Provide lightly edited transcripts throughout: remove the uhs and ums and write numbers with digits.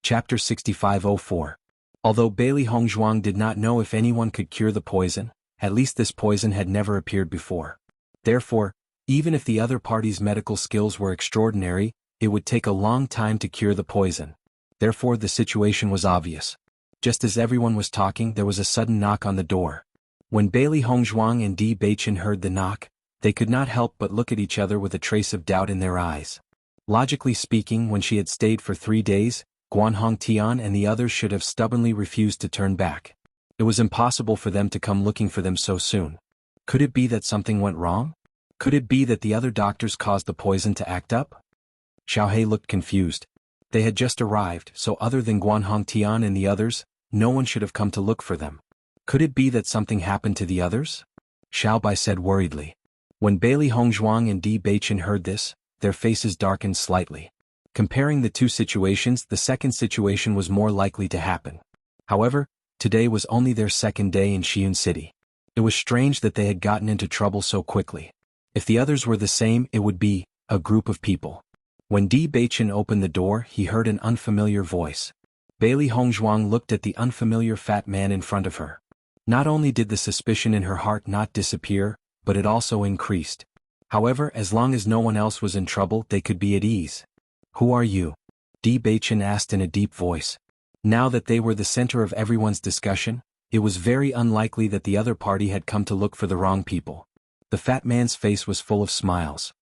Chapter 6504. Although Bailey Hongzhuang did not know if anyone could cure the poison, at least this poison had never appeared before. Therefore, even if the other party's medical skills were extraordinary, it would take a long time to cure the poison. Therefore the situation was obvious. Just as everyone was talking, there was a sudden knock on the door. When Bailey Hongzhuang and Di Beichen heard the knock, they could not help but look at each other with a trace of doubt in their eyes. Logically speaking, when she had stayed for 3 days, Guanhong Tian and the others should have stubbornly refused to turn back. It was impossible for them to come looking for them so soon. Could it be that something went wrong? Could it be that the other doctors caused the poison to act up? Xiaohe looked confused. They had just arrived, so other than Guanhong Tian and the others, no one should have come to look for them. Could it be that something happened to the others? Xiaobai said worriedly. When Bailey Hongzhuang and Di Beichen heard this, their faces darkened slightly. Comparing the two situations, the second situation was more likely to happen. However, today was only their second day in Xi'an City. It was strange that they had gotten into trouble so quickly. If the others were the same, it would be a group of people. When Di Beichen opened the door, he heard an unfamiliar voice. Bailey Hongzhuang looked at the unfamiliar fat man in front of her. Not only did the suspicion in her heart not disappear, but it also increased. However, as long as no one else was in trouble, they could be at ease. "Who are you?" Di Beichen asked in a deep voice. Now that they were the center of everyone's discussion, it was very unlikely that the other party had come to look for the wrong people. The fat man's face was full of smiles.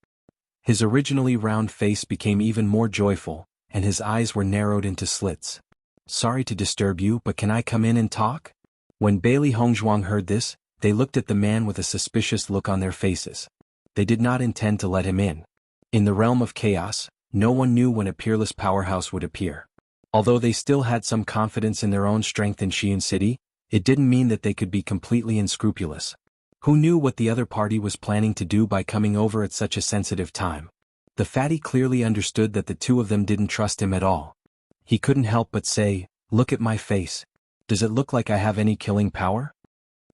His originally round face became even more joyful, and his eyes were narrowed into slits. "Sorry to disturb you, but can I come in and talk?" When Bailey Hongzhuang heard this, they looked at the man with a suspicious look on their faces. They did not intend to let him in. In the realm of chaos, no one knew when a peerless powerhouse would appear. Although they still had some confidence in their own strength in Xi'an City, it didn't mean that they could be completely unscrupulous. Who knew what the other party was planning to do by coming over at such a sensitive time? The fatty clearly understood that the two of them didn't trust him at all. He couldn't help but say, "Look at my face. Does it look like I have any killing power?"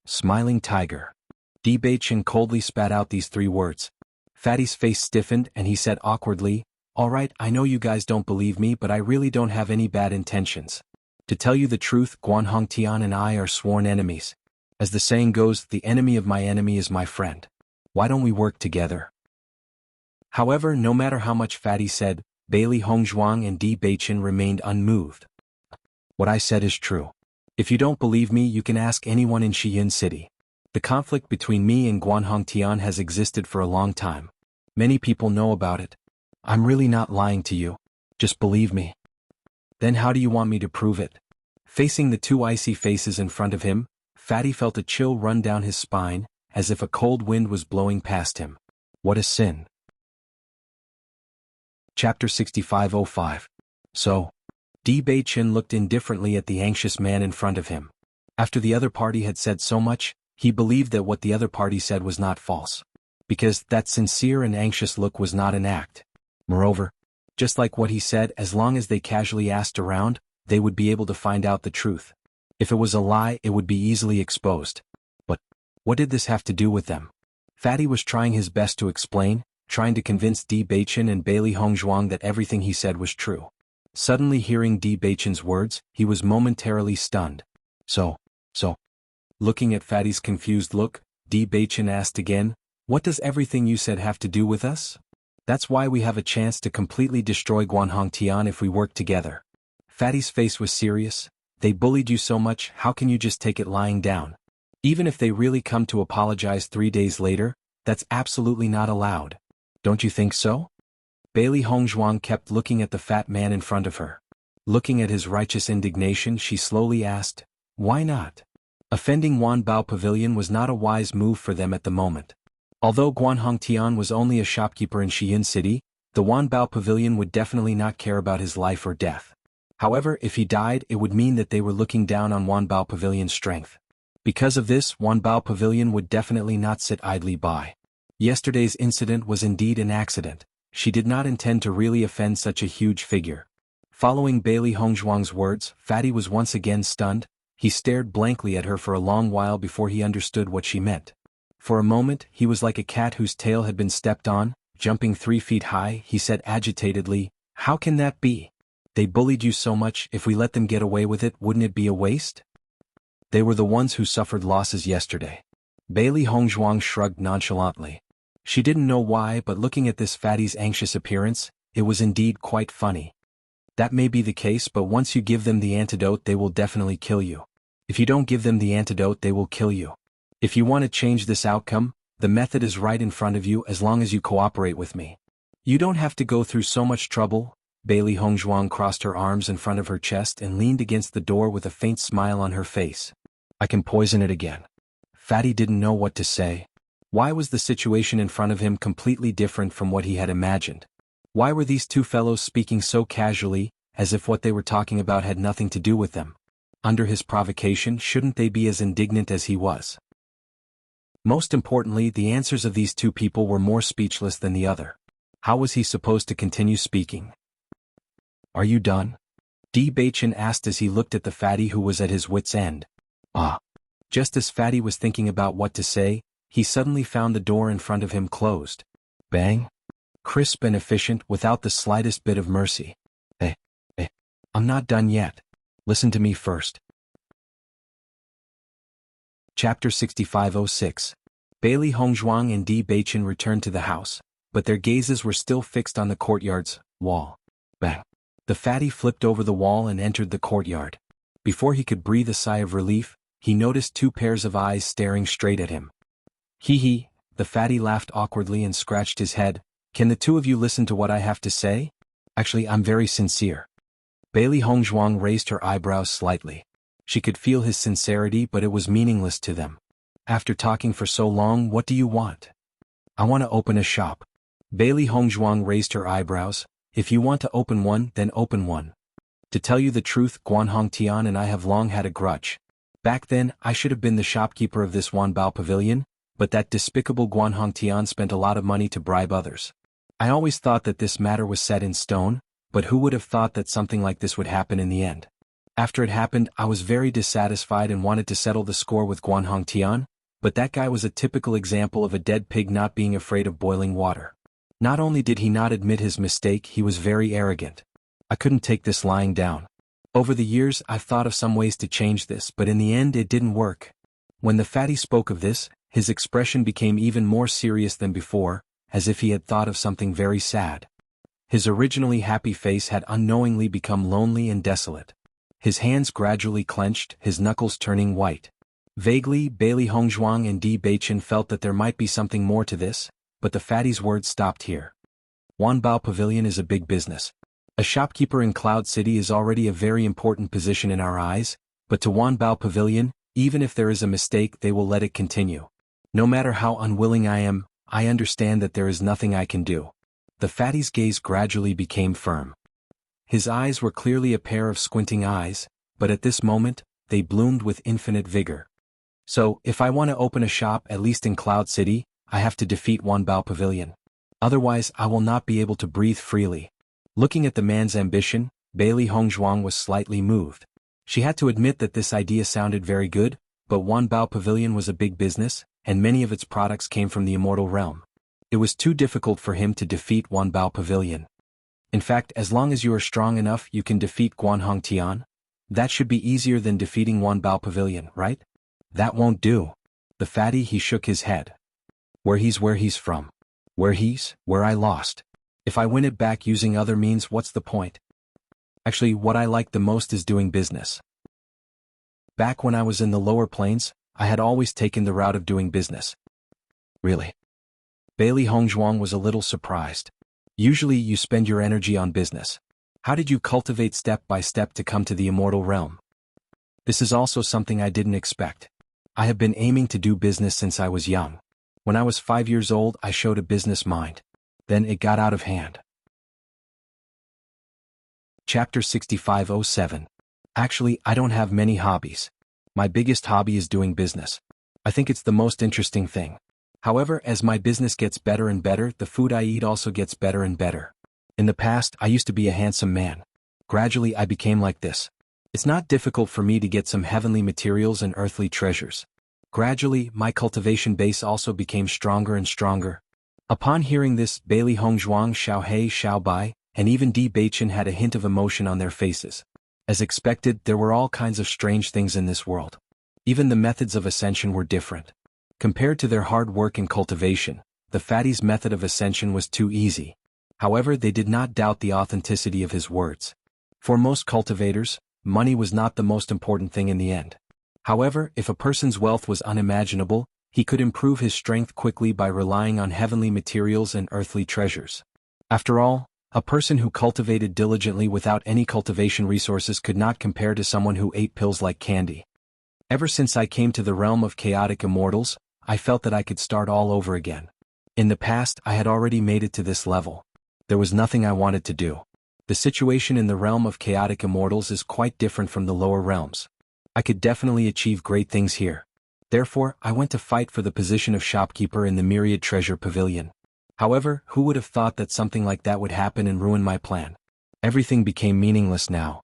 Smiling tiger. Di Beichen coldly spat out these 3 words. Fatty's face stiffened and he said awkwardly, "Alright, I know you guys don't believe me, but I really don't have any bad intentions. To tell you the truth, Guanhong Tian and I are sworn enemies. As the saying goes, the enemy of my enemy is my friend. Why don't we work together?" However, no matter how much Fatty said, Bailey Hongzhuang and Di Beichen remained unmoved. "What I said is true. If you don't believe me, you can ask anyone in Xi'an City. The conflict between me and Guanhong Tian has existed for a long time. Many people know about it. I'm really not lying to you. Just believe me." "Then how do you want me to prove it?" Facing the 2 icy faces in front of him, Fatty felt a chill run down his spine, as if a cold wind was blowing past him. What a sin. Chapter 6505. So, Di Beichen looked indifferently at the anxious man in front of him. After the other party had said so much, he believed that what the other party said was not false. Because that sincere and anxious look was not an act. Moreover, just like what he said, as long as they casually asked around, they would be able to find out the truth. If it was a lie, it would be easily exposed. But what did this have to do with them? Fatty was trying his best to explain, trying to convince Di Beichen and Bailey Hongzhuang that everything he said was true. Suddenly hearing Di Beichen's words, he was momentarily stunned. So. Looking at Fatty's confused look, Di Beichen asked again, "What does everything you said have to do with us?" "That's why we have a chance to completely destroy Guanhong Tian if we work together." Fatty's face was serious. "They bullied you so much, how can you just take it lying down? Even if they really come to apologize 3 days later, that's absolutely not allowed. Don't you think so?" Bailey Hongzhuang kept looking at the fat man in front of her. Looking at his righteous indignation, she slowly asked, "Why not?" Offending Wanbao Pavilion was not a wise move for them at the moment. Although Guanhong Tian was only a shopkeeper in Xi'an City, the Wanbao Pavilion would definitely not care about his life or death. However, if he died, it would mean that they were looking down on Wanbao Pavilion's strength. Because of this, Wanbao Pavilion would definitely not sit idly by. Yesterday's incident was indeed an accident. She did not intend to really offend such a huge figure. Following Bailey Hongzhuang's words, Fatty was once again stunned. He stared blankly at her for a long while before he understood what she meant. For a moment, he was like a cat whose tail had been stepped on, jumping 3 feet high. He said agitatedly, "How can that be? They bullied you so much, if we let them get away with it, wouldn't it be a waste? They were the ones who suffered losses yesterday. Bailey Hongzhuang shrugged nonchalantly. She didn't know why, but looking at this fatty's anxious appearance, it was indeed quite funny. That may be the case, but once you give them the antidote, they will definitely kill you. If you don't give them the antidote, they will kill you. If you want to change this outcome, the method is right in front of you as long as you cooperate with me. You don't have to go through so much trouble. Bailey Hongzhuang crossed her arms in front of her chest and leaned against the door with a faint smile on her face. I can poison it again. Fatty didn't know what to say. Why was the situation in front of him completely different from what he had imagined? Why were these two fellows speaking so casually, as if what they were talking about had nothing to do with them? Under his provocation, shouldn't they be as indignant as he was? Most importantly, the answers of these two people were more speechless than the other. How was he supposed to continue speaking? Are you done? Di Baichen asked as he looked at the fatty who was at his wit's end. Just as Fatty was thinking about what to say, he suddenly found the door in front of him closed. Bang! Crisp and efficient, without the slightest bit of mercy. I'm not done yet. Listen to me first. Chapter 6506. Bailey Hongzhuang and Di Baichen returned to the house, but their gazes were still fixed on the courtyard's wall. Bang! The fatty flipped over the wall and entered the courtyard. Before he could breathe a sigh of relief, he noticed two pairs of eyes staring straight at him. Hee, the fatty laughed awkwardly and scratched his head. Can the two of you listen to what I have to say? Actually, I'm very sincere. Bailey Hongzhuang raised her eyebrows slightly. She could feel his sincerity, but it was meaningless to them. After talking for so long, what do you want? I want to open a shop. Bailey Hongzhuang raised her eyebrows. If you want to open one, then open one. To tell you the truth, Guanhong Tian and I have long had a grudge. Back then, I should have been the shopkeeper of this Wanbao pavilion, but that despicable Guanhong Tian spent a lot of money to bribe others. I always thought that this matter was set in stone, but who would have thought that something like this would happen in the end? After it happened, I was very dissatisfied and wanted to settle the score with Guanhong Tian, but that guy was a typical example of a dead pig not being afraid of boiling water. Not only did he not admit his mistake, he was very arrogant. I couldn't take this lying down. Over the years, I've thought of some ways to change this, but in the end it didn't work. When the fatty spoke of this, his expression became even more serious than before, as if he had thought of something very sad. His originally happy face had unknowingly become lonely and desolate. His hands gradually clenched, his knuckles turning white. Vaguely, Bailey Hongzhuang and Di Baichen felt that there might be something more to this, but the fatty's words stopped here. Wanbao Pavilion is a big business. A shopkeeper in Cloud City is already a very important position in our eyes, but to Wanbao Pavilion, even if there is a mistake, they will let it continue. No matter how unwilling I am, I understand that there is nothing I can do. The fatty's gaze gradually became firm. His eyes were clearly a pair of squinting eyes, but at this moment, they bloomed with infinite vigor. So, if I want to open a shop, at least in Cloud City, I have to defeat Wanbao Pavilion. Otherwise, I will not be able to breathe freely. Looking at the man's ambition, Bailey Hongzhuang was slightly moved. She had to admit that this idea sounded very good, but Wanbao Pavilion was a big business, and many of its products came from the immortal realm. It was too difficult for him to defeat Wanbao Pavilion. In fact, as long as you are strong enough, you can defeat Guanhong Tian. That should be easier than defeating Wanbao Pavilion, right? That won't do. The fatty, he shook his head. Where he's from. Where I lost. If I win it back using other means, what's the point? Actually, what I like the most is doing business. Back when I was in the lower plains, I had always taken the route of doing business. Really? Bailey Hongzhuang was a little surprised. Usually you spend your energy on business. How did you cultivate step by step to come to the immortal realm? This is also something I didn't expect. I have been aiming to do business since I was young. When I was 5 years old, I showed a business mind. Then it got out of hand. Chapter 6507. Actually, I don't have many hobbies. My biggest hobby is doing business. I think it's the most interesting thing. However, as my business gets better and better, the food I eat also gets better and better. In the past, I used to be a handsome man. Gradually, I became like this. It's not difficult for me to get some heavenly materials and earthly treasures. Gradually, my cultivation base also became stronger and stronger. Upon hearing this, Bailey Hongzhuang Xiaohei Xiaobai, and even Di Baichen had a hint of emotion on their faces. As expected, there were all kinds of strange things in this world. Even the methods of ascension were different. Compared to their hard work in cultivation, the fatty's method of ascension was too easy. However, they did not doubt the authenticity of his words. For most cultivators, money was not the most important thing in the end. However, if a person's wealth was unimaginable, he could improve his strength quickly by relying on heavenly materials and earthly treasures. After all, a person who cultivated diligently without any cultivation resources could not compare to someone who ate pills like candy. Ever since I came to the realm of chaotic immortals, I felt that I could start all over again. In the past, I had already made it to this level. There was nothing I wanted to do. The situation in the realm of chaotic immortals is quite different from the lower realms. I could definitely achieve great things here. Therefore, I went to fight for the position of shopkeeper in the Myriad Treasure Pavilion. However, who would have thought that something like that would happen and ruin my plan? Everything became meaningless now.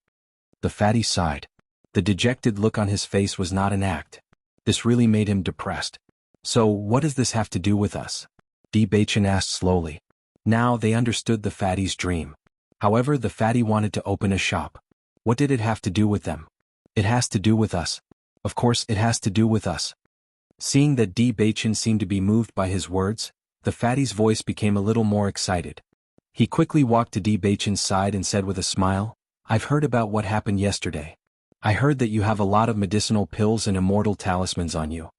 The fatty sighed. The dejected look on his face was not an act. This really made him depressed. So, what does this have to do with us? Di Baichen asked slowly. Now they understood the fatty's dream. However, the fatty wanted to open a shop. What did it have to do with them? It has to do with us. Of course it has to do with us. Seeing that Di Baichen seemed to be moved by his words, the fatty's voice became a little more excited. He quickly walked to Di Baichen's side and said with a smile, "I've heard about what happened yesterday. I heard that you have a lot of medicinal pills and immortal talismans on you.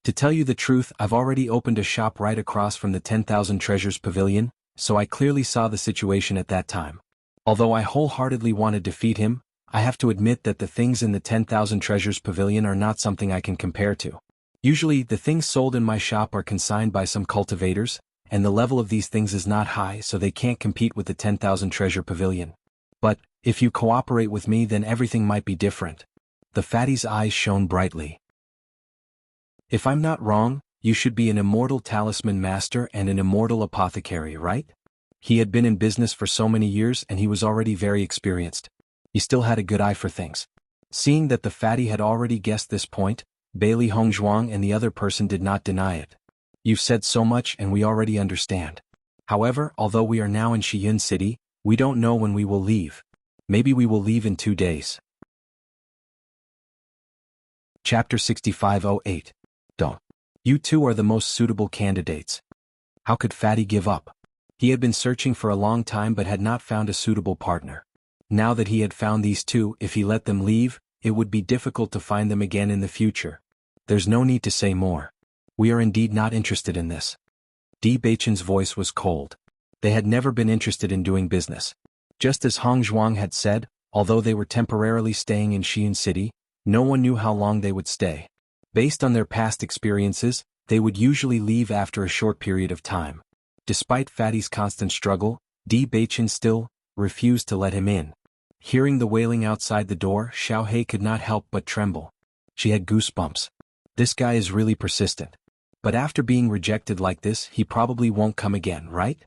To tell you the truth, I've already opened a shop right across from the 10,000 Treasures Pavilion, so I clearly saw the situation at that time. Although I wholeheartedly want to defeat him, I have to admit that the things in the 10,000 Treasures Pavilion are not something I can compare to. Usually, the things sold in my shop are consigned by some cultivators, and the level of these things is not high, so they can't compete with the 10,000 Treasure Pavilion. But, if you cooperate with me, then everything might be different." The fatty's eyes shone brightly. "If I'm not wrong, you should be an immortal talisman master and an immortal apothecary, right?" He had been in business for so many years and he was already very experienced. He still had a good eye for things. Seeing that the fatty had already guessed this point, Bailey Hongzhuang and the other person did not deny it. "You've said so much and we already understand. However, although we are now in Shiyun City, we don't know when we will leave. Maybe we will leave in 2 days." Chapter 6508. Don't. You two are the most suitable candidates. How could Fatty give up? He had been searching for a long time but had not found a suitable partner. Now that he had found these two, if he let them leave, it would be difficult to find them again in the future. There's no need to say more. We are indeed not interested in this. Di Baichen's voice was cold. They had never been interested in doing business. Just as Hong Zhuang had said, although they were temporarily staying in Shiyun City, no one knew how long they would stay. Based on their past experiences, they would usually leave after a short period of time. Despite Fatty's constant struggle, Di Baichen still refused to let him in. Hearing the wailing outside the door, Xiaohei could not help but tremble. She had goosebumps. This guy is really persistent. But after being rejected like this, he probably won't come again, right?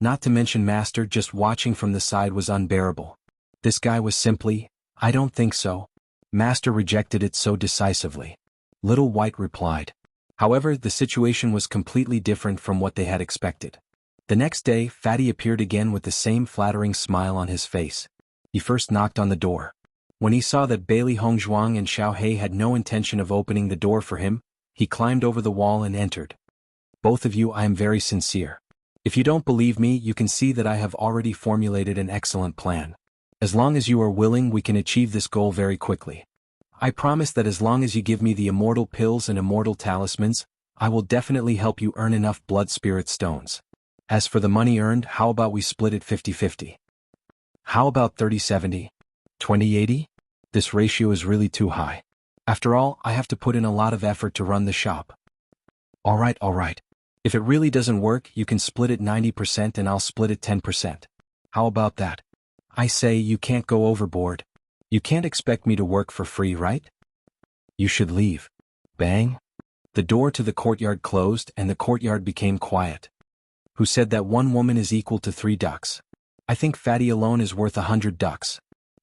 Not to mention Master just watching from the side was unbearable. This guy was simply, "I don't think so." Master rejected it so decisively. Little White replied. However, the situation was completely different from what they had expected. The next day, Fatty appeared again with the same flattering smile on his face. He first knocked on the door. When he saw that Bailey Hongzhuang and Xiaohei had no intention of opening the door for him, he climbed over the wall and entered. "Both of you, I am very sincere. If you don't believe me, you can see that I have already formulated an excellent plan. As long as you are willing, we can achieve this goal very quickly. I promise that as long as you give me the immortal pills and immortal talismans, I will definitely help you earn enough blood spirit stones. As for the money earned, how about we split it 50-50? How about 30-70? 20-80? This ratio is really too high. After all, I have to put in a lot of effort to run the shop." All right. If it really doesn't work, you can split it 90% and I'll split it 10%. How about that? I say, you can't go overboard. You can't expect me to work for free, right? You should leave." Bang! The door to the courtyard closed and the courtyard became quiet. "Who said that one woman is equal to 3 ducks? I think Fatty alone is worth 100 ducks.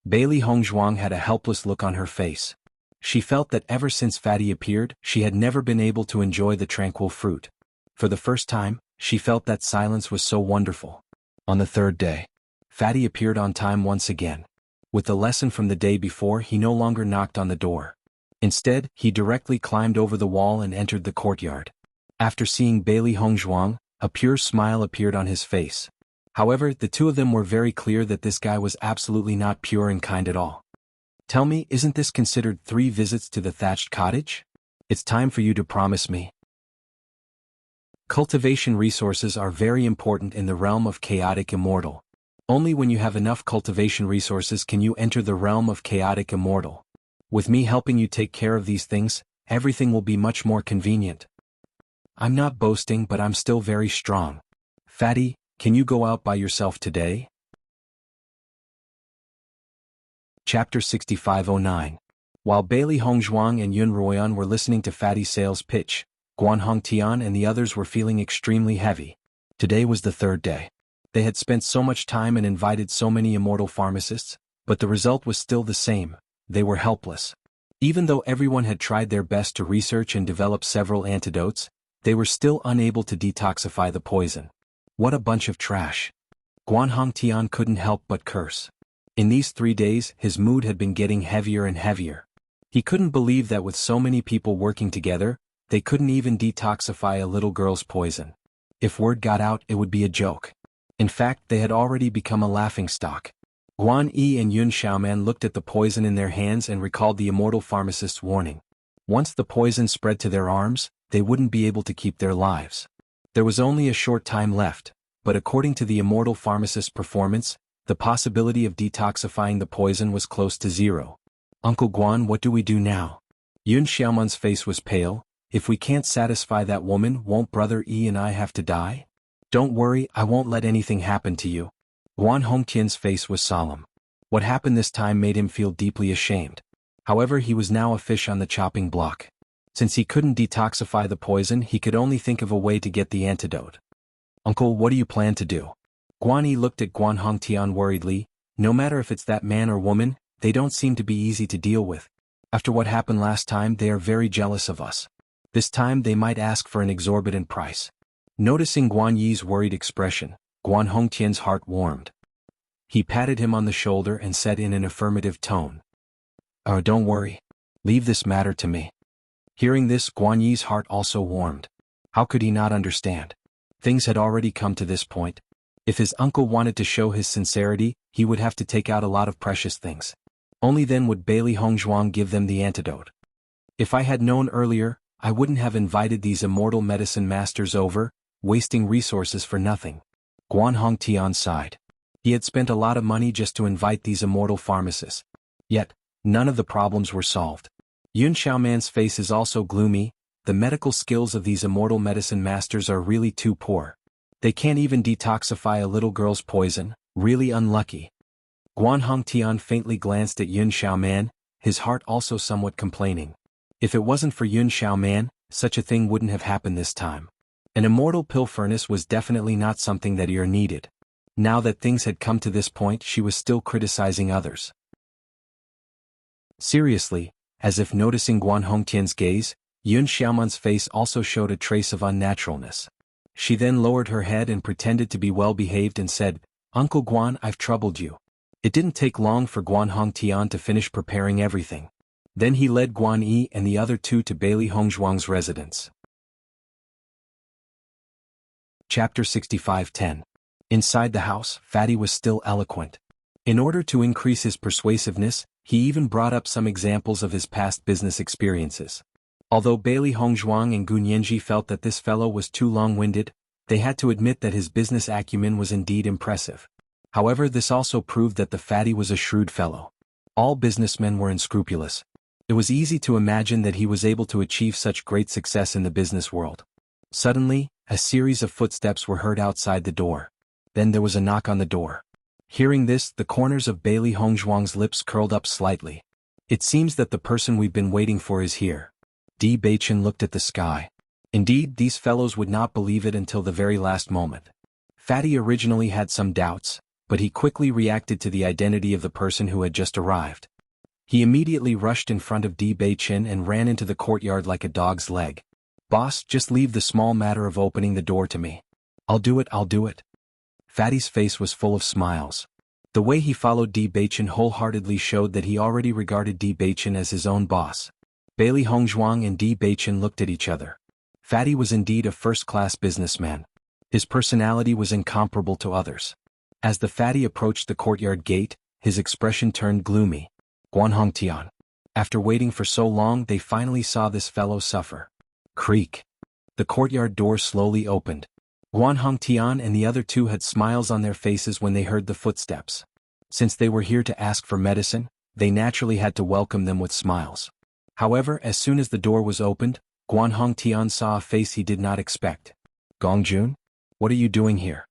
Bailey Hongzhuang had a helpless look on her face. She felt that ever since Fatty appeared, she had never been able to enjoy the tranquil fruit. For the first time, she felt that silence was so wonderful. On the 3rd day, Fatty appeared on time once again. With the lesson from the day before, he no longer knocked on the door. Instead, he directly climbed over the wall and entered the courtyard. After seeing Bailey Hongzhuang, a pure smile appeared on his face. However, the two of them were very clear that this guy was absolutely not pure and kind at all. Tell me, isn't this considered 3 visits to the thatched cottage? It's time for you to promise me. Cultivation resources are very important in the realm of chaotic immortal. Only when you have enough cultivation resources can you enter the realm of chaotic immortal. With me helping you take care of these things, everything will be much more convenient. I'm not boasting, but I'm still very strong. Fatty, can you go out by yourself today? Chapter 6509. While Bailey Hongzhuang and Yun Ruoyan were listening to Fatty's sales pitch, Guan Hongtian and the others were feeling extremely heavy. Today was the 3rd day. They had spent so much time and invited so many immortal pharmacists, but the result was still the same. They were helpless. Even though everyone had tried their best to research and develop several antidotes, they were still unable to detoxify the poison. What a bunch of trash. Guan Hongtian couldn't help but curse. In these 3 days, his mood had been getting heavier and heavier. He couldn't believe that with so many people working together, they couldn't even detoxify a little girl's poison. If word got out, it would be a joke. In fact, they had already become a laughingstock. Guan Yi and Yun Xiaoman looked at the poison in their hands and recalled the immortal pharmacist's warning. Once the poison spread to their arms, they wouldn't be able to keep their lives. There was only a short time left, but according to the immortal pharmacist's performance, the possibility of detoxifying the poison was close to 0. Uncle Guan, what do we do now? Yun Xiaoman's face was pale. If we can't satisfy that woman, won't Brother Yi and I have to die? Don't worry, I won't let anything happen to you. Guan Hongtian's face was solemn. What happened this time made him feel deeply ashamed. However, he was now a fish on the chopping block. Since he couldn't detoxify the poison, he could only think of a way to get the antidote. Uncle, what do you plan to do? Guan Yi looked at Guan Hongtian worriedly. No matter if it's that man or woman, they don't seem to be easy to deal with. After what happened last time, they are very jealous of us. This time they might ask for an exorbitant price. Noticing Guan Yi's worried expression, Guan Hongtian's heart warmed. He patted him on the shoulder and said in an affirmative tone, "Oh, don't worry. Leave this matter to me." Hearing this, Guan Yi's heart also warmed. How could he not understand? Things had already come to this point. If his uncle wanted to show his sincerity, he would have to take out a lot of precious things. Only then would Bailey Hongzhuang give them the antidote. If I had known earlier, I wouldn't have invited these immortal medicine masters over, wasting resources for nothing. Guan Hongtian sighed. He had spent a lot of money just to invite these immortal pharmacists. Yet, none of the problems were solved. Yun Xiaoman's face is also gloomy. The medical skills of these immortal medicine masters are really too poor. They can't even detoxify a little girl's poison, really unlucky. Guan Hongtian faintly glanced at Yun Xiaoman, his heart also somewhat complaining. If it wasn't for Yun Xiaoman, such a thing wouldn't have happened this time. An immortal pill furnace was definitely not something that Ear needed. Now that things had come to this point, she was still criticizing others. Seriously, as if noticing Guan Hongtian's gaze, Yun Xiaoman's face also showed a trace of unnaturalness. She then lowered her head and pretended to be well-behaved and said, "Uncle Guan, I've troubled you." It didn't take long for Guan Hongtian to finish preparing everything. Then he led Guan Yi and the other two to Bailey Hongzhuang's residence. Chapter 6510. Inside the house, Fatty was still eloquent. In order to increase his persuasiveness, he even brought up some examples of his past business experiences. Although Bailey Hongzhuang and Gun Yanji felt that this fellow was too long-winded, they had to admit that his business acumen was indeed impressive. However, this also proved that the Fatty was a shrewd fellow. All businessmen were unscrupulous. It was easy to imagine that he was able to achieve such great success in the business world. Suddenly, a series of footsteps were heard outside the door. Then there was a knock on the door. Hearing this, the corners of Bailey Hongzhuang's lips curled up slightly. It seems that the person we've been waiting for is here. Di Beichen looked at the sky. Indeed, these fellows would not believe it until the very last moment. Fatty originally had some doubts, but he quickly reacted to the identity of the person who had just arrived. He immediately rushed in front of Di Beichen and ran into the courtyard like a dog's leg. "Boss, just leave the small matter of opening the door to me. I'll do it. Fatty's face was full of smiles. The way he followed Di Baichen wholeheartedly showed that he already regarded Di Baichen as his own boss. Bailey Hongzhuang and Di Baichen looked at each other. Fatty was indeed a first-class businessman. His personality was incomparable to others. As the fatty approached the courtyard gate, his expression turned gloomy. Guanhong Tian. After waiting for so long, they finally saw this fellow suffer. Creak. The courtyard door slowly opened. Guanhong Tian and the other two had smiles on their faces when they heard the footsteps. Since they were here to ask for medicine, they naturally had to welcome them with smiles. However, as soon as the door was opened, Guanhong Tian saw a face he did not expect. Gongjun? What are you doing here?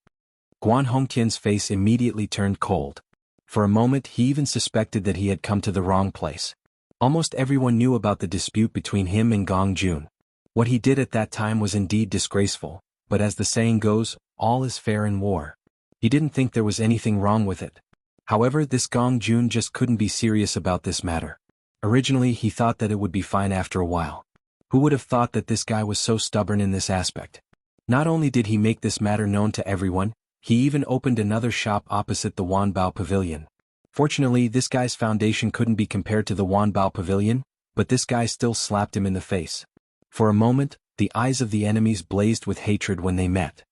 Guanhong Tian's face immediately turned cold. For a moment he even suspected that he had come to the wrong place. Almost everyone knew about the dispute between him and Gongjun. What he did at that time was indeed disgraceful, but as the saying goes, all is fair in war. He didn't think there was anything wrong with it. However, this Gongjun just couldn't be serious about this matter. Originally he thought that it would be fine after a while. Who would have thought that this guy was so stubborn in this aspect? Not only did he make this matter known to everyone, he even opened another shop opposite the Wanbao Pavilion. Fortunately, this guy's foundation couldn't be compared to the Wanbao Pavilion, but this guy still slapped him in the face. For a moment, the eyes of the enemies blazed with hatred when they met.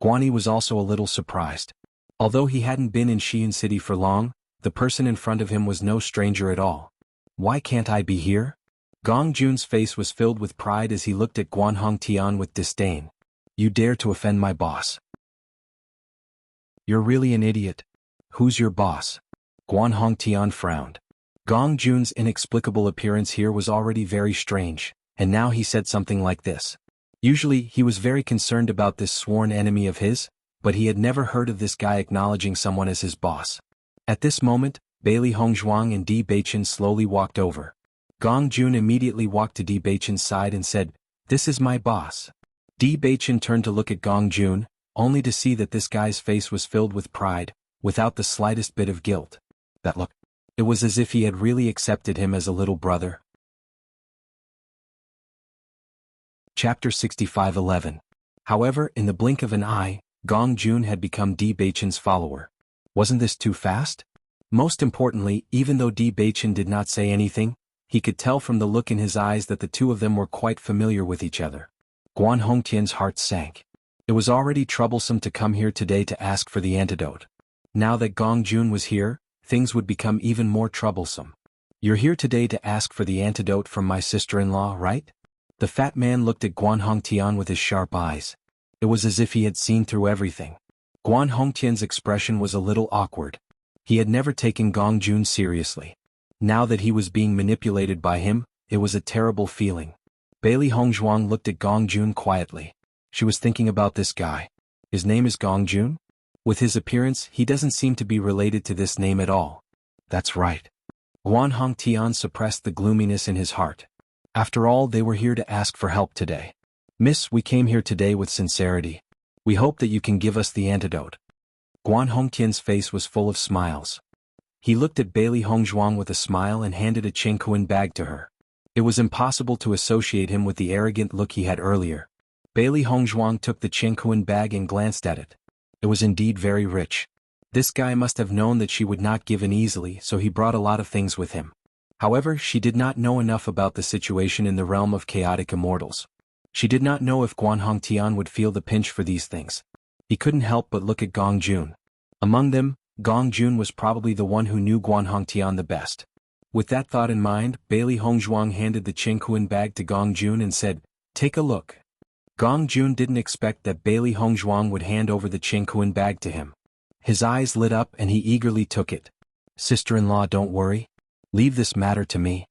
Guani was also a little surprised. Although he hadn't been in Xi'an City for long, the person in front of him was no stranger at all. Why can't I be here? Gongjun's face was filled with pride as he looked at Guanhong Tian with disdain. You dare to offend my boss? You're really an idiot. Who's your boss? Guanhong Tian frowned. Gongjun's inexplicable appearance here was already very strange, and now he said something like this. Usually he was very concerned about this sworn enemy of his, but he had never heard of this guy acknowledging someone as his boss. At this moment, Bailey Hongzhuang and Di Baichen slowly walked over. Gongjun immediately walked to Di Baichen's side and said, "This is my boss." Di Baichen turned to look at Gongjun, only to see that this guy's face was filled with pride, without the slightest bit of guilt. That look. It was as if he had really accepted him as a little brother. Chapter 65:11. However, in the blink of an eye, Gongjun had become Di Baichen's follower. Wasn't this too fast? Most importantly, even though Di Baichen did not say anything, he could tell from the look in his eyes that the two of them were quite familiar with each other. Guanhong Tian's heart sank. It was already troublesome to come here today to ask for the antidote. Now that Gongjun was here, things would become even more troublesome. You're here today to ask for the antidote from my sister-in-law, right? The fat man looked at Guanhong Tian with his sharp eyes. It was as if he had seen through everything. Guanhong Tian's expression was a little awkward. He had never taken Gongjun seriously. Now that he was being manipulated by him, it was a terrible feeling. Bailey Hongzhuang looked at Gongjun quietly. She was thinking about this guy. His name is Gongjun? With his appearance, he doesn't seem to be related to this name at all. That's right. Guanhong Tian suppressed the gloominess in his heart. After all, they were here to ask for help today. Miss, we came here today with sincerity. We hope that you can give us the antidote. Guanhong Tian's face was full of smiles. He looked at Bailey Hongzhuang with a smile and handed a Qingkuan bag to her. It was impossible to associate him with the arrogant look he had earlier. Bailey Hongzhuang took the Qingkuan bag and glanced at it. It was indeed very rich. This guy must have known that she would not give in easily, so he brought a lot of things with him. However, she did not know enough about the situation in the realm of chaotic immortals. She did not know if Guanhong Tian would feel the pinch for these things. He couldn't help but look at Gongjun. Among them, Gongjun was probably the one who knew Guanhong Tian the best. With that thought in mind, Bailey Hongzhuang handed the Qingkuan bag to Gongjun and said, "Take a look." Gongjun didn't expect that Bailey Hongzhuang would hand over the Qingkuan bag to him. His eyes lit up and he eagerly took it. "Sister-in-law, don't worry. Leave this matter to me."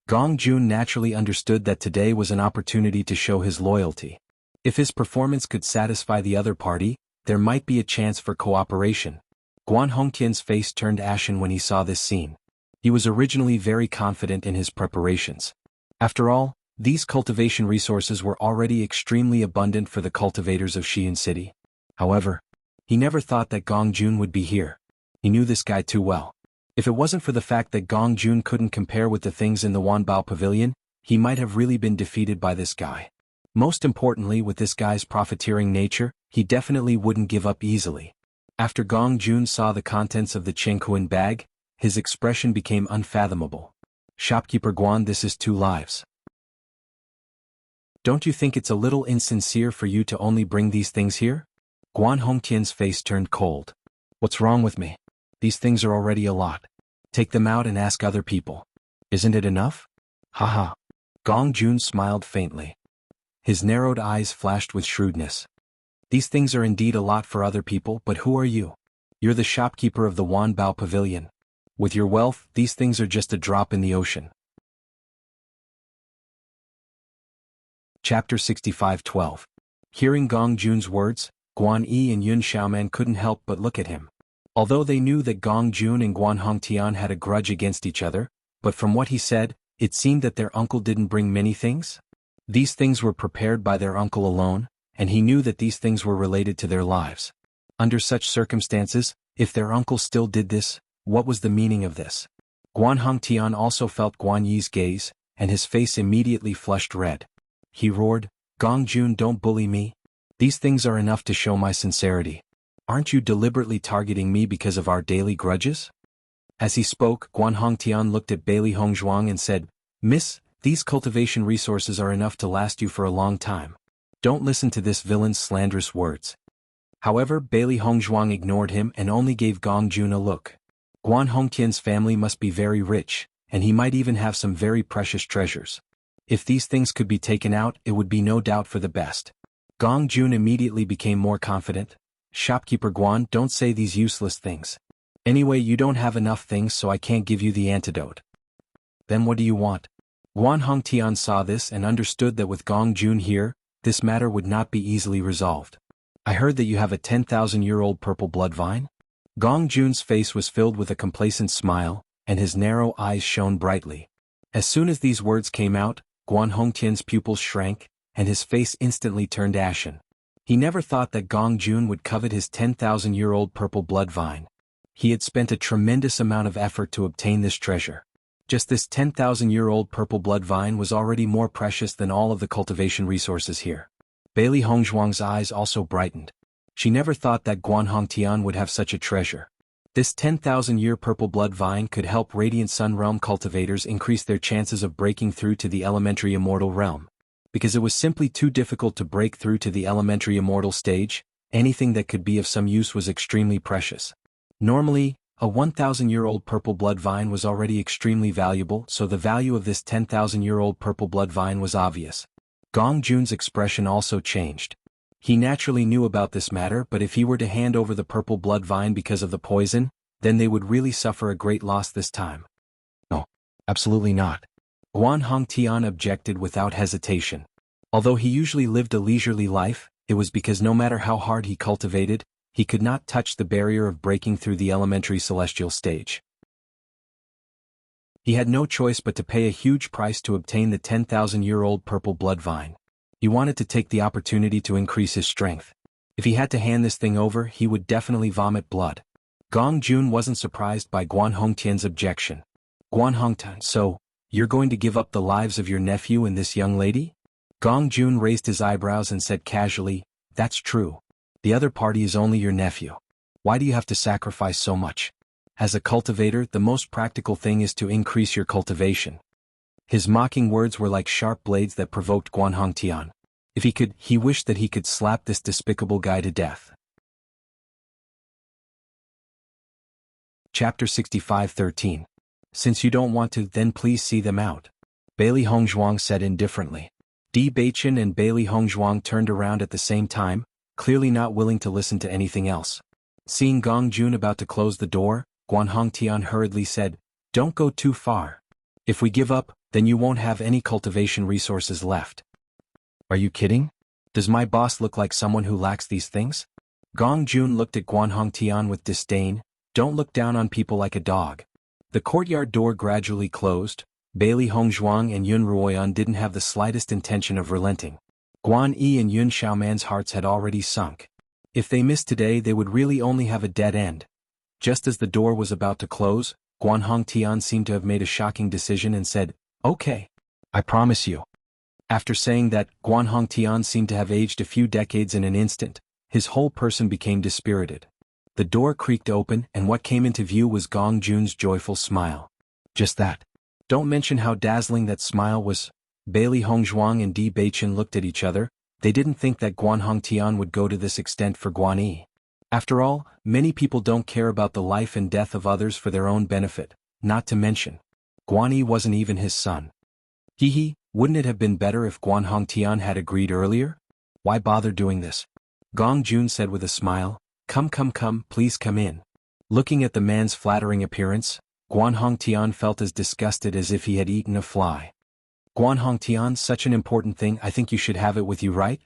Gongjun naturally understood that today was an opportunity to show his loyalty. If his performance could satisfy the other party, there might be a chance for cooperation. Guanhong Tian's face turned ashen when he saw this scene. He was originally very confident in his preparations. After all, these cultivation resources were already extremely abundant for the cultivators of Xi'an City. However, he never thought that Gongjun would be here. He knew this guy too well. If it wasn't for the fact that Gongjun couldn't compare with the things in the Wanbao Pavilion, he might have really been defeated by this guy. Most importantly, with this guy's profiteering nature, he definitely wouldn't give up easily. After Gong Jun saw the contents of the Chenghuan bag, his expression became unfathomable. Shopkeeper Guan, this is 2 lives. Don't you think it's a little insincere for you to only bring these things here? Guan Hongtian's face turned cold. What's wrong with me? These things are already a lot. Take them out and ask other people. Isn't it enough? Haha. Gong Jun smiled faintly. His narrowed eyes flashed with shrewdness. These things are indeed a lot for other people, but who are you? You're the shopkeeper of the Wanbao Pavilion. With your wealth, these things are just a drop in the ocean. Chapter 65:12. Hearing Gong Jun's words, Guan Yi and Yun Xiaoman couldn't help but look at him. Although they knew that Gong Jun and Guan Hongtian had a grudge against each other, but from what he said, it seemed that their uncle didn't bring many things. These things were prepared by their uncle alone, and he knew that these things were related to their lives. Under such circumstances, if their uncle still did this, what was the meaning of this? Guan Hongtian also felt Guan Yi's gaze, and his face immediately flushed red. He roared, Gong Jun, don't bully me. These things are enough to show my sincerity. Aren't you deliberately targeting me because of our daily grudges? As he spoke, Guan Hongtian looked at Bailey Hongzhuang and said, Miss, these cultivation resources are enough to last you for a long time. Don't listen to this villain's slanderous words. However, Bailey Hongzhuang ignored him and only gave Gong Jun a look. Guan Hongtian's family must be very rich, and he might even have some very precious treasures. If these things could be taken out, it would be no doubt for the best. Gong Jun immediately became more confident. Shopkeeper Guan, don't say these useless things. Anyway, you don't have enough things, so I can't give you the antidote. Then what do you want? Guan Hongtian saw this and understood that with Gong Jun here, this matter would not be easily resolved. I heard that you have a 10,000-year-old purple blood vine? Gong Jun's face was filled with a complacent smile, and his narrow eyes shone brightly. As soon as these words came out, Guan Hongtian's pupils shrank, and his face instantly turned ashen. He never thought that Gong Jun would covet his 10,000-year-old purple blood vine. He had spent a tremendous amount of effort to obtain this treasure. Just this 10,000-year-old purple blood vine was already more precious than all of the cultivation resources here. Bailey Hongzhuang's eyes also brightened. She never thought that Guan Hongtian would have such a treasure. This 10,000-year purple blood vine could help Radiant Sun Realm cultivators increase their chances of breaking through to the elementary immortal realm. Because it was simply too difficult to break through to the elementary immortal stage, anything that could be of some use was extremely precious. Normally, a 1,000-year-old purple blood vine was already extremely valuable, so the value of this 10,000-year-old purple blood vine was obvious. Gong Jun's expression also changed. He naturally knew about this matter, but if he were to hand over the purple blood vine because of the poison, then they would really suffer a great loss this time. No, absolutely not. Guan Hongtian objected without hesitation. Although he usually lived a leisurely life, it was because no matter how hard he cultivated, he could not touch the barrier of breaking through the elementary celestial stage. He had no choice but to pay a huge price to obtain the 10,000-year-old purple blood vine. He wanted to take the opportunity to increase his strength. If he had to hand this thing over, he would definitely vomit blood. Gong Jun wasn't surprised by Guan Hongtian's objection. Guan Hongtian, so, you're going to give up the lives of your nephew and this young lady? Gong Jun raised his eyebrows and said casually, that's true. The other party is only your nephew. Why do you have to sacrifice so much? As a cultivator, the most practical thing is to increase your cultivation. His mocking words were like sharp blades that provoked Guan Hongtian. If he could, he wished that he could slap this despicable guy to death. Chapter 65:13. Since you don't want to, then please see them out. Bailey Hongzhuang said indifferently. Di Beichen and Bailey Hongzhuang turned around at the same time, clearly not willing to listen to anything else. Seeing Gong Jun about to close the door, Guan Hongtian hurriedly said, don't go too far. If we give up, then you won't have any cultivation resources left. Are you kidding? Does my boss look like someone who lacks these things? Gong Jun looked at Guan Hongtian with disdain. Don't look down on people like a dog. The courtyard door gradually closed. Bailey Hongzhuang and Yun Ruoyan didn't have the slightest intention of relenting. Guan Yi and Yun Xiaoman's hearts had already sunk. If they missed today, they would really only have a dead end. Just as the door was about to close, Guan Hongtian seemed to have made a shocking decision and said, okay. I promise you. After saying that, Guan Hongtian seemed to have aged a few decades in an instant. His whole person became dispirited. The door creaked open and what came into view was Gong Jun's joyful smile. Just that. Don't mention how dazzling that smile was. Bailey Hongzhuang and Di Beichen looked at each other. They didn't think that Guan Hongtian would go to this extent for Guan Yi. After all, many people don't care about the life and death of others for their own benefit, not to mention, Guan Yi wasn't even his son. Wouldn't it have been better if Guan Hongtian had agreed earlier? Why bother doing this? Gong Jun said with a smile, Come, please come in. Looking at the man's flattering appearance, Guan Hongtian felt as disgusted as if he had eaten a fly. Guan Hongtian, such an important thing, I think you should have it with you, right?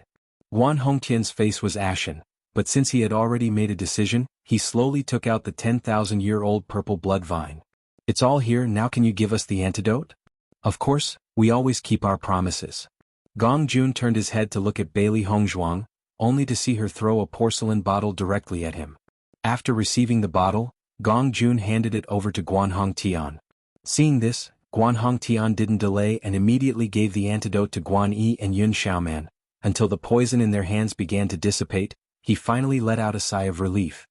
Guan Hongtian's face was ashen, but since he had already made a decision, he slowly took out the 10,000-year-old purple blood vine. It's all here, now can you give us the antidote? Of course, we always keep our promises. Gong Jun turned his head to look at Bailey Hongzhuang, only to see her throw a porcelain bottle directly at him. After receiving the bottle, Gong Jun handed it over to Guan Hongtian. Seeing this, Guan Hongtian didn't delay and immediately gave the antidote to Guan Yi and Yun Xiaoman. Until the poison in their hands began to dissipate, he finally let out a sigh of relief.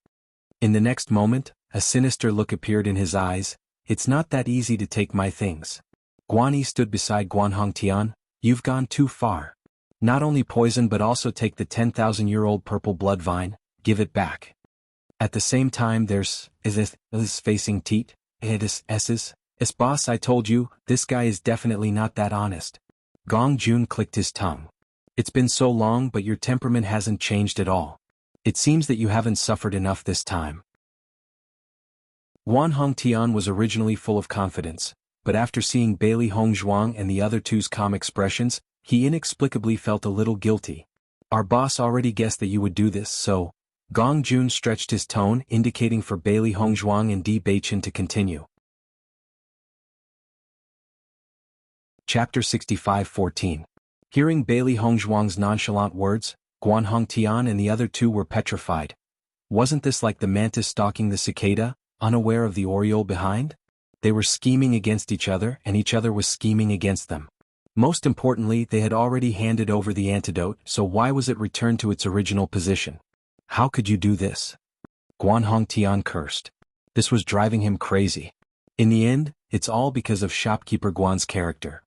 In the next moment, a sinister look appeared in his eyes. It's not that easy to take my things. Guan Yi stood beside Guan Hongtian. You've gone too far. Not only poison but also take the 10,000-year-old purple blood vine, give it back. At the same time there's, is facing Teat, boss, I told you, this guy is definitely not that honest. Gong Jun clicked his tongue. It's been so long but your temperament hasn't changed at all. It seems that you haven't suffered enough this time. Guan Hongtian was originally full of confidence, but after seeing Bailey Hongzhuang and the other two's calm expressions, he inexplicably felt a little guilty. Our boss already guessed that you would do this, so... Gong Jun stretched his tone, indicating for Bailey Hongzhuang and Di Beichen to continue. Chapter 65-14. Hearing Bailey Hongzhuang's nonchalant words, Guan Hongtian and the other two were petrified. Wasn't this like the mantis stalking the cicada, unaware of the oriole behind? They were scheming against each other and each other was scheming against them. Most importantly, they had already handed over the antidote, so why was it returned to its original position? How could you do this? Guan Hongtian cursed. This was driving him crazy. In the end, it's all because of shopkeeper Guan's character.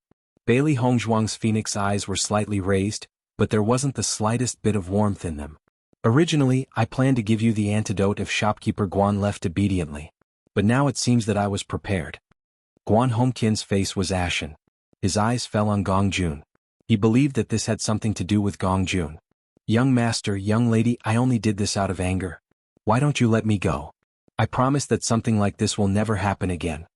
Bailey Hongzhuang's phoenix eyes were slightly raised, but there wasn't the slightest bit of warmth in them. Originally, I planned to give you the antidote if shopkeeper Guan left obediently. But now it seems that I was prepared. Guan Hongtian's face was ashen. His eyes fell on Gong Jun. He believed that this had something to do with Gong Jun. Young master, young lady, I only did this out of anger. Why don't you let me go? I promise that something like this will never happen again.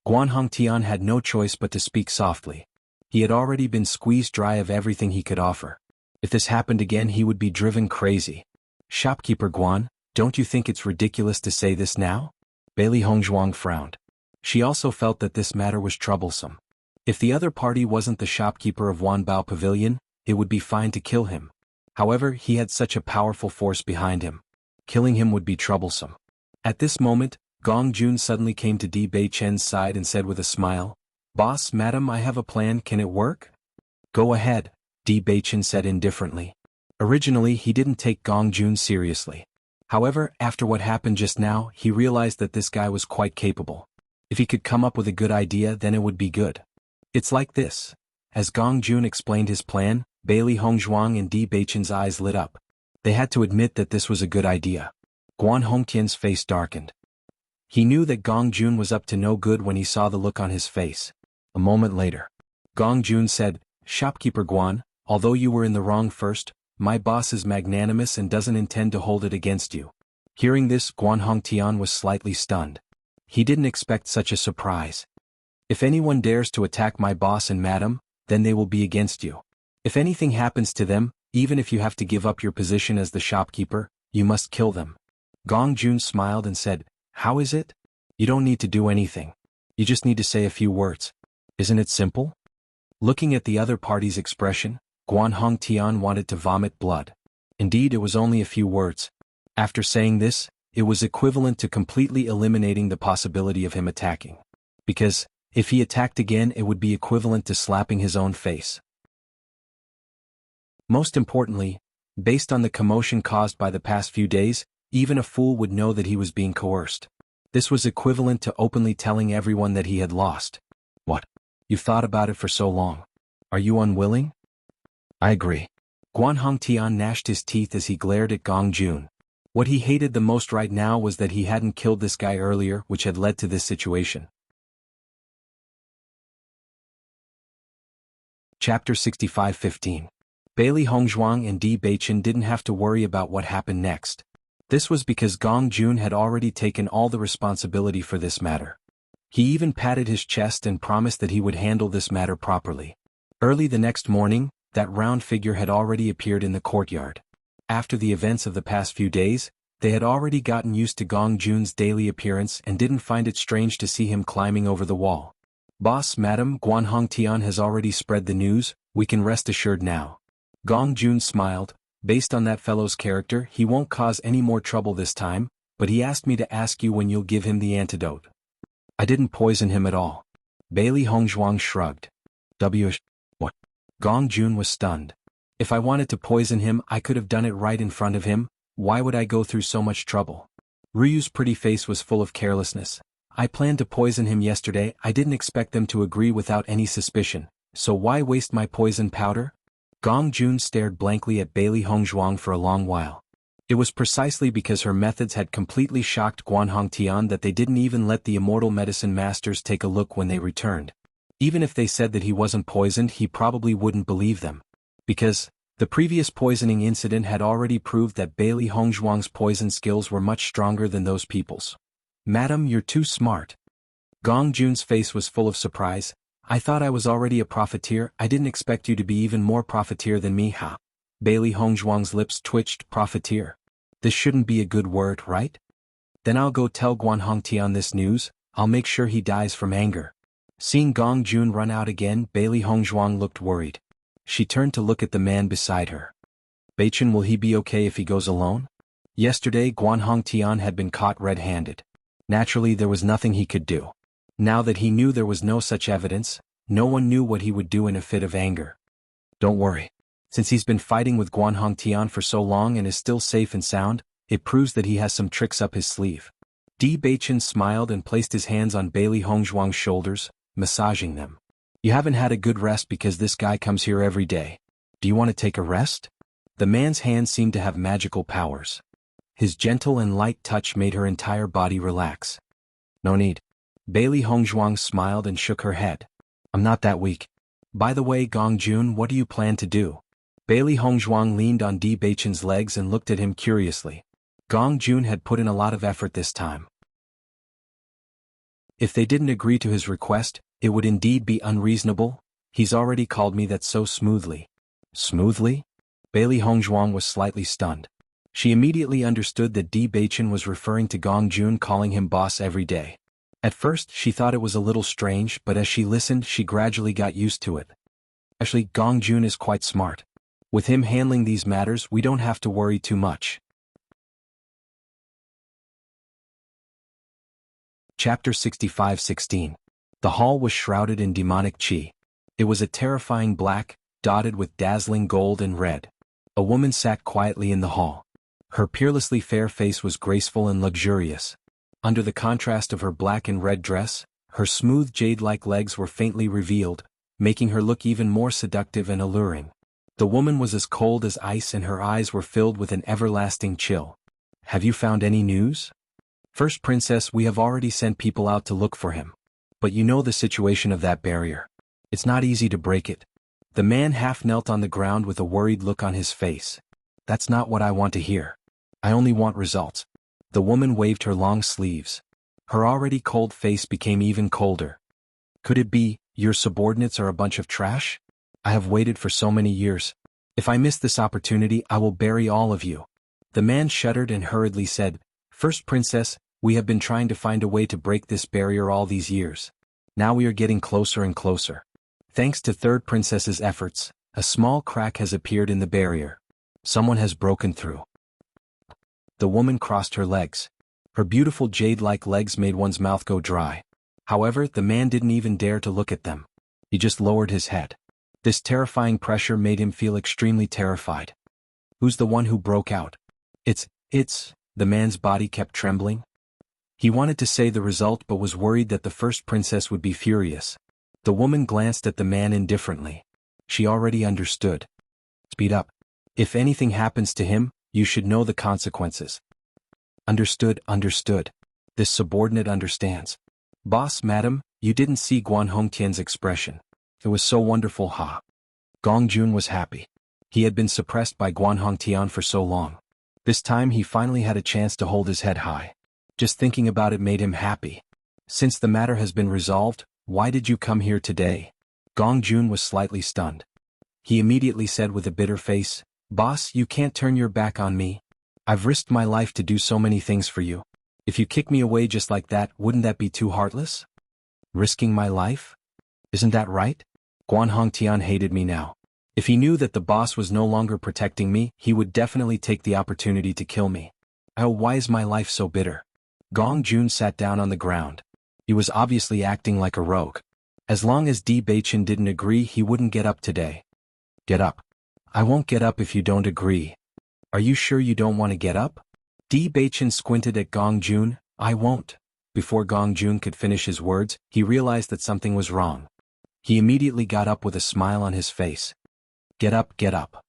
Guan Hongtian had no choice but to speak softly. He had already been squeezed dry of everything he could offer. If this happened again he would be driven crazy. Shopkeeper Guan, don't you think it's ridiculous to say this now? Bailey Hongzhuang frowned. She also felt that this matter was troublesome. If the other party wasn't the shopkeeper of Wanbao Pavilion, it would be fine to kill him. However, he had such a powerful force behind him. Killing him would be troublesome. At this moment, Gong Jun suddenly came to Di Beichen's side and said with a smile, Boss, madam, I have a plan, can it work? Go ahead, Di Beichen said indifferently. Originally he didn't take Gong Jun seriously. However, after what happened just now, he realized that this guy was quite capable. If he could come up with a good idea then it would be good. It's like this. As Gong Jun explained his plan, Bailey Hongzhuang and Di Beichen's eyes lit up. They had to admit that this was a good idea. Guan Hongtian's face darkened. He knew that Gong Jun was up to no good when he saw the look on his face. A moment later, Gong Jun said, Shopkeeper Guan, although you were in the wrong first, my boss is magnanimous and doesn't intend to hold it against you. Hearing this, Guan Hongtian was slightly stunned. He didn't expect such a surprise. If anyone dares to attack my boss and madam, then they will be against you. If anything happens to them, even if you have to give up your position as the shopkeeper, you must kill them. Gong Jun smiled and said, How is it? You don't need to do anything. You just need to say a few words. Isn't it simple? Looking at the other party's expression, Guan Hongtian wanted to vomit blood. Indeed, it was only a few words. After saying this, it was equivalent to completely eliminating the possibility of him attacking. Because, if he attacked again it would be equivalent to slapping his own face. Most importantly, based on the commotion caused by the past few days, Even a fool would know that he was being coerced. This was equivalent to openly telling everyone that he had lost. What? You've thought about it for so long. Are you unwilling? I agree. Guan Hongtian gnashed his teeth as he glared at Gong Jun. What he hated the most right now was that he hadn't killed this guy earlier, which had led to this situation. Chapter 65:15. Bailey Hongzhuang and Di Beichen didn't have to worry about what happened next. This was because Gong Jun had already taken all the responsibility for this matter. He even patted his chest and promised that he would handle this matter properly. Early the next morning, that round figure had already appeared in the courtyard. After the events of the past few days, they had already gotten used to Gong Jun's daily appearance and didn't find it strange to see him climbing over the wall. Boss, Madam, Guan Hongtian has already spread the news, we can rest assured now. Gong Jun smiled. Based on that fellow's character, he won't cause any more trouble this time, but he asked me to ask you when you'll give him the antidote. I didn't poison him at all. Bailey Hongzhuang shrugged. What? Gong Jun was stunned. If I wanted to poison him, I could have done it right in front of him. Why would I go through so much trouble? Ryu's pretty face was full of carelessness. I planned to poison him yesterday. I didn't expect them to agree without any suspicion, so why waste my poison powder? Gong Jun stared blankly at Bailey Hongzhuang for a long while. It was precisely because her methods had completely shocked Guan Hongtian that they didn't even let the immortal medicine masters take a look when they returned. Even if they said that he wasn't poisoned, he probably wouldn't believe them. Because the previous poisoning incident had already proved that Bailey Hongzhuang's poison skills were much stronger than those people's. Madam, you're too smart. Gong Jun's face was full of surprise. I thought I was already a profiteer. I didn't expect you to be even more profiteer than me, huh? Bailey Hongzhuang's lips twitched. Profiteer. This shouldn't be a good word, right? Then I'll go tell Guan Hongtian this news. I'll make sure he dies from anger. Seeing Gong Jun run out again, Bailey Hongzhuang looked worried. She turned to look at the man beside her. Beichen, will he be okay if he goes alone? Yesterday Guan Hongtian had been caught red-handed. Naturally there was nothing he could do. Now that he knew there was no such evidence, no one knew what he would do in a fit of anger. Don't worry. Since he's been fighting with Guan Hongtian for so long and is still safe and sound, it proves that he has some tricks up his sleeve. Di Beichen smiled and placed his hands on Bailey Hongzhuang's shoulders, massaging them. You haven't had a good rest because this guy comes here every day. Do you want to take a rest? The man's hands seemed to have magical powers. His gentle and light touch made her entire body relax. No need. Bailey Hongzhuang smiled and shook her head. I'm not that weak. By the way, Gong Jun, what do you plan to do? Bailey Hongzhuang leaned on Di Beichen's legs and looked at him curiously. Gong Jun had put in a lot of effort this time. If they didn't agree to his request, it would indeed be unreasonable. He's already called me that so smoothly. Smoothly? Bailey Hongzhuang was slightly stunned. She immediately understood that Di Beichen was referring to Gong Jun calling him boss every day. At first, she thought it was a little strange, but as she listened, she gradually got used to it. Actually, Gong Jun is quite smart. With him handling these matters, we don't have to worry too much. Chapter 65:16. The hall was shrouded in demonic qi. It was a terrifying black, dotted with dazzling gold and red. A woman sat quietly in the hall. Her peerlessly fair face was graceful and luxurious. Under the contrast of her black and red dress, her smooth jade-like legs were faintly revealed, making her look even more seductive and alluring. The woman was as cold as ice and her eyes were filled with an everlasting chill. Have you found any news? First Princess, we have already sent people out to look for him. But you know the situation of that barrier. It's not easy to break it. The man half knelt on the ground with a worried look on his face. That's not what I want to hear. I only want results. The woman waved her long sleeves. Her already cold face became even colder. Could it be, your subordinates are a bunch of trash? I have waited for so many years. If I miss this opportunity, I will bury all of you. The man shuddered and hurriedly said, First Princess, we have been trying to find a way to break this barrier all these years. Now we are getting closer and closer. Thanks to Third Princess's efforts, a small crack has appeared in the barrier. Someone has broken through. The woman crossed her legs. Her beautiful jade-like legs made one's mouth go dry. However, the man didn't even dare to look at them. He just lowered his head. This terrifying pressure made him feel extremely terrified. Who's the one who broke out? It's The man's body kept trembling. He wanted to say the result but was worried that the first princess would be furious. The woman glanced at the man indifferently. She already understood. Speed up. If anything happens to him, you should know the consequences. Understood, understood. This subordinate understands. Boss, madam, you didn't see Guan Hongtian's expression. It was so wonderful, ha. Gong Jun was happy. He had been suppressed by Guan Hongtian for so long. This time he finally had a chance to hold his head high. Just thinking about it made him happy. Since the matter has been resolved, why did you come here today? Gong Jun was slightly stunned. He immediately said with a bitter face, Boss, you can't turn your back on me. I've risked my life to do so many things for you. If you kick me away just like that, wouldn't that be too heartless? Risking my life? Isn't that right? Guan Hongtian hated me now. If he knew that the boss was no longer protecting me, he would definitely take the opportunity to kill me. Oh, why is my life so bitter? Gong Jun sat down on the ground. He was obviously acting like a rogue. As long as Di Beichen didn't agree, he wouldn't get up today. Get up. I won't get up if you don't agree. Are you sure you don't want to get up? Di Beichen squinted at Gong Jun. I won't. Before Gong Jun could finish his words, he realized that something was wrong. He immediately got up with a smile on his face. Get up, get up.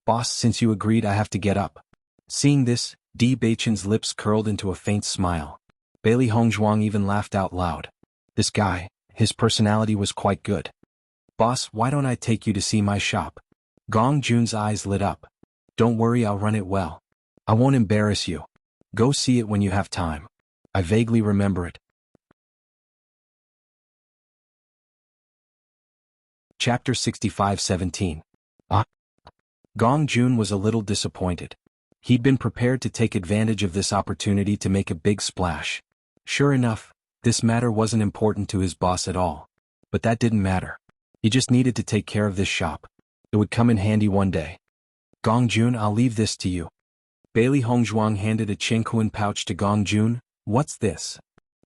Boss, since you agreed, I have to get up. Seeing this, Di Beichen's lips curled into a faint smile. Bailey Hongzhuang even laughed out loud. This guy, his personality was quite good. Boss, why don't I take you to see my shop? Gong Jun's eyes lit up. Don't worry, I'll run it well. I won't embarrass you. Go see it when you have time. I vaguely remember it. Chapter 65-17. Gong Jun was a little disappointed. He'd been prepared to take advantage of this opportunity to make a big splash. Sure enough, this matter wasn't important to his boss at all. But that didn't matter. He just needed to take care of this shop. It would come in handy one day. Gong Jun, I'll leave this to you. Bailey Hongzhuang handed a Jianghu pouch to Gong Jun. What's this?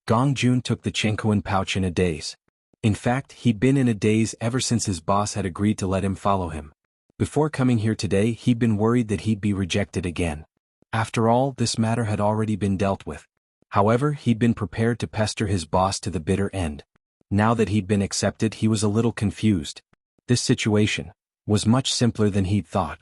Gong Jun took the Jianghu pouch in a daze. In fact, he'd been in a daze ever since his boss had agreed to let him follow him. Before coming here today, he'd been worried that he'd be rejected again. After all, this matter had already been dealt with. However, he'd been prepared to pester his boss to the bitter end. Now that he'd been accepted, he was a little confused. This situation was much simpler than he'd thought.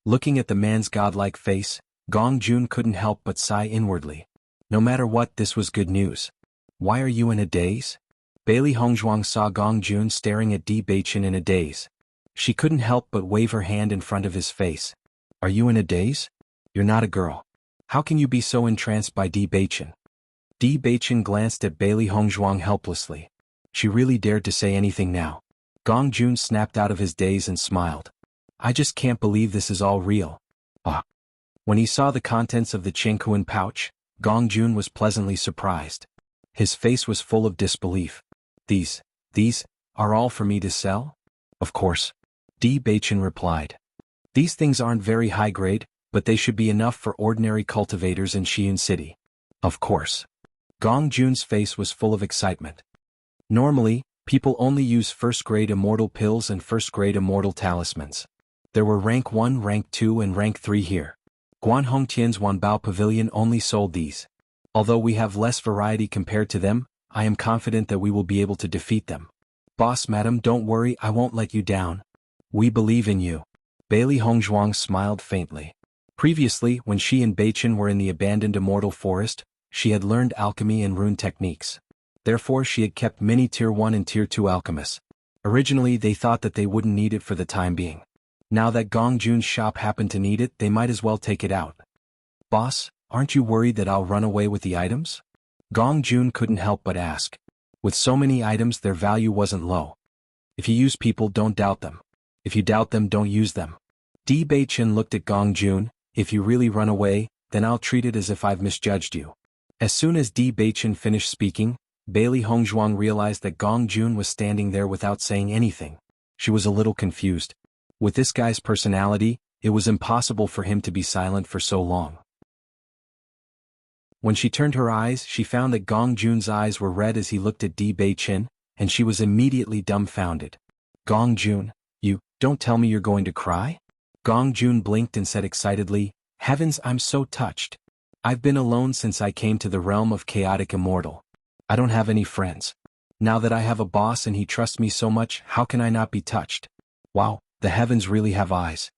Looking at the man's godlike face, Gong Jun couldn't help but sigh inwardly. No matter what, this was good news. Why are you in a daze? Bailey Hongzhuang saw Gong Jun staring at Di Beichen in a daze. She couldn't help but wave her hand in front of his face. Are you in a daze? You're not a girl. How can you be so entranced by Di Beichen? Di Beichen glanced at Bailey Hongzhuang helplessly. She really dared to say anything now. Gong Jun snapped out of his daze and smiled. I just can't believe this is all real. When he saw the contents of the Jianghu pouch, Gong Jun was pleasantly surprised. His face was full of disbelief. These are all for me to sell? Of course. Di Beichen replied. These things aren't very high grade, but they should be enough for ordinary cultivators in Xi'an City. Of course. Gong Jun's face was full of excitement. Normally, people only use first-grade immortal pills and first-grade immortal talismans. There were rank 1, rank 2 and rank 3 here. Guan Hongtian's Wanbao Pavilion only sold these. Although we have less variety compared to them, I am confident that we will be able to defeat them. Boss, madam, don't worry, I won't let you down. We believe in you. Bailey Hongzhuang smiled faintly. Previously, when she and Beichen were in the abandoned immortal forest, she had learned alchemy and rune techniques. Therefore, she had kept many Tier 1 and Tier 2 alchemists. Originally, they thought that they wouldn't need it for the time being. Now that Gong Jun's shop happened to need it, they might as well take it out. Boss, aren't you worried that I'll run away with the items? Gong Jun couldn't help but ask. With so many items, their value wasn't low. If you use people, don't doubt them. If you doubt them, don't use them. Di Beichen looked at Gong Jun. If you really run away, then I'll treat it as if I've misjudged you. As soon as Di Beichen finished speaking, Bailey Hongzhuang realized that Gong Jun was standing there without saying anything. She was a little confused. With this guy's personality, it was impossible for him to be silent for so long. When she turned her eyes, she found that Gong Jun's eyes were red as he looked at Di Beichen, and she was immediately dumbfounded. Gong Jun, you don't tell me you're going to cry? Gong Jun blinked and said excitedly, Heavens, I'm so touched. I've been alone since I came to the realm of chaotic immortal. I don't have any friends. Now that I have a boss and he trusts me so much, how can I not be touched? Wow, the heavens really have eyes.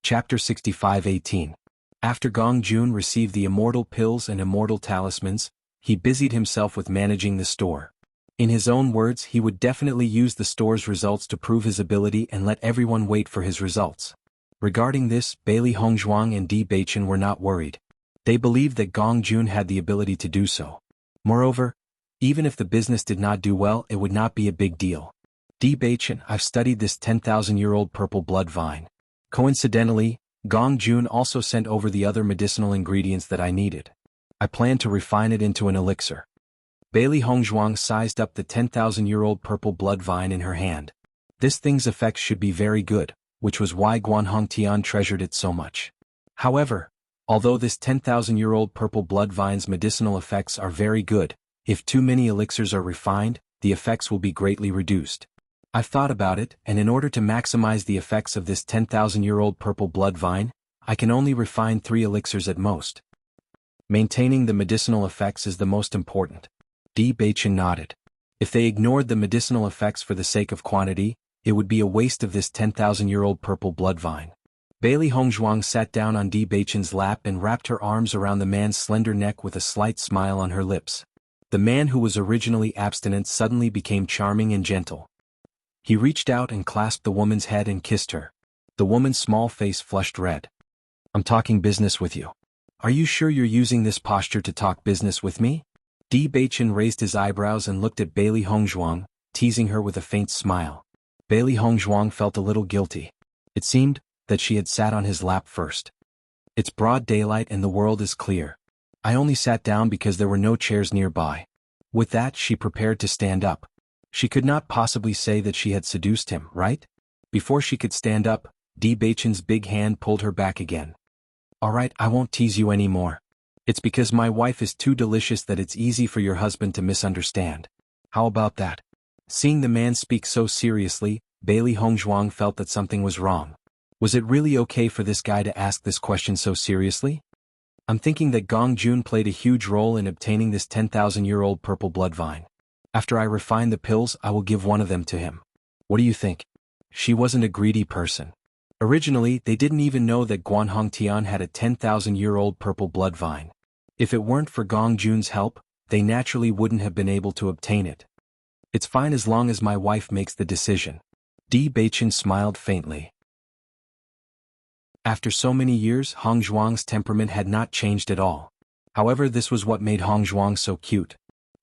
Chapter 65:18. After Gong Jun received the immortal pills and immortal talismans, he busied himself with managing the store. In his own words, he would definitely use the store's results to prove his ability and let everyone wait for his results. Regarding this, Bailey Hongzhuang and Di Beichen were not worried. They believed that Gong Jun had the ability to do so. Moreover, even if the business did not do well, it would not be a big deal. Di Beichen, I've studied this 10,000-year-old purple blood vine. Coincidentally, Gong Jun also sent over the other medicinal ingredients that I needed. I plan to refine it into an elixir. Bailey Hongzhuang sized up the 10,000-year-old purple blood vine in her hand. This thing's effects should be very good, which was why Guanhong Tian treasured it so much. However, although this 10,000-year-old purple blood vine's medicinal effects are very good, if too many elixirs are refined, the effects will be greatly reduced. I've thought about it, and in order to maximize the effects of this 10,000-year-old purple blood vine, I can only refine 3 elixirs at most. Maintaining the medicinal effects is the most important. Di Beichen nodded. If they ignored the medicinal effects for the sake of quantity, it would be a waste of this 10,000-year-old purple blood vine. Bailey Hongzhuang sat down on Di Beichen's lap and wrapped her arms around the man's slender neck with a slight smile on her lips. The man who was originally abstinent suddenly became charming and gentle. He reached out and clasped the woman's head and kissed her. The woman's small face flushed red. I'm talking business with you. Are you sure you're using this posture to talk business with me? Di Beichen raised his eyebrows and looked at Bailey Hongzhuang, teasing her with a faint smile. Bailey Hongzhuang felt a little guilty. It seemed that she had sat on his lap first. It's broad daylight and the world is clear. I only sat down because there were no chairs nearby. With that, she prepared to stand up. She could not possibly say that she had seduced him, right? Before she could stand up, Di Beichen's big hand pulled her back again. All right, I won't tease you anymore. It's because my wife is too delicious that it's easy for your husband to misunderstand. How about that? Seeing the man speak so seriously, Bailey Hongzhuang felt that something was wrong. Was it really okay for this guy to ask this question so seriously? I'm thinking that Gong Jun played a huge role in obtaining this 10,000-year-old purple blood vine. After I refine the pills, I will give one of them to him. What do you think? She wasn't a greedy person. Originally, they didn't even know that Guanhong Tian had a 10,000-year-old purple blood vine. If it weren't for Gong Jun's help, they naturally wouldn't have been able to obtain it. It's fine as long as my wife makes the decision. Di Beichen smiled faintly. After so many years, Hongzhuang's temperament had not changed at all. However, this was what made Hongzhuang so cute.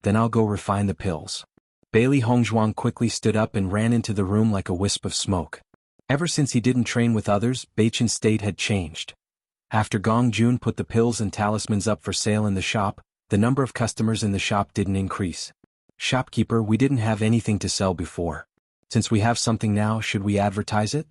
Then I'll go refine the pills. Bailey Hongzhuang quickly stood up and ran into the room like a wisp of smoke. Ever since he didn't train with others, Beichen's state had changed. After Gong Jun put the pills and talismans up for sale in the shop, the number of customers in the shop didn't increase. Shopkeeper, we didn't have anything to sell before. Since we have something now, should we advertise it?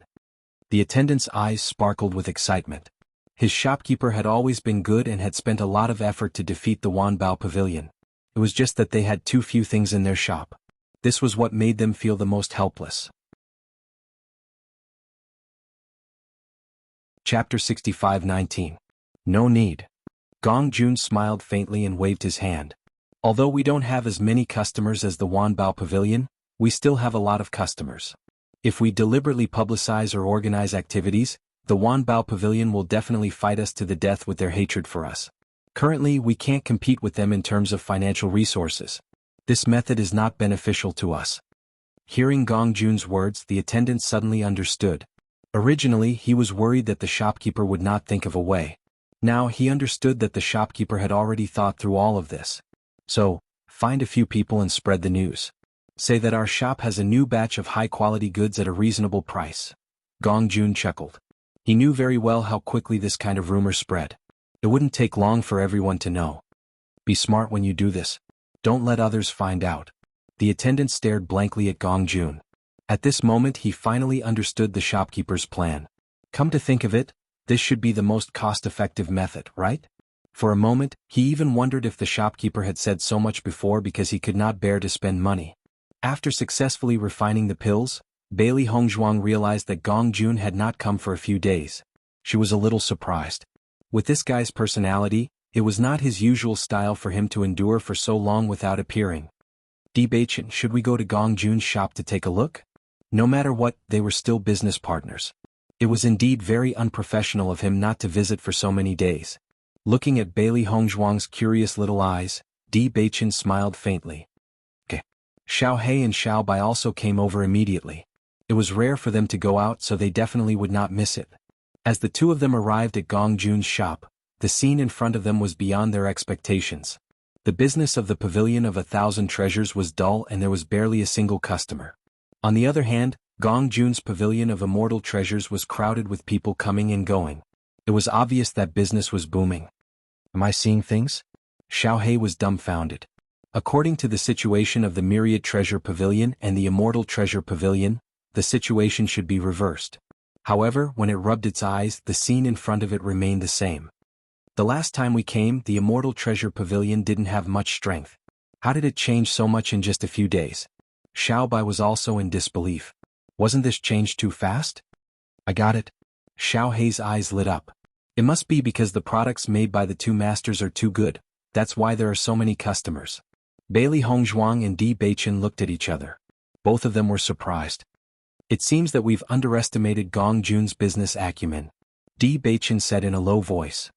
The attendant's eyes sparkled with excitement. His shopkeeper had always been good and had spent a lot of effort to defeat the Wanbao Pavilion. It was just that they had too few things in their shop. This was what made them feel the most helpless. Chapter 65:19. No need. Gong Jun smiled faintly and waved his hand. Although we don't have as many customers as the Wanbao Pavilion, we still have a lot of customers. If we deliberately publicize or organize activities, the Wanbao Pavilion will definitely fight us to the death with their hatred for us. Currently, we can't compete with them in terms of financial resources. This method is not beneficial to us. Hearing Gong Jun's words, the attendant suddenly understood. Originally, he was worried that the shopkeeper would not think of a way. Now he understood that the shopkeeper had already thought through all of this. So, find a few people and spread the news. Say that our shop has a new batch of high-quality goods at a reasonable price. Gong Jun chuckled. He knew very well how quickly this kind of rumor spread. It wouldn't take long for everyone to know. Be smart when you do this. Don't let others find out. The attendant stared blankly at Gong Jun. At this moment he finally understood the shopkeeper's plan. Come to think of it, this should be the most cost-effective method, right? For a moment, he even wondered if the shopkeeper had said so much before because he could not bear to spend money. After successfully refining the pills, Bailey Hongzhuang realized that Gong Jun had not come for a few days. She was a little surprised. With this guy's personality, it was not his usual style for him to endure for so long without appearing. Debachin, should we go to Gong Jun's shop to take a look? No matter what, they were still business partners. It was indeed very unprofessional of him not to visit for so many days. Looking at Bailey Hongzhuang's curious little eyes, Debachin smiled faintly. Okay. Xiao He and Xiao Bai also came over immediately. It was rare for them to go out, so they definitely would not miss it. As the two of them arrived at Gong Jun's shop, the scene in front of them was beyond their expectations. The business of the Pavilion of 1,000 Treasures was dull and there was barely a single customer. On the other hand, Gong Jun's Pavilion of Immortal Treasures was crowded with people coming and going. It was obvious that business was booming. Am I seeing things? Xiao He was dumbfounded. According to the situation of the Myriad Treasure Pavilion and the Immortal Treasure Pavilion, the situation should be reversed. However, when it rubbed its eyes, the scene in front of it remained the same. The last time we came, the Immortal Treasure Pavilion didn't have much strength. How did it change so much in just a few days? Xiao Bai was also in disbelief. Wasn't this change too fast? I got it. Xiao He's eyes lit up. It must be because the products made by the two masters are too good. That's why there are so many customers. Bailey Hongzhuang and Debachin looked at each other. Both of them were surprised. It seems that we've underestimated Gong Jun's business acumen, Debachin said in a low voice.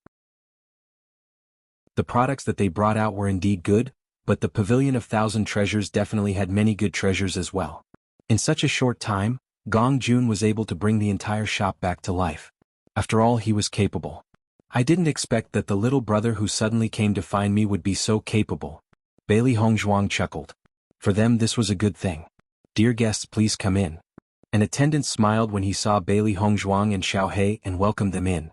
The products that they brought out were indeed good, but the Pavilion of 1,000 Treasures definitely had many good treasures as well. In such a short time, Gong Jun was able to bring the entire shop back to life. After all, he was capable. I didn't expect that the little brother who suddenly came to find me would be so capable. Bailey Hongzhuang chuckled. For them this was a good thing. Dear guests, please come in. An attendant smiled when he saw Bailey Hongzhuang and Xiao He and welcomed them in.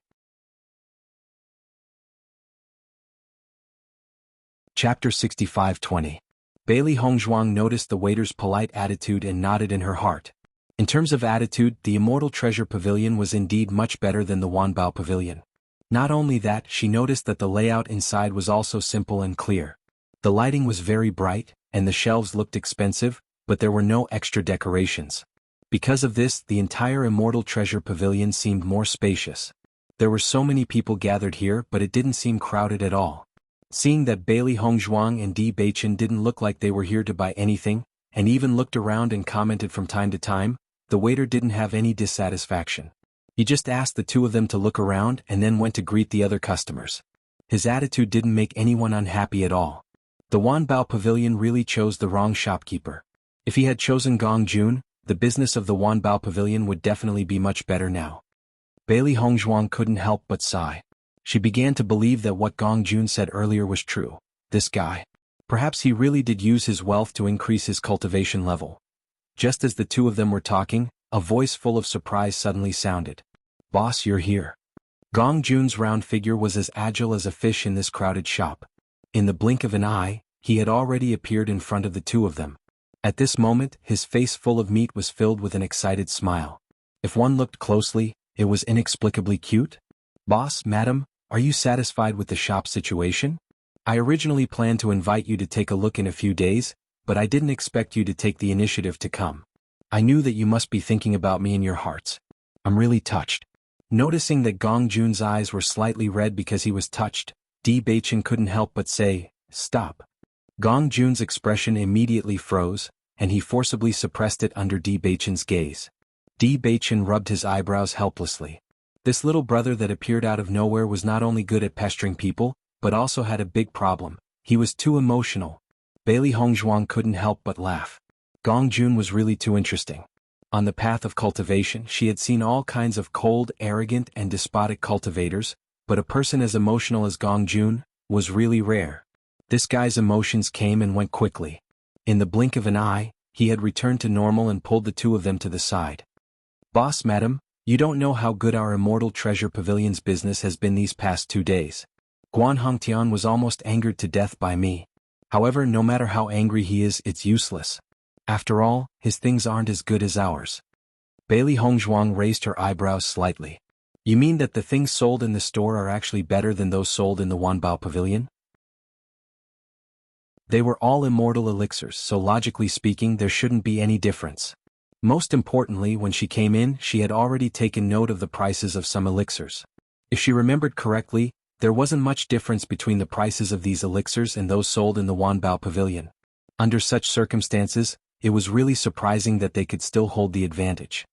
Chapter 65-20. Bailey Hongzhuang noticed the waiter's polite attitude and nodded in her heart. In terms of attitude, the Immortal Treasure Pavilion was indeed much better than the Wanbao Pavilion. Not only that, she noticed that the layout inside was also simple and clear. The lighting was very bright, and the shelves looked expensive, but there were no extra decorations. Because of this, the entire Immortal Treasure Pavilion seemed more spacious. There were so many people gathered here, but it didn't seem crowded at all. Seeing that Bailey Hongzhuang and Debachin didn't look like they were here to buy anything, and even looked around and commented from time to time, the waiter didn't have any dissatisfaction. He just asked the two of them to look around and then went to greet the other customers. His attitude didn't make anyone unhappy at all. The Wanbao Pavilion really chose the wrong shopkeeper. If he had chosen Gong Jun, the business of the Wanbao Pavilion would definitely be much better now. Bailey Hongzhuang couldn't help but sigh. She began to believe that what Gong Jun said earlier was true. This guy. Perhaps he really did use his wealth to increase his cultivation level. Just as the two of them were talking, a voice full of surprise suddenly sounded. Boss, you're here. Gong Jun's round figure was as agile as a fish in this crowded shop. In the blink of an eye, he had already appeared in front of the two of them. At this moment, his face full of meat was filled with an excited smile. If one looked closely, it was inexplicably cute. Boss, madam, are you satisfied with the shop situation? I originally planned to invite you to take a look in a few days, but I didn't expect you to take the initiative to come. I knew that you must be thinking about me in your hearts. I'm really touched. Noticing that Gong Jun's eyes were slightly red because he was touched, Debachin couldn't help but say, stop. Gong Jun's expression immediately froze, and he forcibly suppressed it under Debachin's gaze. Debachin rubbed his eyebrows helplessly. This little brother that appeared out of nowhere was not only good at pestering people, but also had a big problem. He was too emotional. Bailey Hongzhuang couldn't help but laugh. Gong Jun was really too interesting. On the path of cultivation, she had seen all kinds of cold, arrogant, and despotic cultivators, but a person as emotional as Gong Jun was really rare. This guy's emotions came and went quickly. In the blink of an eye, he had returned to normal and pulled the two of them to the side. Boss, madam, you don't know how good our Immortal Treasure Pavilion's business has been these past 2 days. Guan Hongtian was almost angered to death by me. However, no matter how angry he is, it's useless. After all, his things aren't as good as ours. Bailey Hongzhuang raised her eyebrows slightly. You mean that the things sold in the store are actually better than those sold in the Wanbao Pavilion? They were all immortal elixirs, so logically speaking there shouldn't be any difference. Most importantly, when she came in, she had already taken note of the prices of some elixirs. If she remembered correctly, there wasn't much difference between the prices of these elixirs and those sold in the Wanbao Pavilion. Under such circumstances, it was really surprising that they could still hold the advantage.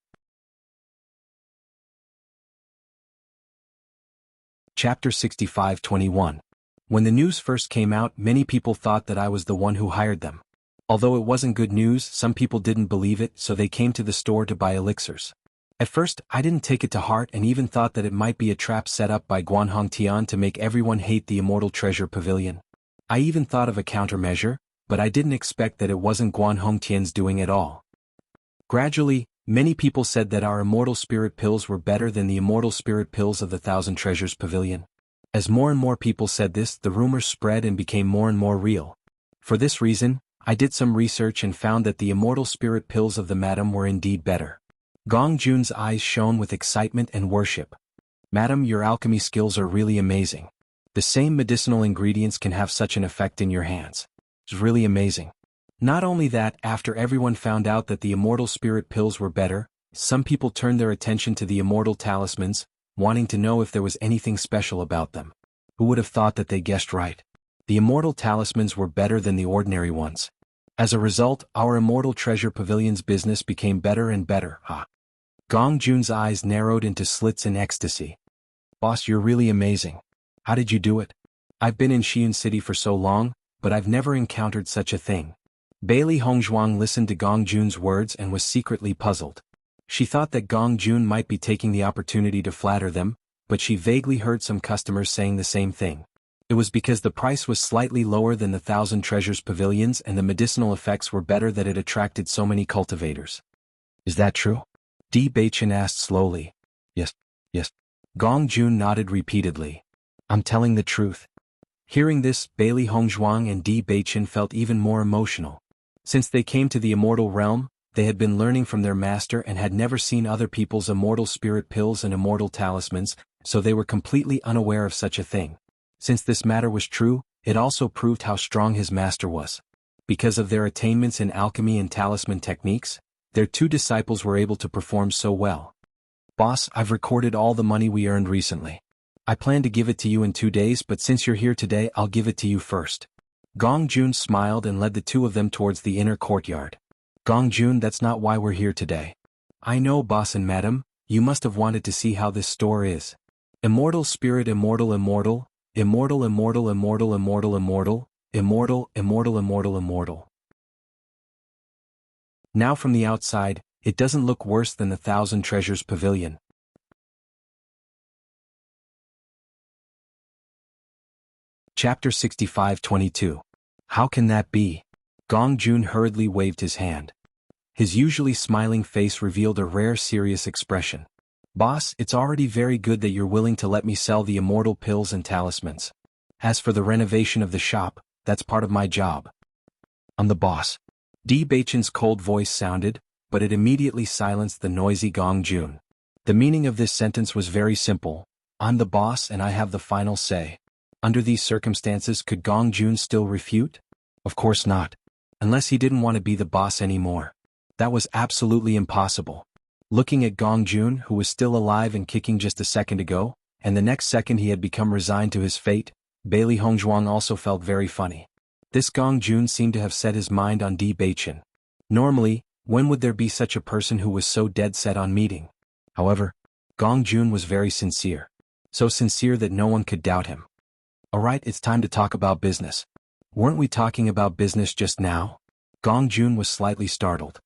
Chapter 65:21. When the news first came out, many people thought that I was the one who hired them. Although it wasn't good news, some people didn't believe it, so they came to the store to buy elixirs. At first, I didn't take it to heart and even thought that it might be a trap set up by Guanhong Tian to make everyone hate the Immortal Treasure Pavilion. I even thought of a countermeasure, but I didn't expect that it wasn't Guanhong Tian's doing at all. Gradually, many people said that our Immortal Spirit Pills were better than the Immortal Spirit Pills of the Thousand Treasures Pavilion. As more and more people said this, the rumors spread and became more and more real. For this reason, I did some research and found that the Immortal Spirit Pills of the Madam were indeed better. Gong Jun's eyes shone with excitement and worship. Madam, your alchemy skills are really amazing. The same medicinal ingredients can have such an effect in your hands. It's really amazing. Not only that, after everyone found out that the Immortal Spirit Pills were better, some people turned their attention to the Immortal Talismans, wanting to know if there was anything special about them. Who would have thought that they guessed right? The Immortal Talismans were better than the ordinary ones. As a result, our Immortal Treasure Pavilion's business became better and better. Gong Jun's eyes narrowed into slits in ecstasy. Boss, you're really amazing. How did you do it? I've been in Xi'an City for so long, but I've never encountered such a thing. Bailey Hongzhuang listened to Gong Jun's words and was secretly puzzled. She thought that Gong Jun might be taking the opportunity to flatter them, but she vaguely heard some customers saying the same thing. It was because the price was slightly lower than the Thousand Treasures Pavilions and the medicinal effects were better that it attracted so many cultivators. Is that true? Di Beichen asked slowly. Yes. Gong Jun nodded repeatedly. I'm telling the truth. Hearing this, Bailey Hongzhuang and Di Beichen felt even more emotional. Since they came to the Immortal Realm, they had been learning from their master and had never seen other people's Immortal Spirit Pills and Immortal Talismans, so they were completely unaware of such a thing. Since this matter was true, it also proved how strong his master was. Because of their attainments in alchemy and talisman techniques, their two disciples were able to perform so well. Boss, I've recorded all the money we earned recently. I plan to give it to you in 2 days, but since you're here today, I'll give it to you first. Gong Jun smiled and led the two of them towards the inner courtyard. Gong Jun, that's not why we're here today. I know, boss and madam, you must have wanted to see how this store is. Immortal Spirit, immortal, immortal. Immortal, immortal, immortal, immortal, immortal, immortal, immortal, immortal, immortal. Now from the outside, it doesn't look worse than the Thousand Treasures Pavilion. Chapter 65:22. How can that be? Gong Jun hurriedly waved his hand. His usually smiling face revealed a rare serious expression. Boss, it's already very good that you're willing to let me sell the Immortal Pills and Talismans. As for the renovation of the shop, that's part of my job. I'm the boss. Di Beichen's cold voice sounded, but it immediately silenced the noisy Gong Jun. The meaning of this sentence was very simple. I'm the boss and I have the final say. Under these circumstances, could Gong Jun still refute? Of course not. Unless he didn't want to be the boss anymore. That was absolutely impossible. Looking at Gong Jun, who was still alive and kicking just a second ago, and the next second he had become resigned to his fate, Bailey Hongzhuang also felt very funny. This Gong Jun seemed to have set his mind on Di Beichen. Normally, when would there be such a person who was so dead set on meeting? However, Gong Jun was very sincere. So sincere that no one could doubt him. Alright, it's time to talk about business. Weren't we talking about business just now? Gong Jun was slightly startled.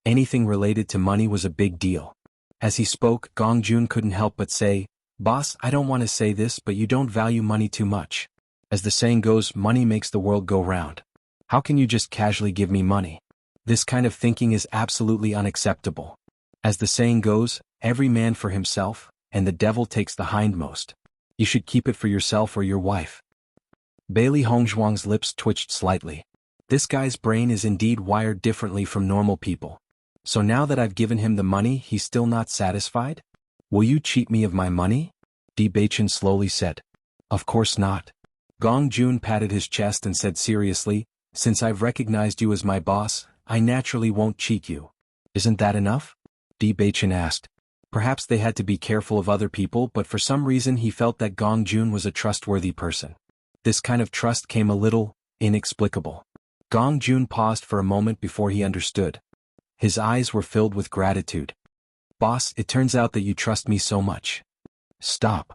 Anything related to money was a big deal. As he spoke, Gong Jun couldn't help but say, Boss, I don't want to say this, but you don't value money too much. As the saying goes, money makes the world go round. How can you just casually give me money? This kind of thinking is absolutely unacceptable. As the saying goes, every man for himself, and the devil takes the hindmost. You should keep it for yourself or your wife. Bailey Hongzhuang's lips twitched slightly. This guy's brain is indeed wired differently from normal people. So now that I've given him the money, he's still not satisfied? Will you cheat me of my money? Di Beichen slowly said. Of course not. Gong Jun patted his chest and said seriously, since I've recognized you as my boss, I naturally won't cheat you. Isn't that enough? Di Beichen asked. Perhaps they had to be careful of other people, but for some reason he felt that Gong Jun was a trustworthy person. This kind of trust came a little inexplicable. Gong Jun paused for a moment before he understood. His eyes were filled with gratitude. Boss, it turns out that you trust me so much. Stop.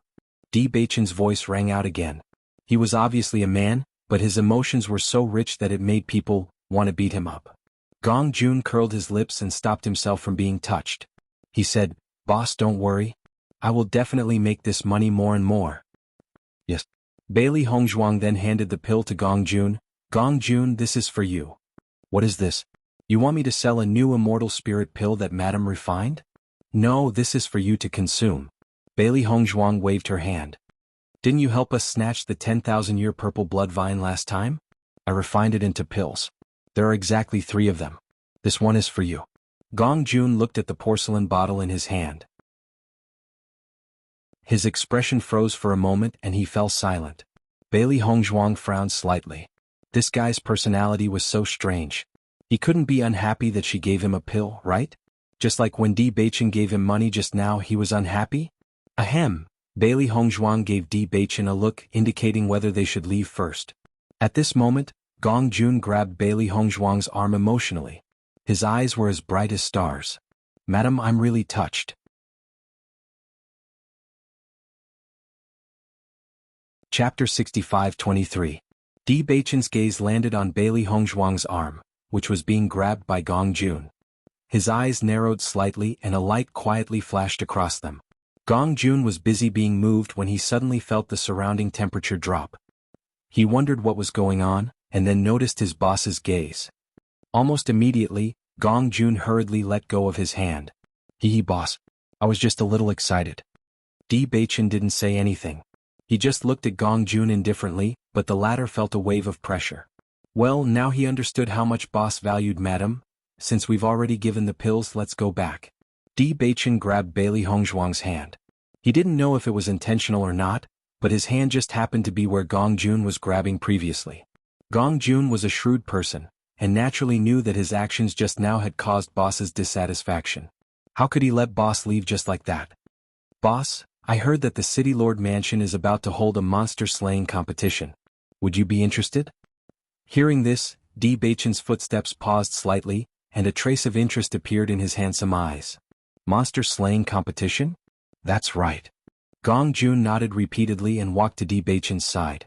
Di Beichen's voice rang out again. He was obviously a man, but his emotions were so rich that it made people want to beat him up. Gong Jun curled his lips and stopped himself from being touched. He said, Boss, don't worry. I will definitely make this money more and more. Yes. Bailey Hongzhuang then handed the pill to Gong Jun. Gong Jun, this is for you. What is this? You want me to sell a new immortal spirit pill that Madame refined? No, this is for you to consume. Bailey Hongzhuang waved her hand. Didn't you help us snatch the 10,000-year purple blood vine last time? I refined it into pills. There are exactly 3 of them. This one is for you. Gong Jun looked at the porcelain bottle in his hand. His expression froze for a moment and he fell silent. Bailey Hongzhuang frowned slightly. This guy's personality was so strange. He couldn't be unhappy that she gave him a pill, right? Just like when Di Beichen gave him money just now, he was unhappy? Ahem. Bailey Hongzhuang gave Di Beichen a look indicating whether they should leave first. At this moment, Gong Jun grabbed Bailey Hongzhuang's arm emotionally. His eyes were as bright as stars. Madam, I'm really touched. Chapter 65-23. Di Beichen's gaze landed on Bailey Hongzhuang's arm, which was being grabbed by Gong Jun. His eyes narrowed slightly and a light quietly flashed across them. Gong Jun was busy being moved when he suddenly felt the surrounding temperature drop. He wondered what was going on, and then noticed his boss's gaze. Almost immediately, Gong Jun hurriedly let go of his hand. Boss. I was just a little excited. Di Beichen didn't say anything. He just looked at Gong Jun indifferently, but the latter felt a wave of pressure. Well, now he understood how much boss valued Madam. Since we've already given the pills, let's go back. Di Beichen grabbed Bailey Hongzhuang's hand. He didn't know if it was intentional or not, but his hand just happened to be where Gong Jun was grabbing previously. Gong Jun was a shrewd person, and naturally knew that his actions just now had caused boss's dissatisfaction. How could he let boss leave just like that? Boss, I heard that the City Lord Mansion is about to hold a monster-slaying competition. Would you be interested? Hearing this, Di Beichen's footsteps paused slightly, and a trace of interest appeared in his handsome eyes. Monster-slaying competition? That's right. Gong Jun nodded repeatedly and walked to Di Beichen's side.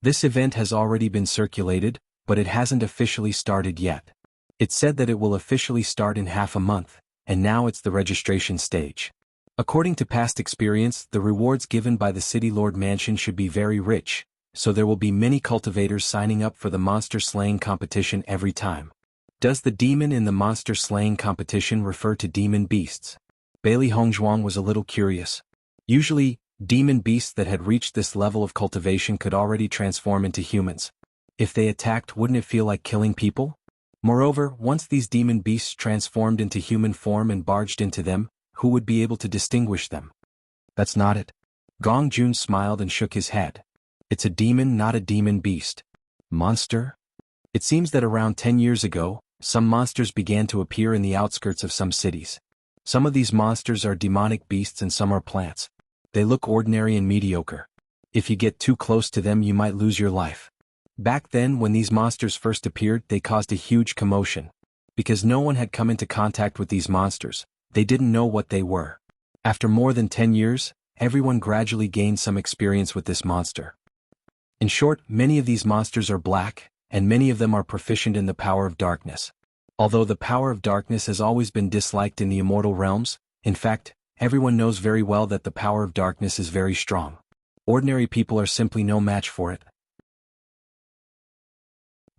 This event has already been circulated, but it hasn't officially started yet. It said that it will officially start in half a month, and now it's the registration stage. According to past experience, the rewards given by the City Lord Mansion should be very rich, so there will be many cultivators signing up for the monster-slaying competition every time. Does the demon in the monster-slaying competition refer to demon beasts? Bailey Hongzhuang was a little curious. Usually, demon beasts that had reached this level of cultivation could already transform into humans. If they attacked, wouldn't it feel like killing people? Moreover, once these demon beasts transformed into human form and barged into them, who would be able to distinguish them? That's not it. Gong Jun smiled and shook his head. It's a demon, not a demon beast. Monster? It seems that around 10 years ago, some monsters began to appear in the outskirts of some cities. Some of these monsters are demonic beasts and some are plants. They look ordinary and mediocre. If you get too close to them, you might lose your life. Back then, when these monsters first appeared, they caused a huge commotion. Because no one had come into contact with these monsters, they didn't know what they were. After more than 10 years, everyone gradually gained some experience with this monster. In short, many of these monsters are black, and many of them are proficient in the power of darkness. Although the power of darkness has always been disliked in the immortal realms, in fact, everyone knows very well that the power of darkness is very strong. Ordinary people are simply no match for it.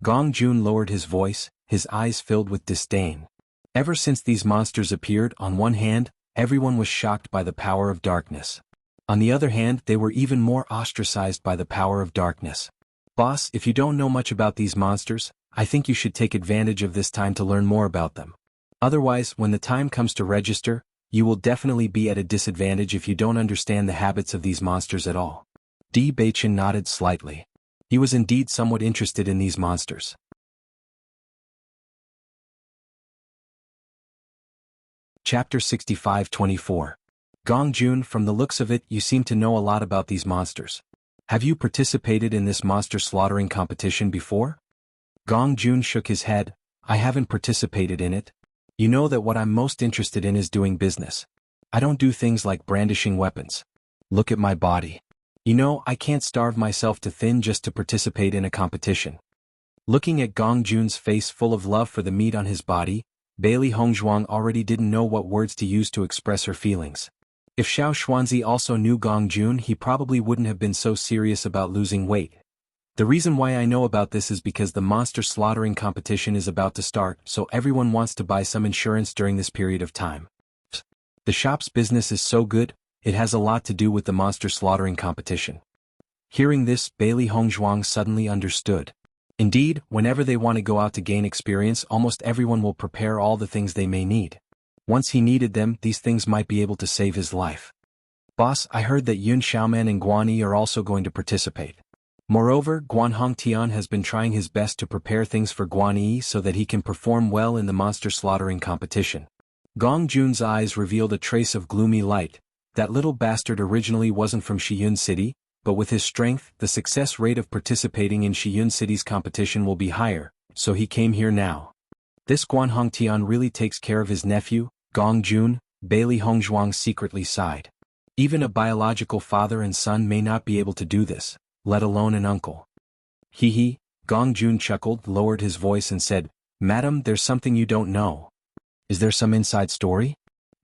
Gong Jun lowered his voice, his eyes filled with disdain. Ever since these monsters appeared, on one hand, everyone was shocked by the power of darkness. On the other hand, they were even more ostracized by the power of darkness. Boss, if you don't know much about these monsters, I think you should take advantage of this time to learn more about them. Otherwise, when the time comes to register, you will definitely be at a disadvantage if you don't understand the habits of these monsters at all. Di Beichen nodded slightly. He was indeed somewhat interested in these monsters. Chapter 65-24. Gong Jun, from the looks of it, you seem to know a lot about these monsters. Have you participated in this monster slaughtering competition before? Gong Jun shook his head. I haven't participated in it. You know that what I'm most interested in is doing business. I don't do things like brandishing weapons. Look at my body. You know, I can't starve myself to thin just to participate in a competition. Looking at Gong Jun's face full of love for the meat on his body, Bailey Hongzhuang already didn't know what words to use to express her feelings. If Xiao Xuanzi also knew Gong Jun, he probably wouldn't have been so serious about losing weight. The reason why I know about this is because the monster slaughtering competition is about to start, so everyone wants to buy some insurance during this period of time. The shop's business is so good, it has a lot to do with the monster slaughtering competition. Hearing this, Bailey Hongzhuang suddenly understood. Indeed, whenever they want to go out to gain experience, almost everyone will prepare all the things they may need. Once he needed them, these things might be able to save his life. Boss, I heard that Yun Xiaoman and Guan Yi are also going to participate. Moreover, Guan Hongtian has been trying his best to prepare things for Guan Yi so that he can perform well in the monster slaughtering competition. Gong Jun's eyes revealed a trace of gloomy light. That little bastard originally wasn't from Shiyun City, but with his strength, the success rate of participating in Shiyun City's competition will be higher, so he came here now. This Guan Hongtian really takes care of his nephew, Gong Jun. Bailey Hongzhuang secretly sighed. Even a biological father and son may not be able to do this, let alone an uncle. Hee. Gong Jun chuckled, lowered his voice and said, Madam, there's something you don't know. Is there some inside story?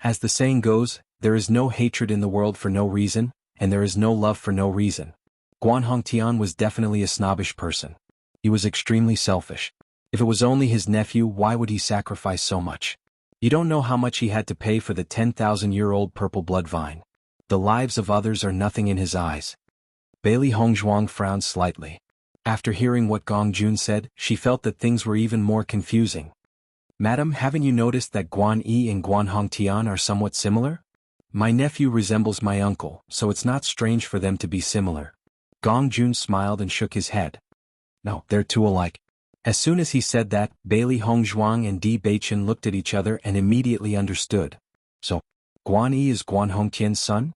As the saying goes, there is no hatred in the world for no reason, and there is no love for no reason. Guan Hongtian was definitely a snobbish person. He was extremely selfish. If it was only his nephew, why would he sacrifice so much? You don't know how much he had to pay for the 10,000-year-old purple blood vine. The lives of others are nothing in his eyes. Bailey Hongzhuang frowned slightly. After hearing what Gong Jun said, she felt that things were even more confusing. Madam, haven't you noticed that Guan Yi and Guan Hongtian are somewhat similar? My nephew resembles my uncle, so it's not strange for them to be similar. Gong Jun smiled and shook his head. No, they're too alike. As soon as he said that, Bailey Hongzhuang and Di Beichen looked at each other and immediately understood. So, Guan Yi is Guan Hongtian's son?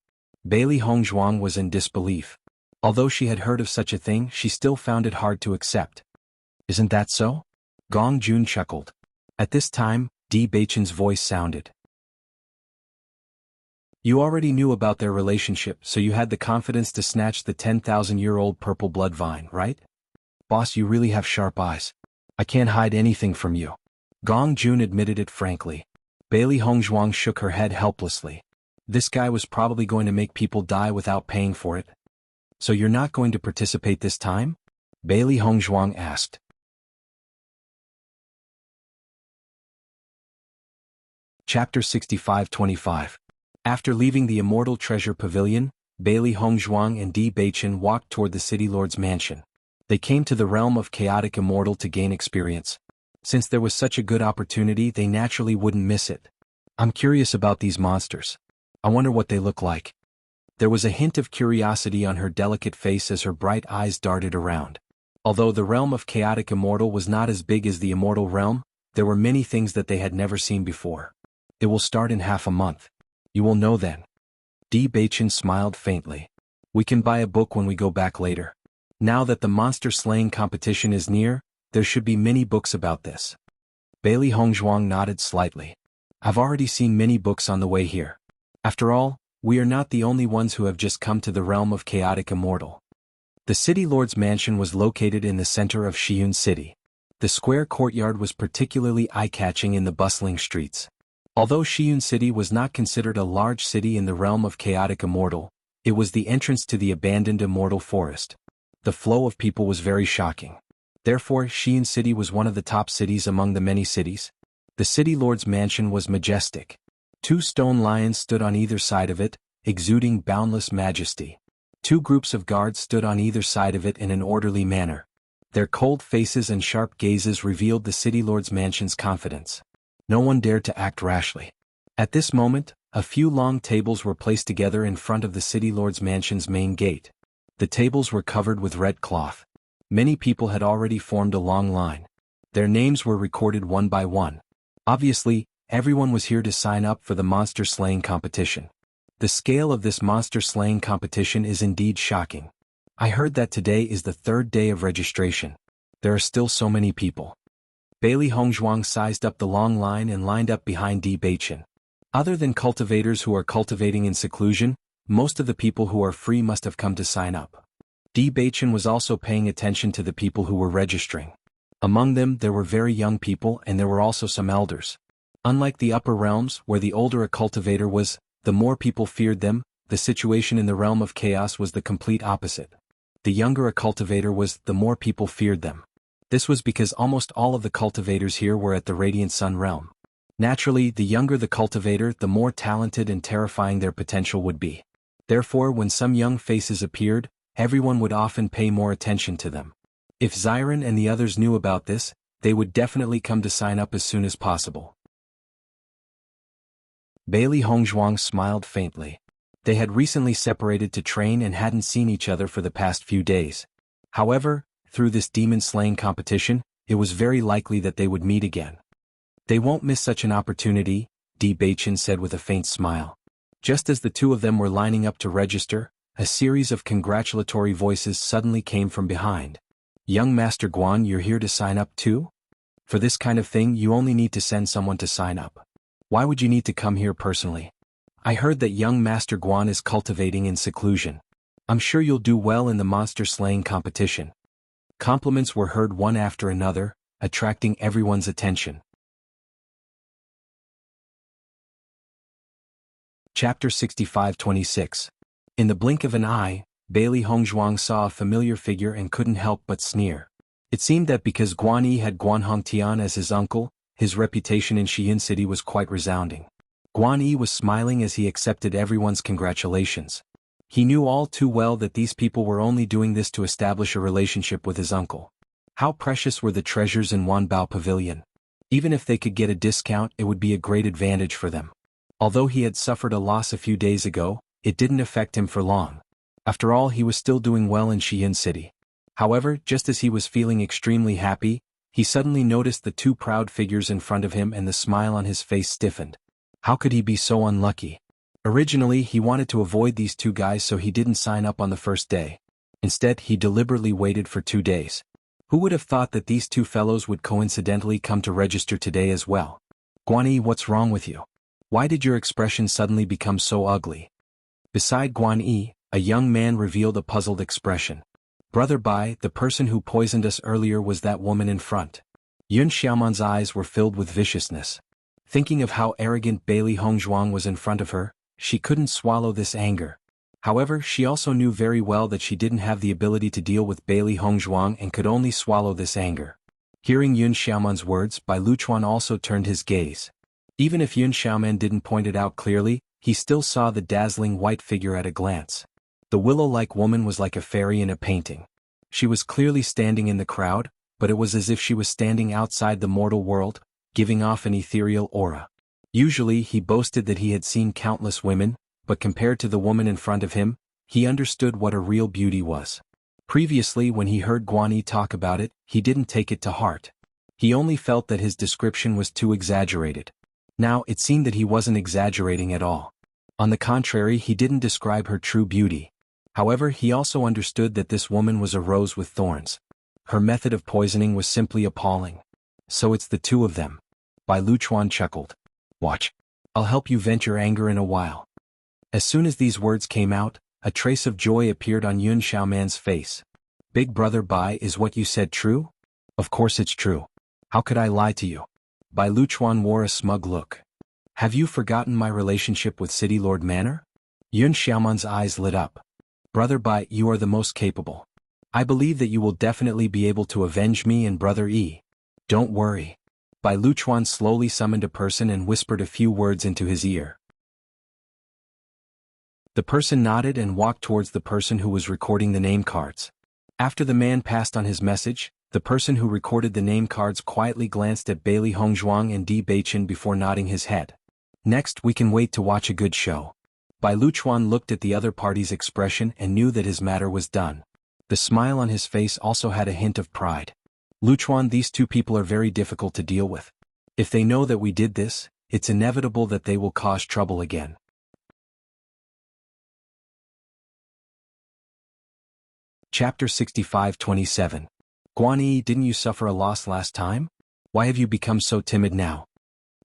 Bailey Hongzhuang was in disbelief. Although she had heard of such a thing, she still found it hard to accept. Isn't that so? Gong Jun chuckled. At this time, Di Beichen's voice sounded. You already knew about their relationship, so you had the confidence to snatch the 10,000-year-old purple blood vine, right? Boss, you really have sharp eyes. I can't hide anything from you. Gong Jun admitted it frankly. Bailey Hongzhuang shook her head helplessly. This guy was probably going to make people die without paying for it. So you're not going to participate this time? Bailey Hongzhuang asked. Chapter 65-25. After leaving the Immortal Treasure Pavilion, Bailey Hongzhuang and Di Beichen walked toward the City Lord's mansion. They came to the realm of Chaotic Immortal to gain experience. Since there was such a good opportunity, they naturally wouldn't miss it. I'm curious about these monsters. I wonder what they look like. There was a hint of curiosity on her delicate face as her bright eyes darted around. Although the realm of Chaotic Immortal was not as big as the Immortal realm, there were many things that they had never seen before. It will start in half a month. You will know then. Di Beichen smiled faintly. We can buy a book when we go back later. Now that the monster slaying competition is near, there should be many books about this. Bailey Hongzhuang nodded slightly. I've already seen many books on the way here. After all, we are not the only ones who have just come to the realm of Chaotic Immortal. The City Lord's mansion was located in the center of Shiyun City. The square courtyard was particularly eye-catching in the bustling streets. Although Shiyun City was not considered a large city in the realm of Chaotic Immortal, it was the entrance to the abandoned Immortal Forest. The flow of people was very shocking. Therefore, Shiyun City was one of the top cities among the many cities. The City Lord's mansion was majestic. 2 stone lions stood on either side of it, exuding boundless majesty. 2 groups of guards stood on either side of it in an orderly manner. Their cold faces and sharp gazes revealed the City Lord's mansion's confidence. No one dared to act rashly. At this moment, a few long tables were placed together in front of the City Lord's mansion's main gate. The tables were covered with red cloth. Many people had already formed a long line. Their names were recorded one by one. Obviously, everyone was here to sign up for the monster slaying competition. The scale of this monster slaying competition is indeed shocking. I heard that today is the third day of registration. There are still so many people. Bailey Hongzhuang sized up the long line and lined up behind Di Baichen. Other than cultivators who are cultivating in seclusion, most of the people who are free must have come to sign up. Di Baichen was also paying attention to the people who were registering. Among them there were very young people and there were also some elders. Unlike the upper realms where the older a cultivator was, the more people feared them, the situation in the realm of chaos was the complete opposite. The younger a cultivator was, the more people feared them. This was because almost all of the cultivators here were at the Radiant Sun realm. Naturally, the younger the cultivator, the more talented and terrifying their potential would be. Therefore, when some young faces appeared, everyone would often pay more attention to them. If Xiren and the others knew about this, they would definitely come to sign up as soon as possible. Bailey Hongzhuang smiled faintly. They had recently separated to train and hadn't seen each other for the past few days. However, through this demon-slaying competition, it was very likely that they would meet again. They won't miss such an opportunity, Di Baichen said with a faint smile. Just as the two of them were lining up to register, a series of congratulatory voices suddenly came from behind. Young Master Guan, you're here to sign up too? For this kind of thing you only need to send someone to sign up. Why would you need to come here personally? I heard that young Master Guan is cultivating in seclusion. I'm sure you'll do well in the monster slaying competition. Compliments were heard one after another, attracting everyone's attention. Chapter 65-26. In the blink of an eye, Bailey Hongzhuang saw a familiar figure and couldn't help but sneer. It seemed that because Guan Yi had Guan Hongtian as his uncle, his reputation in Xi'an City was quite resounding. Guan Yi was smiling as he accepted everyone's congratulations. He knew all too well that these people were only doing this to establish a relationship with his uncle. How precious were the treasures in Wanbao Pavilion. Even if they could get a discount, it would be a great advantage for them. Although he had suffered a loss a few days ago, it didn't affect him for long. After all, he was still doing well in Xi'an City. However, just as he was feeling extremely happy, he suddenly noticed the two proud figures in front of him and the smile on his face stiffened. How could he be so unlucky? Originally, he wanted to avoid these two guys, so he didn't sign up on the first day. Instead, he deliberately waited for 2 days. Who would have thought that these two fellows would coincidentally come to register today as well? Guan Yi, what's wrong with you? Why did your expression suddenly become so ugly? Beside Guan Yi, a young man revealed a puzzled expression. Brother Bai, the person who poisoned us earlier was that woman in front. Yun Xiaoman's eyes were filled with viciousness. Thinking of how arrogant Bailey Hongzhuang was in front of her, she couldn't swallow this anger. However, she also knew very well that she didn't have the ability to deal with Bailey Hongzhuang and could only swallow this anger. Hearing Yun Xiaoman's words, Bai Luchuan also turned his gaze. Even if Yun Xiaoman didn't point it out clearly, he still saw the dazzling white figure at a glance. The willow-like woman was like a fairy in a painting. She was clearly standing in the crowd, but it was as if she was standing outside the mortal world, giving off an ethereal aura. Usually he boasted that he had seen countless women, but compared to the woman in front of him, he understood what a real beauty was. Previously, when he heard Guan Yi talk about it, he didn't take it to heart. He only felt that his description was too exaggerated. Now, it seemed that he wasn't exaggerating at all. On the contrary, he didn't describe her true beauty. However, he also understood that this woman was a rose with thorns. Her method of poisoning was simply appalling. So it's the two of them. Bai Luchuan chuckled. Watch. I'll help you vent your anger in a while. As soon as these words came out, a trace of joy appeared on Yun Xiaoman's face. Big brother Bai, is what you said true? Of course it's true. How could I lie to you? Bai Luchuan wore a smug look. Have you forgotten my relationship with City Lord Manor? Yun Xiaoman's eyes lit up. Brother Bai, you are the most capable. I believe that you will definitely be able to avenge me and Brother Yi. Don't worry. Bai Luchuan slowly summoned a person and whispered a few words into his ear. The person nodded and walked towards the person who was recording the name cards. After the man passed on his message, the person who recorded the name cards quietly glanced at Bailey Hongzhuang and Di Baichen before nodding his head. Next, we can wait to watch a good show. Bai Luchuan looked at the other party's expression and knew that his matter was done. The smile on his face also had a hint of pride. Luchuan, these two people are very difficult to deal with. If they know that we did this, it's inevitable that they will cause trouble again. Chapter 65-27. Guan Yi, didn't you suffer a loss last time? Why have you become so timid now?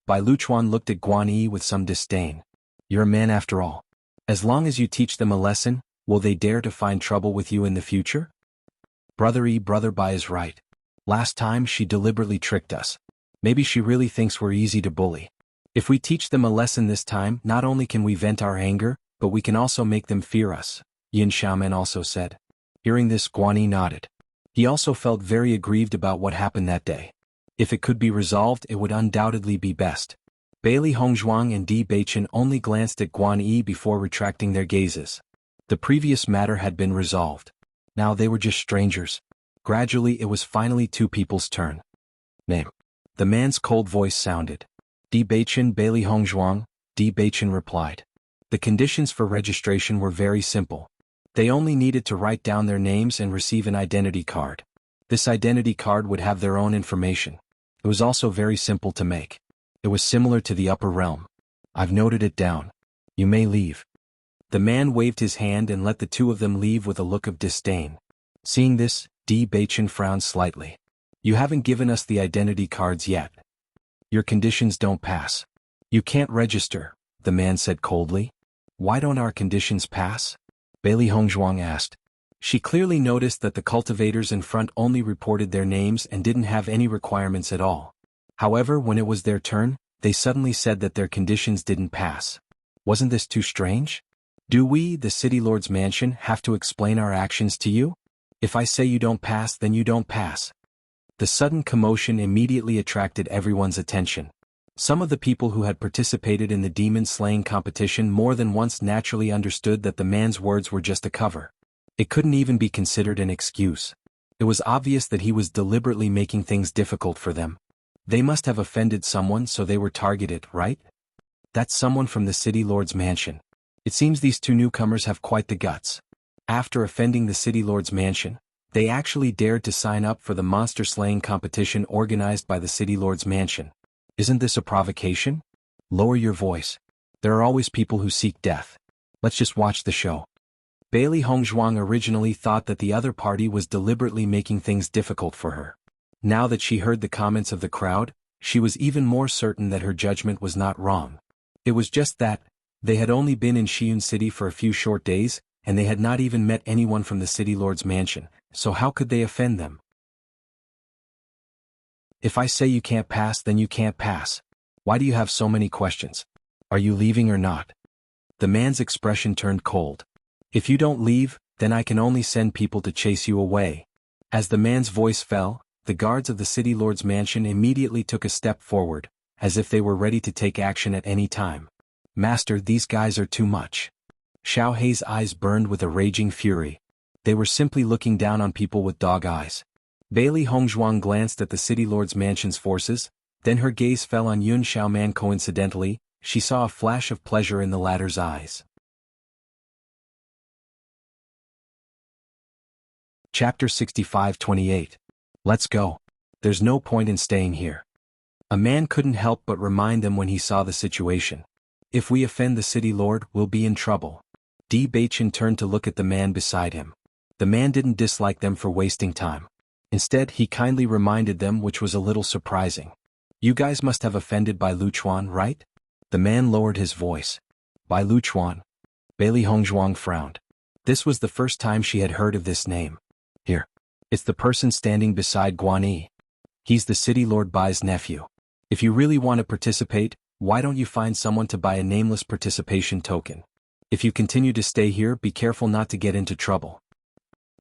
Bai Luchuan looked at Guan Yi with some disdain. You're a man after all. As long as you teach them a lesson, will they dare to find trouble with you in the future? Brother Bai is right. Last time she deliberately tricked us. Maybe she really thinks we're easy to bully. If we teach them a lesson this time, not only can we vent our anger, but we can also make them fear us, Yin Xiaoman also said. Hearing this, Guan Yi nodded. He also felt very aggrieved about what happened that day. If it could be resolved, it would undoubtedly be best. Bailey Hongzhuang and Di Beichen only glanced at Guan Yi before retracting their gazes. The previous matter had been resolved. Now they were just strangers. Gradually it was finally two people's turn. Name. The man's cold voice sounded. Di Beichen, Bailey Hongzhuang, Di Beichen replied. The conditions for registration were very simple. They only needed to write down their names and receive an identity card. This identity card would have their own information. It was also very simple to make. It was similar to the upper realm. I've noted it down. You may leave. The man waved his hand and let the two of them leave with a look of disdain. Seeing this, Di Beichen frowned slightly. You haven't given us the identity cards yet. Your conditions don't pass. You can't register, the man said coldly. Why don't our conditions pass? Bailey Hongzhuang asked. She clearly noticed that the cultivators in front only reported their names and didn't have any requirements at all. However, when it was their turn, they suddenly said that their conditions didn't pass. Wasn't this too strange? Do we, the City Lord's mansion, have to explain our actions to you? If I say you don't pass, then you don't pass. The sudden commotion immediately attracted everyone's attention. Some of the people who had participated in the demon-slaying competition more than once naturally understood that the man's words were just a cover. It couldn't even be considered an excuse. It was obvious that he was deliberately making things difficult for them. They must have offended someone, so they were targeted, right? That's someone from the City Lord's mansion. It seems these two newcomers have quite the guts. After offending the City Lord's mansion, they actually dared to sign up for the monster-slaying competition organized by the City Lord's mansion. Isn't this a provocation? Lower your voice. There are always people who seek death. Let's just watch the show. Bailey Hongzhuang originally thought that the other party was deliberately making things difficult for her. Now that she heard the comments of the crowd, she was even more certain that her judgment was not wrong. It was just that, they had only been in Xiun City for a few short days, and they had not even met anyone from the City Lord's mansion, so how could they offend them? If I say you can't pass, then you can't pass. Why do you have so many questions? Are you leaving or not? The man's expression turned cold. If you don't leave, then I can only send people to chase you away. As the man's voice fell, the guards of the City Lord's mansion immediately took a step forward, as if they were ready to take action at any time. Master, these guys are too much. Xiao Hei's eyes burned with a raging fury. They were simply looking down on people with dog eyes. Bailey Hongzhuang glanced at the City Lord's mansion's forces, then her gaze fell on Yun Xiaoman. Coincidentally, she saw a flash of pleasure in the latter's eyes. Chapter 65-28. Let's go. There's no point in staying here. A man couldn't help but remind them when he saw the situation. If we offend the City Lord, we'll be in trouble. Di Beichen turned to look at the man beside him. The man didn't dislike them for wasting time. Instead, he kindly reminded them, which was a little surprising. You guys must have offended Bai Luchuan, right? The man lowered his voice. Bai Luchuan. Bailey Hongzhuang frowned. This was the first time she had heard of this name. Here. It's the person standing beside Guan Yi. He's the City Lord Bai's nephew. If you really want to participate, why don't you find someone to buy a nameless participation token? If you continue to stay here, be careful not to get into trouble.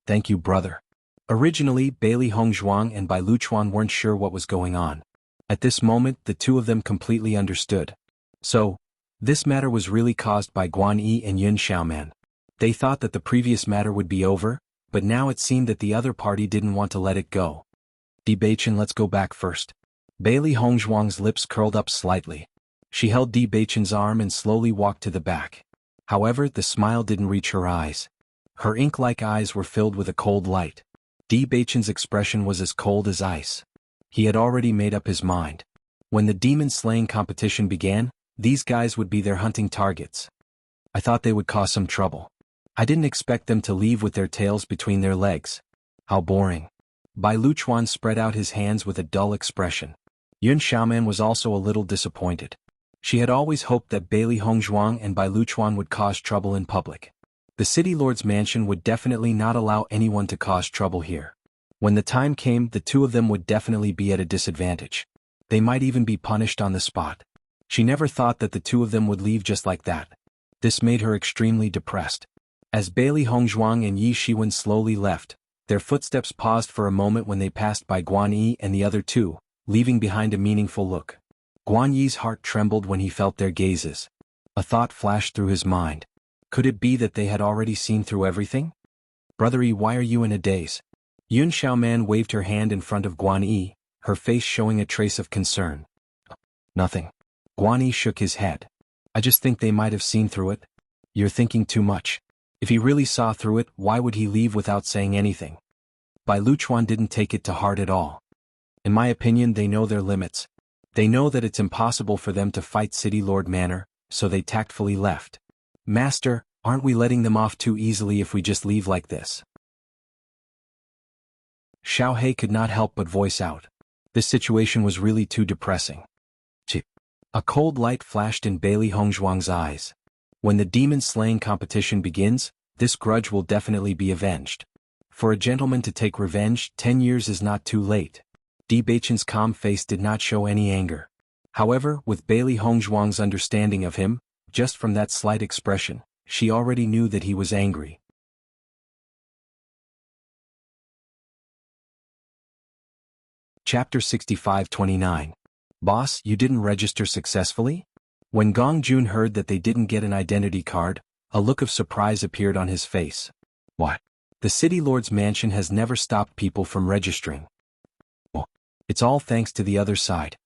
Thank you, brother. Originally, Bailey Hongzhuang and Bai Luchuan weren't sure what was going on. At this moment, the two of them completely understood. So, this matter was really caused by Guan Yi and Yun Xiaoman. They thought that the previous matter would be over, but now it seemed that the other party didn't want to let it go. Di Beichen, let's go back first. Bailey Hongzhuang's lips curled up slightly. She held Di Beichen's arm and slowly walked to the back. However, the smile didn't reach her eyes. Her ink-like eyes were filled with a cold light. Di Beichen's expression was as cold as ice. He had already made up his mind. When the demon-slaying competition began, these guys would be their hunting targets. I thought they would cause some trouble. I didn't expect them to leave with their tails between their legs. How boring. Bai Luchuan spread out his hands with a dull expression. Yun Xiaoman was also a little disappointed. She had always hoped that Bailey Hongzhuang and Bai Luchuan would cause trouble in public. The city lord's mansion would definitely not allow anyone to cause trouble here. When the time came, the two of them would definitely be at a disadvantage. They might even be punished on the spot. She never thought that the two of them would leave just like that. This made her extremely depressed. As Bailey Hongzhuang and Yi Shiwen slowly left, their footsteps paused for a moment when they passed by Guan Yi and the other two, leaving behind a meaningful look. Guan Yi's heart trembled when he felt their gazes. A thought flashed through his mind. Could it be that they had already seen through everything? Brother Yi, why are you in a daze? Yun Xiaoman waved her hand in front of Guan Yi, her face showing a trace of concern. Nothing. Guan Yi shook his head. I just think they might have seen through it. You're thinking too much. If he really saw through it, why would he leave without saying anything? Bai Luchuan didn't take it to heart at all. In my opinion, they know their limits. They know that it's impossible for them to fight City Lord Manor, so they tactfully left. Master, aren't we letting them off too easily if we just leave like this? Xiao He could not help but voice out. This situation was really too depressing. Chip. A cold light flashed in Bailey Hongzhuang's eyes. When the demon-slaying competition begins, this grudge will definitely be avenged. For a gentleman to take revenge, 10 years is not too late. Di Beichen's calm face did not show any anger. However, with Bailey Hongzhuang's understanding of him, just from that slight expression, she already knew that he was angry. Chapter 65-29. Boss, you didn't register successfully? When Gong Jun heard that they didn't get an identity card, a look of surprise appeared on his face. What? The city lord's mansion has never stopped people from registering. Oh, it's all thanks to the other side.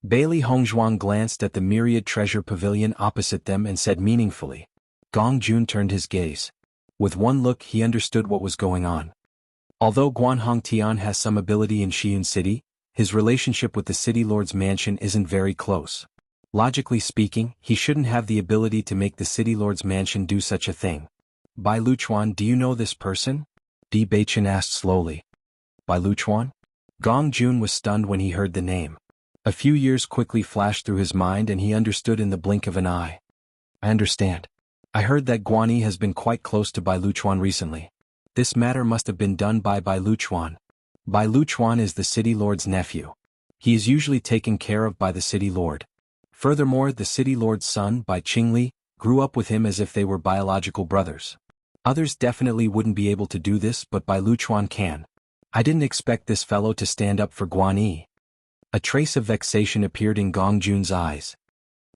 Bailey Hongzhuang glanced at the myriad treasure pavilion opposite them and said meaningfully. Gong Jun turned his gaze. With one look he understood what was going on. Although Guan Hongtian has some ability in Xi'an City, his relationship with the city lord's mansion isn't very close. Logically speaking, he shouldn't have the ability to make the city lord's mansion do such a thing. Bai Luchuan, do you know this person? Di Beichen asked slowly. Bai Luchuan? Gong Jun was stunned when he heard the name. A few years quickly flashed through his mind and he understood in the blink of an eye. I understand. I heard that Guan Yi has been quite close to Bai Luchuan recently. This matter must have been done by Bai Luchuan. Bai Luchuan is the city lord's nephew. He is usually taken care of by the city lord. Furthermore, the city lord's son, Bai Qingli, grew up with him as if they were biological brothers. Others definitely wouldn't be able to do this, but Bai Luchuan can. I didn't expect this fellow to stand up for Guan Yi. A trace of vexation appeared in Gong Jun's eyes.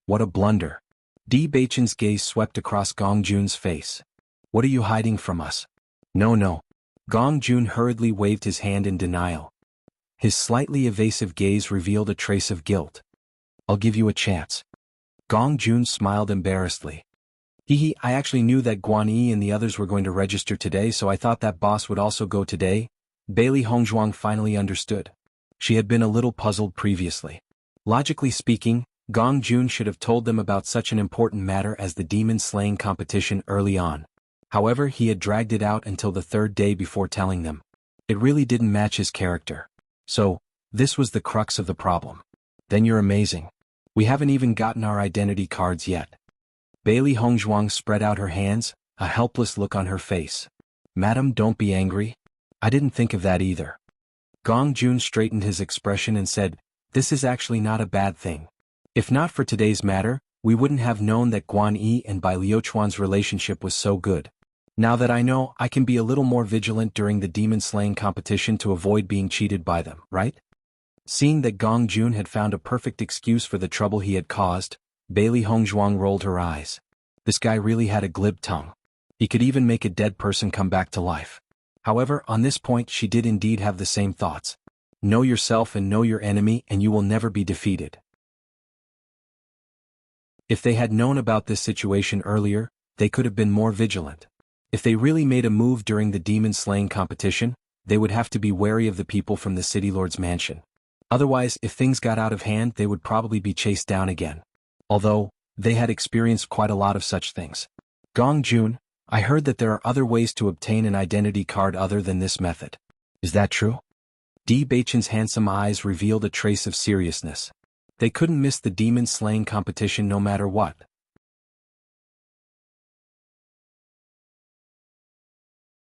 What a blunder. Di Beichen's gaze swept across Gong Jun's face. What are you hiding from us? No. Gong Jun hurriedly waved his hand in denial. His slightly evasive gaze revealed a trace of guilt. I'll give you a chance. Gong Jun smiled embarrassedly. I actually knew that Guan Yi and the others were going to register today, so I thought that boss would also go today. Bailey Hongzhuang finally understood. She had been a little puzzled previously. Logically speaking, Gong Jun should have told them about such an important matter as the demon-slaying competition early on. However, he had dragged it out until the third day before telling them. It really didn't match his character. So, this was the crux of the problem. Then you're amazing. We haven't even gotten our identity cards yet. Bailey Hongzhuang spread out her hands, a helpless look on her face. Madam, don't be angry. I didn't think of that either. Gong Jun straightened his expression and said, this is actually not a bad thing. If not for today's matter, we wouldn't have known that Guan Yi and Bai Liuchuan's relationship was so good. Now that I know, I can be a little more vigilant during the demon-slaying competition to avoid being cheated by them, right? Seeing that Gong Jun had found a perfect excuse for the trouble he had caused, Bailey Hongzhuang rolled her eyes. This guy really had a glib tongue. He could even make a dead person come back to life. However, on this point she did indeed have the same thoughts. Know yourself and know your enemy and you will never be defeated. If they had known about this situation earlier, they could have been more vigilant. If they really made a move during the demon-slaying competition, they would have to be wary of the people from the city lord's mansion. Otherwise, if things got out of hand, they would probably be chased down again. Although, they had experienced quite a lot of such things. Gong Jun, I heard that there are other ways to obtain an identity card other than this method. Is that true? Di Beichen's handsome eyes revealed a trace of seriousness. They couldn't miss the demon slaying competition no matter what.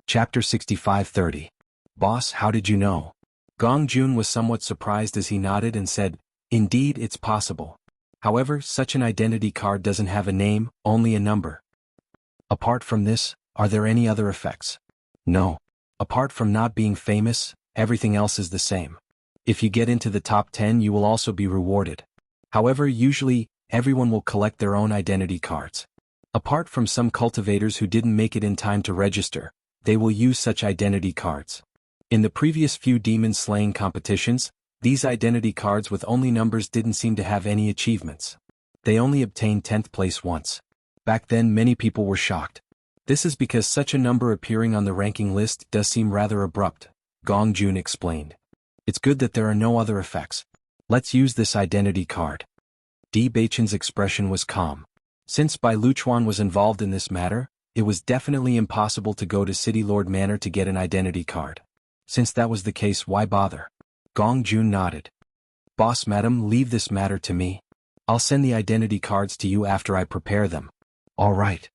Chapter 65-30. Boss, how did you know? Gong Jun was somewhat surprised as he nodded and said, Indeed, it's possible. However, such an identity card doesn't have a name, only a number. Apart from this, are there any other effects? No. Apart from not being famous, everything else is the same. If you get into the top 10, you will also be rewarded. However, usually, everyone will collect their own identity cards. Apart from some cultivators who didn't make it in time to register, they will use such identity cards. In the previous few demon slaying competitions, these identity cards with only numbers didn't seem to have any achievements. They only obtained 10th place once. Back then many people were shocked. This is because such a number appearing on the ranking list does seem rather abrupt, Gong Jun explained. It's good that there are no other effects. Let's use this identity card. Di Beichen's expression was calm. Since Bai Luchuan was involved in this matter, it was definitely impossible to go to City Lord Manor to get an identity card. Since that was the case, why bother? Gong Jun nodded. Boss madam, leave this matter to me. I'll send the identity cards to you after I prepare them. All right.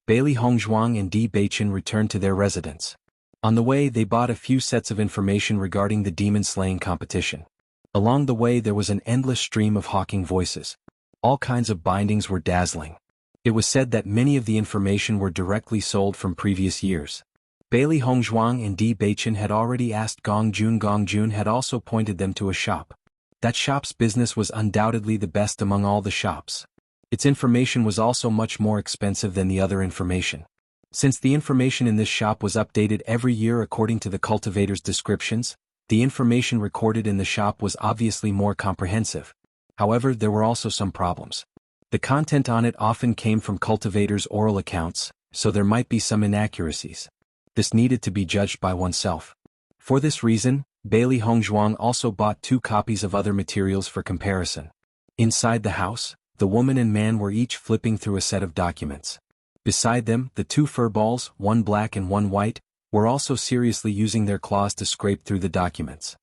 Bailey Hongzhuang and Di Beichen returned to their residence. On the way, they bought a few sets of information regarding the demon slaying competition. Along the way, there was an endless stream of hawking voices. All kinds of bindings were dazzling. It was said that many of the information were directly sold from previous years. Bailey Hongzhuang and Di Beichen had already asked Gong Jun. Gong Jun had also pointed them to a shop. That shop's business was undoubtedly the best among all the shops. Its information was also much more expensive than the other information. Since the information in this shop was updated every year according to the cultivator's descriptions, the information recorded in the shop was obviously more comprehensive. However, there were also some problems. The content on it often came from cultivators' oral accounts, so there might be some inaccuracies. This needed to be judged by oneself. For this reason, Bailey Hongzhuang also bought 2 copies of other materials for comparison. Inside the house, the woman and man were each flipping through a set of documents. Beside them, the 2 furballs, one black and one white, were also seriously using their claws to scrape through the documents.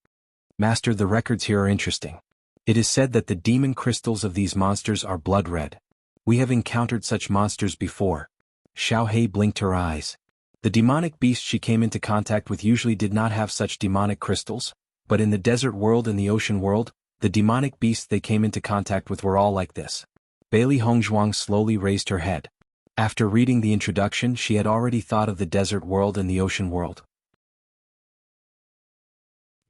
Master, the records here are interesting. It is said that the demon crystals of these monsters are blood red. We have encountered such monsters before. Xiao Hei blinked her eyes. The demonic beasts she came into contact with usually did not have such demonic crystals, but in the desert world and the ocean world, the demonic beasts they came into contact with were all like this. Bailey Hongzhuang slowly raised her head. After reading the introduction, she had already thought of the desert world and the ocean world.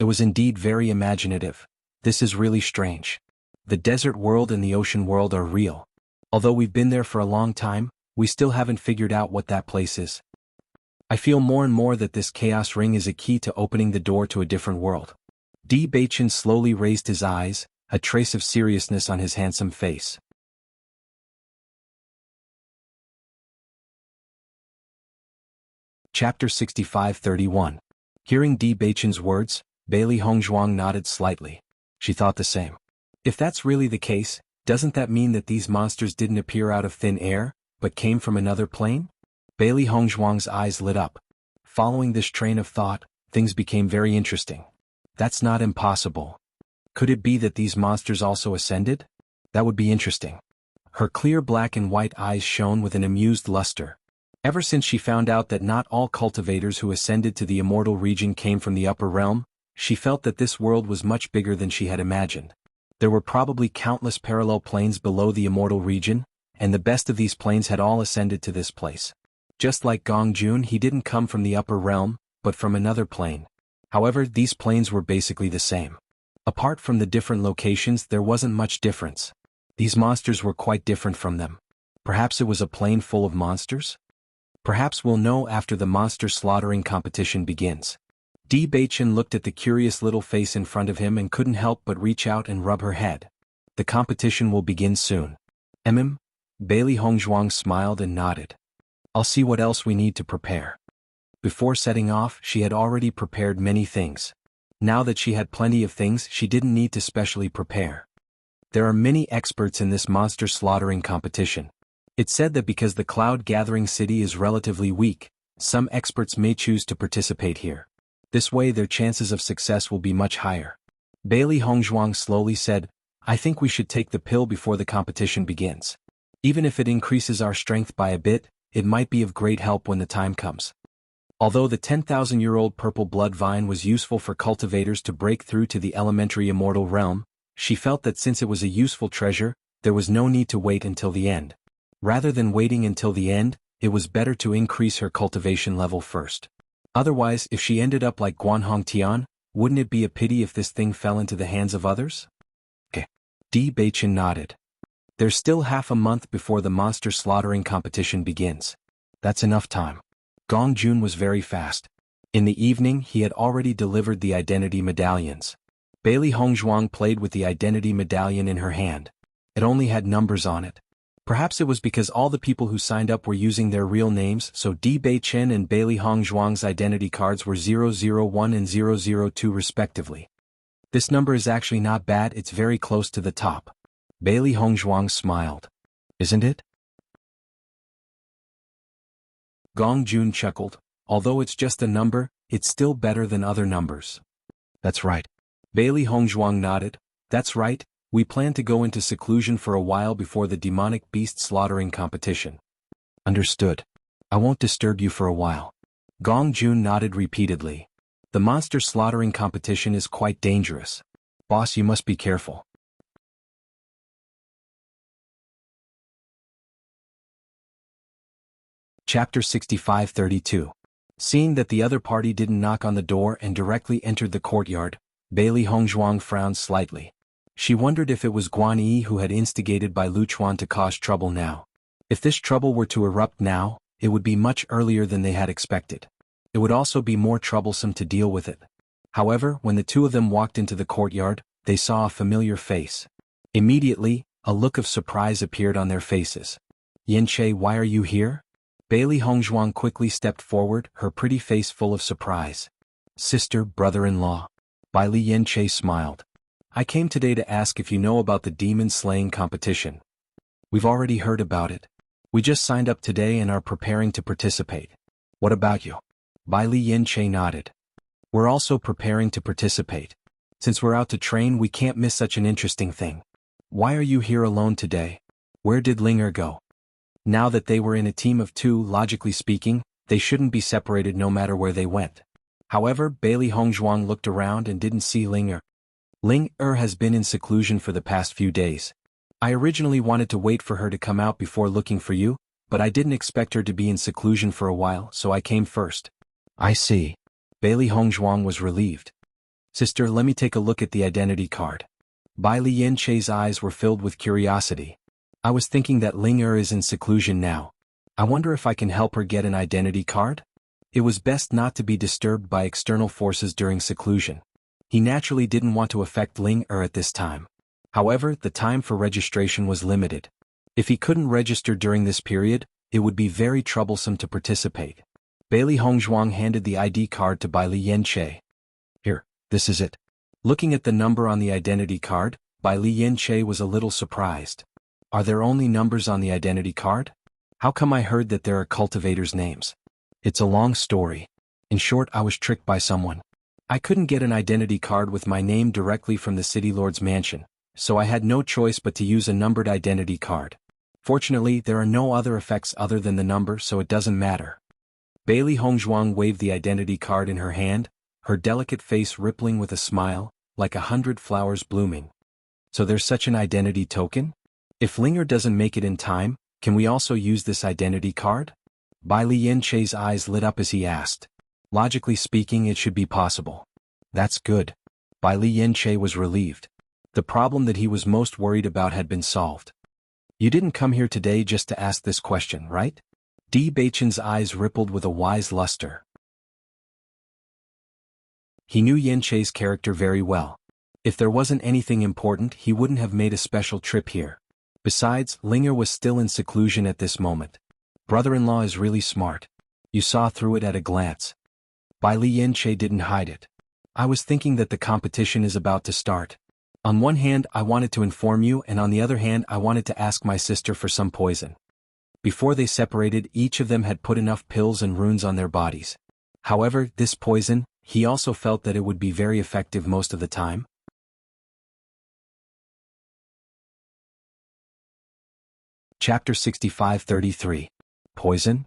It was indeed very imaginative. This is really strange. The desert world and the ocean world are real. Although we've been there for a long time, we still haven't figured out what that place is. I feel more and more that this chaos ring is a key to opening the door to a different world. Di Beichen slowly raised his eyes, a trace of seriousness on his handsome face. Chapter 65-31. Hearing Di Beichen's words, Bailey Hongzhuang nodded slightly. She thought the same. If that's really the case, doesn't that mean that these monsters didn't appear out of thin air, but came from another plane? Bailey Hongzhuang's eyes lit up. Following this train of thought, things became very interesting. That's not impossible. Could it be that these monsters also ascended? That would be interesting. Her clear black and white eyes shone with an amused luster. Ever since she found out that not all cultivators who ascended to the immortal region came from the upper realm, she felt that this world was much bigger than she had imagined. There were probably countless parallel planes below the immortal region, and the best of these planes had all ascended to this place. Just like Gong Jun, he didn't come from the upper realm, but from another plane. However, these planes were basically the same. Apart from the different locations, there wasn't much difference. These monsters were quite different from them. Perhaps it was a plane full of monsters? Perhaps we'll know after the monster slaughtering competition begins. Di Beichen looked at the curious little face in front of him and couldn't help but reach out and rub her head. The competition will begin soon. Bailey Hongzhuang smiled and nodded. I'll see what else we need to prepare. Before setting off, she had already prepared many things. Now that she had plenty of things, she didn't need to specially prepare. There are many experts in this monster slaughtering competition. It's said that because the cloud-gathering city is relatively weak, some experts may choose to participate here. This way their chances of success will be much higher. Bailey Hongzhuang slowly said, I think we should take the pill before the competition begins. Even if it increases our strength by a bit, it might be of great help when the time comes. Although the 10,000-year-old purple blood vine was useful for cultivators to break through to the elementary immortal realm, she felt that since it was a useful treasure, there was no need to wait until the end. Rather than waiting until the end, it was better to increase her cultivation level first. Otherwise, if she ended up like Guanhong Tian, wouldn't it be a pity if this thing fell into the hands of others? Di Beichen nodded. There's still half a month before the monster slaughtering competition begins. That's enough time. Gong Jun was very fast. In the evening, he had already delivered the identity medallions. Bailey Hongzhuang played with the identity medallion in her hand. It only had numbers on it. Perhaps it was because all the people who signed up were using their real names, so Di Beichen and Bailey Hongzhuang's identity cards were 001 and 002 respectively. This number is actually not bad, it's very close to the top. Bailey Hongzhuang smiled. Isn't it? Gong Jun chuckled. Although it's just a number, it's still better than other numbers. That's right. Bailey Hongzhuang nodded. That's right, we plan to go into seclusion for a while before the demonic beast slaughtering competition. Understood. I won't disturb you for a while. Gong Jun nodded repeatedly. The monster slaughtering competition is quite dangerous. Boss, you must be careful. Chapter 65-32. Seeing that the other party didn't knock on the door and directly entered the courtyard, Bailey Hongzhuang frowned slightly. She wondered if it was Guan Yi who had instigated Bai Luchuan to cause trouble now. If this trouble were to erupt now, it would be much earlier than they had expected. It would also be more troublesome to deal with it. However, when the two of them walked into the courtyard, they saw a familiar face. Immediately, a look of surprise appeared on their faces. Yin-che, why are you here? Bailey Hongzhuang quickly stepped forward, her pretty face full of surprise. Sister, brother-in-law. Bai Li Yin-che smiled. I came today to ask if you know about the demon-slaying competition. We've already heard about it. We just signed up today and are preparing to participate. What about you? Bai Li Yin-che nodded. We're also preparing to participate. Since we're out to train, we can't miss such an interesting thing. Why are you here alone today? Where did Ling go? Now that they were in a team of two, logically speaking, they shouldn't be separated no matter where they went. However, Bailey Hongzhuang looked around and didn't see Ling. Ling has been in seclusion for the past few days. I originally wanted to wait for her to come out before looking for you, but I didn't expect her to be in seclusion for a while, so I came first. I see. Bailey Hongzhuang was relieved. Sister, let me take a look at the identity card. Bai Li Yin-che's eyes were filled with curiosity. I was thinking that Ling is in seclusion now. I wonder if I can help her get an identity card? It was best not to be disturbed by external forces during seclusion. He naturally didn't want to affect Ling at this time. However, the time for registration was limited. If he couldn't register during this period, it would be very troublesome to participate. Bailey Hongzhuang handed the ID card to Bai Li Yin-che. Here, this is it. Looking at the number on the identity card, Bai Li Yin-che was a little surprised. Are there only numbers on the identity card? How come I heard that there are cultivators' names? It's a long story. In short, I was tricked by someone. I couldn't get an identity card with my name directly from the city lord's mansion, so I had no choice but to use a numbered identity card. Fortunately, there are no other effects other than the number, so it doesn't matter. Bailey Hongzhuang waved the identity card in her hand, her delicate face rippling with a smile, like 100 flowers blooming. So there's such an identity token? If Ling doesn't make it in time, can we also use this identity card? Bai Li Yin-che's eyes lit up as he asked. Logically speaking, it should be possible. That's good. Bai Li Yin-che was relieved. The problem that he was most worried about had been solved. You didn't come here today just to ask this question, right? Di Beichen's eyes rippled with a wise luster. He knew Yin-che's character very well. If there wasn't anything important, he wouldn't have made a special trip here. Besides, Ling was still in seclusion at this moment. Brother-in-law is really smart. You saw through it at a glance. Bai Li Yin-che didn't hide it. I was thinking that the competition is about to start. On one hand, I wanted to inform you, and on the other hand, I wanted to ask my sister for some poison. Before they separated, each of them had put enough pills and runes on their bodies. However, this poison, he also felt that it would be very effective most of the time. Chapter 65-33. Poison?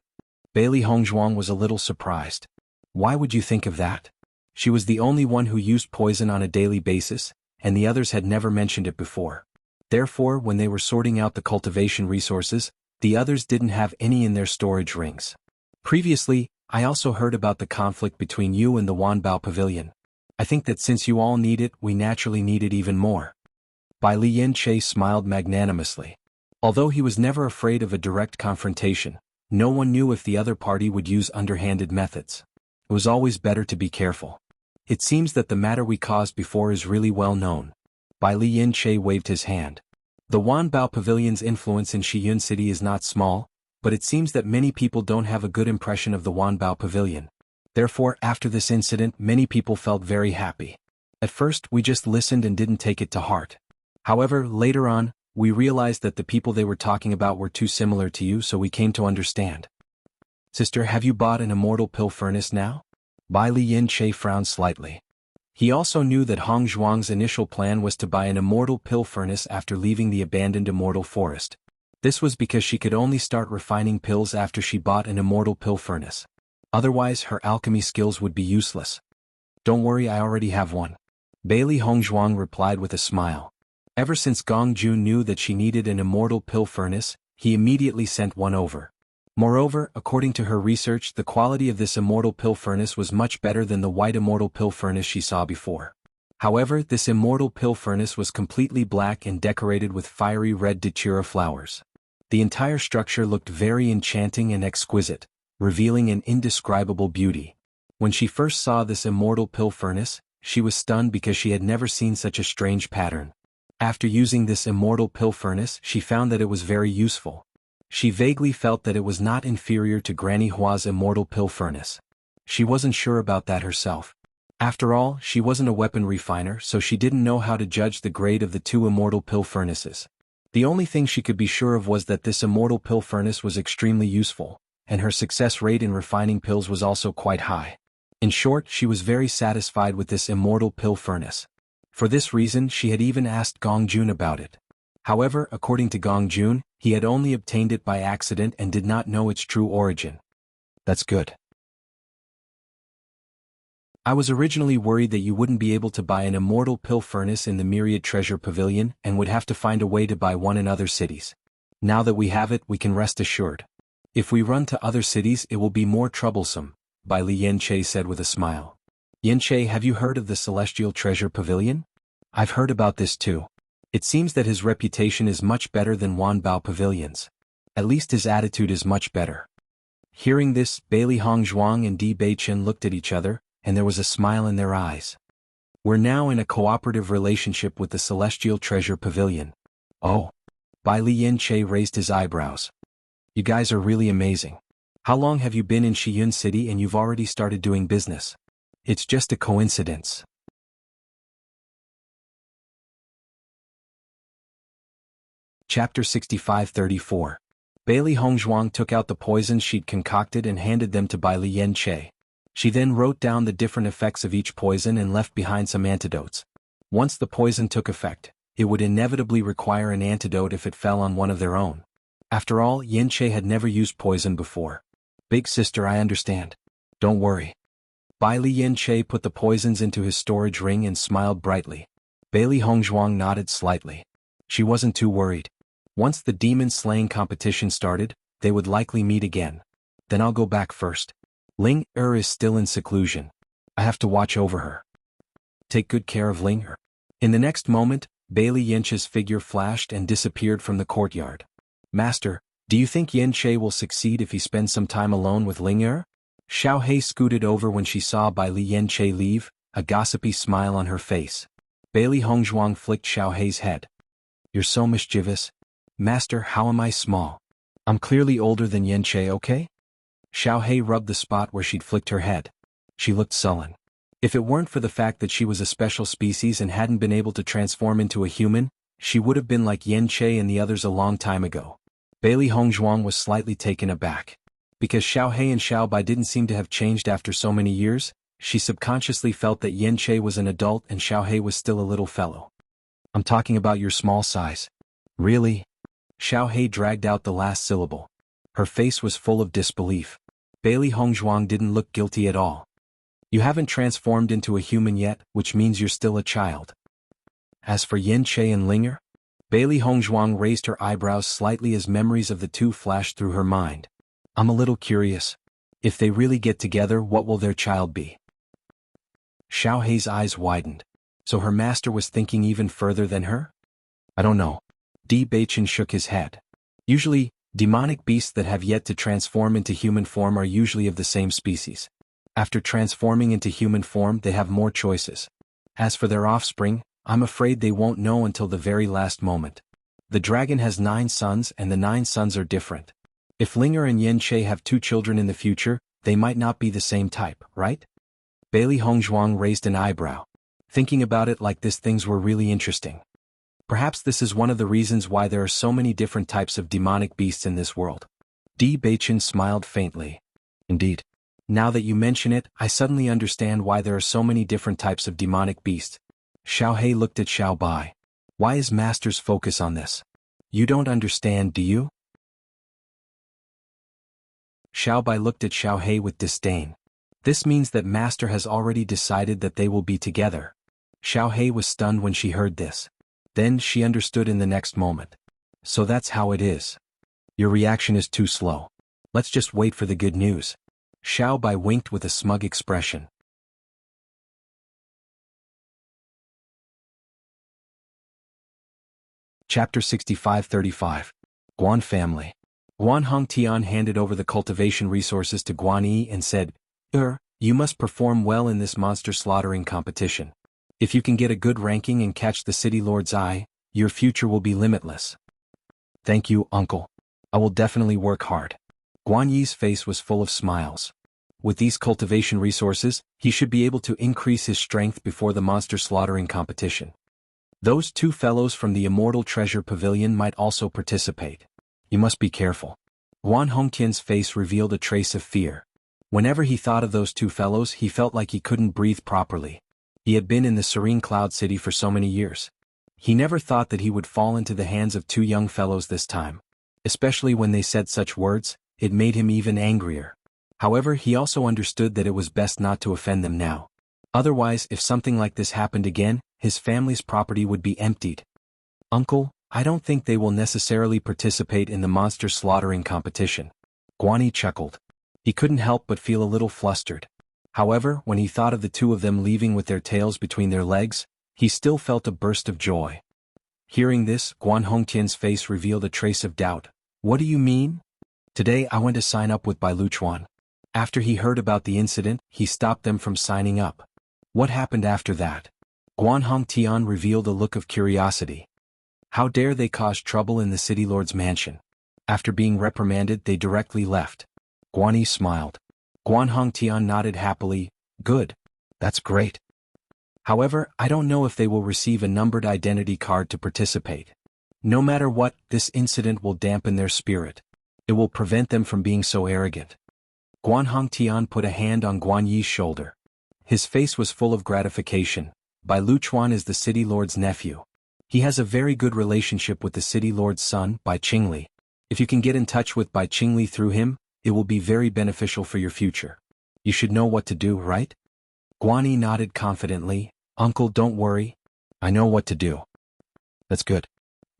Bailey Hongzhuang was a little surprised. Why would you think of that? She was the only one who used poison on a daily basis, and the others had never mentioned it before. Therefore, when they were sorting out the cultivation resources, the others didn't have any in their storage rings. Previously, I also heard about the conflict between you and the Wanbao Pavilion. I think that since you all need it, we naturally need it even more. Bai Lian-che smiled magnanimously. Although he was never afraid of a direct confrontation, no one knew if the other party would use underhanded methods. It was always better to be careful. It seems that the matter we caused before is really well known. Bai Lian-che waved his hand. The Wanbao Pavilion's influence in Shiyun City is not small, but it seems that many people don't have a good impression of the Wanbao Pavilion. Therefore, after this incident, many people felt very happy. At first, we just listened and didn't take it to heart. However, later on, we realized that the people they were talking about were too similar to you, so we came to understand. Sister, have you bought an immortal pill furnace now? Bai Lian-che frowned slightly. He also knew that Hong Zhuang's initial plan was to buy an immortal pill furnace after leaving the abandoned immortal forest. This was because she could only start refining pills after she bought an immortal pill furnace. Otherwise, her alchemy skills would be useless. Don't worry, I already have one. Bailey Hongzhuang replied with a smile. Ever since Gong Jun knew that she needed an immortal pill furnace, he immediately sent one over. Moreover, according to her research, the quality of this immortal pill furnace was much better than the white immortal pill furnace she saw before. However, this immortal pill furnace was completely black and decorated with fiery red datura flowers. The entire structure looked very enchanting and exquisite, revealing an indescribable beauty. When she first saw this immortal pill furnace, she was stunned because she had never seen such a strange pattern. After using this immortal pill furnace, she found that it was very useful. She vaguely felt that it was not inferior to Granny Hua's immortal pill furnace. She wasn't sure about that herself. After all, she wasn't a weapon refiner, so she didn't know how to judge the grade of the two immortal pill furnaces. The only thing she could be sure of was that this immortal pill furnace was extremely useful, and her success rate in refining pills was also quite high. In short, she was very satisfied with this immortal pill furnace. For this reason, she had even asked Gong Jun about it. However, according to Gong Jun, he had only obtained it by accident and did not know its true origin. That's good. I was originally worried that you wouldn't be able to buy an immortal pill furnace in the Myriad Treasure Pavilion and would have to find a way to buy one in other cities. Now that we have it, we can rest assured. If we run to other cities, it will be more troublesome, Bai Lian-che said with a smile. Yin-che, have you heard of the Celestial Treasure Pavilion? I've heard about this too. It seems that his reputation is much better than Wanbao Pavilion's. At least his attitude is much better. Hearing this, Bailey Hongzhuang and Di Beichen looked at each other, and there was a smile in their eyes. We're now in a cooperative relationship with the Celestial Treasure Pavilion. Oh. Bai Lian-che raised his eyebrows. You guys are really amazing. How long have you been in Shiyun City and you've already started doing business? It's just a coincidence. Chapter 65-34. Bailey Hongzhuang took out the poisons she'd concocted and handed them to Bai Lian-che. She then wrote down the different effects of each poison and left behind some antidotes. Once the poison took effect, it would inevitably require an antidote if it fell on one of their own. After all, Yin-che had never used poison before. Big sister, I understand. Don't worry. Bai Lian-che put the poisons into his storage ring and smiled brightly. Bailey Hongzhuang nodded slightly. She wasn't too worried. Once the demon-slaying competition started, they would likely meet again. Then I'll go back first. Ling Er is still in seclusion. I have to watch over her. Take good care of Ling Er. In the next moment, Bailey Yin-che's figure flashed and disappeared from the courtyard. Master, do you think Yin-che will succeed if he spends some time alone with Ling Er? Xiao Hei scooted over when she saw Bai Lian-che leave, a gossipy smile on her face. Bailey Hongzhuang flicked Xiao Hei's head. You're so mischievous. Master, how am I small? I'm clearly older than Yin-che, okay? Xiao Hei rubbed the spot where she'd flicked her head. She looked sullen. If it weren't for the fact that she was a special species and hadn't been able to transform into a human, she would have been like Yen Che and the others a long time ago. Bailey Hongzhuang was slightly taken aback. Because Xiao He and Xiao Bai didn't seem to have changed after so many years, she subconsciously felt that Yen Che was an adult and Xiao He was still a little fellow. I'm talking about your small size. Really? Xiao He dragged out the last syllable. Her face was full of disbelief. Bailey Hongzhuang didn't look guilty at all. You haven't transformed into a human yet, which means you're still a child. As for Yen Che and Linger? Bailey Hongzhuang raised her eyebrows slightly as memories of the two flashed through her mind. I'm a little curious. If they really get together, what will their child be? Xiao Hei's eyes widened. So her master was thinking even further than her? I don't know. Di Beichen shook his head. Usually, demonic beasts that have yet to transform into human form are usually of the same species. After transforming into human form, they have more choices. As for their offspring, I'm afraid they won't know until the very last moment. The dragon has 9 sons and the 9 sons are different. If Linger and Yen Che have 2 children in the future, they might not be the same type, right? Bailey Hongzhuang raised an eyebrow. Thinking about it like this, things were really interesting. Perhaps this is one of the reasons why there are so many different types of demonic beasts in this world. Di Beichen smiled faintly. Indeed. Now that you mention it, I suddenly understand why there are so many different types of demonic beasts. Xiao He looked at Xiao Bai. Why is Master's focus on this? You don't understand, do you? Xiao Bai looked at Xiao He with disdain. This means that Master has already decided that they will be together. Xiao He was stunned when she heard this. Then she understood in the next moment. So that's how it is. Your reaction is too slow. Let's just wait for the good news. Xiao Bai winked with a smug expression. Chapter 65-35. Guan Family. Guan Hongtian handed over the cultivation resources to Guan Yi and said, You must perform well in this monster slaughtering competition. If you can get a good ranking and catch the city lord's eye, your future will be limitless. Thank you, uncle. I will definitely work hard. Guan Yi's face was full of smiles. With these cultivation resources, he should be able to increase his strength before the monster slaughtering competition. Those 2 fellows from the Immortal Treasure Pavilion might also participate. You must be careful. Guan Hongtian's face revealed a trace of fear. Whenever he thought of those 2 fellows, he felt like he couldn't breathe properly. He had been in the Serene Cloud City for so many years. He never thought that he would fall into the hands of 2 young fellows this time. Especially when they said such words, it made him even angrier. However, he also understood that it was best not to offend them now. Otherwise, if something like this happened again, his family's property would be emptied. Uncle, I don't think they will necessarily participate in the monster slaughtering competition. Guan Yi chuckled. He couldn't help but feel a little flustered. However, when he thought of the 2 of them leaving with their tails between their legs, he still felt a burst of joy. Hearing this, Guan Hongtian's face revealed a trace of doubt. What do you mean? Today I went to sign up with Bai Luchuan. After he heard about the incident, he stopped them from signing up. What happened after that? Guan Hongtian revealed a look of curiosity. How dare they cause trouble in the city lord's mansion? After being reprimanded, they directly left. Guan Yi smiled. Guan Hongtian nodded happily. Good. That's great. However, I don't know if they will receive a numbered identity card to participate. No matter what, this incident will dampen their spirit. It will prevent them from being so arrogant. Guan Hongtian put a hand on Guan Yi's shoulder. His face was full of gratification. Bai Luchuan is the city lord's nephew. He has a very good relationship with the city lord's son, Bai Qingli. If you can get in touch with Bai Qingli through him, it will be very beneficial for your future. You should know what to do, right? Guan Yi nodded confidently. Uncle, don't worry. I know what to do. That's good.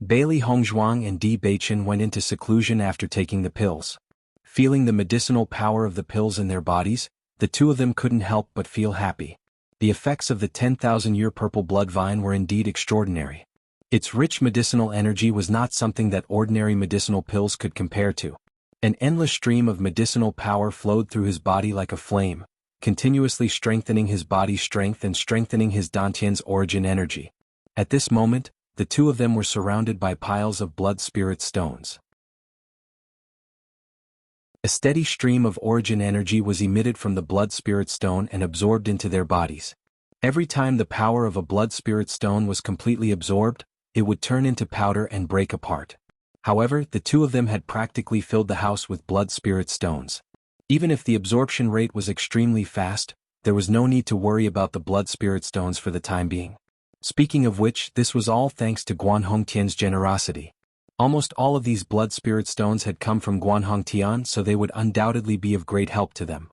Bailey Hongzhuang and Di Beichen went into seclusion after taking the pills. Feeling the medicinal power of the pills in their bodies, the 2 of them couldn't help but feel happy. The effects of the 10,000-year purple blood vine were indeed extraordinary. Its rich medicinal energy was not something that ordinary medicinal pills could compare to. An endless stream of medicinal power flowed through his body like a flame, continuously strengthening his body's strength and strengthening his Dantian's origin energy. At this moment, the 2 of them were surrounded by piles of blood spirit stones. A steady stream of origin energy was emitted from the blood spirit stone and absorbed into their bodies. Every time the power of a blood spirit stone was completely absorbed, it would turn into powder and break apart. However, the two of them had practically filled the house with blood spirit stones. Even if the absorption rate was extremely fast, there was no need to worry about the blood spirit stones for the time being. Speaking of which, this was all thanks to Guan Hongtian's generosity. Almost all of these blood spirit stones had come from Guan Hongtian, so they would undoubtedly be of great help to them.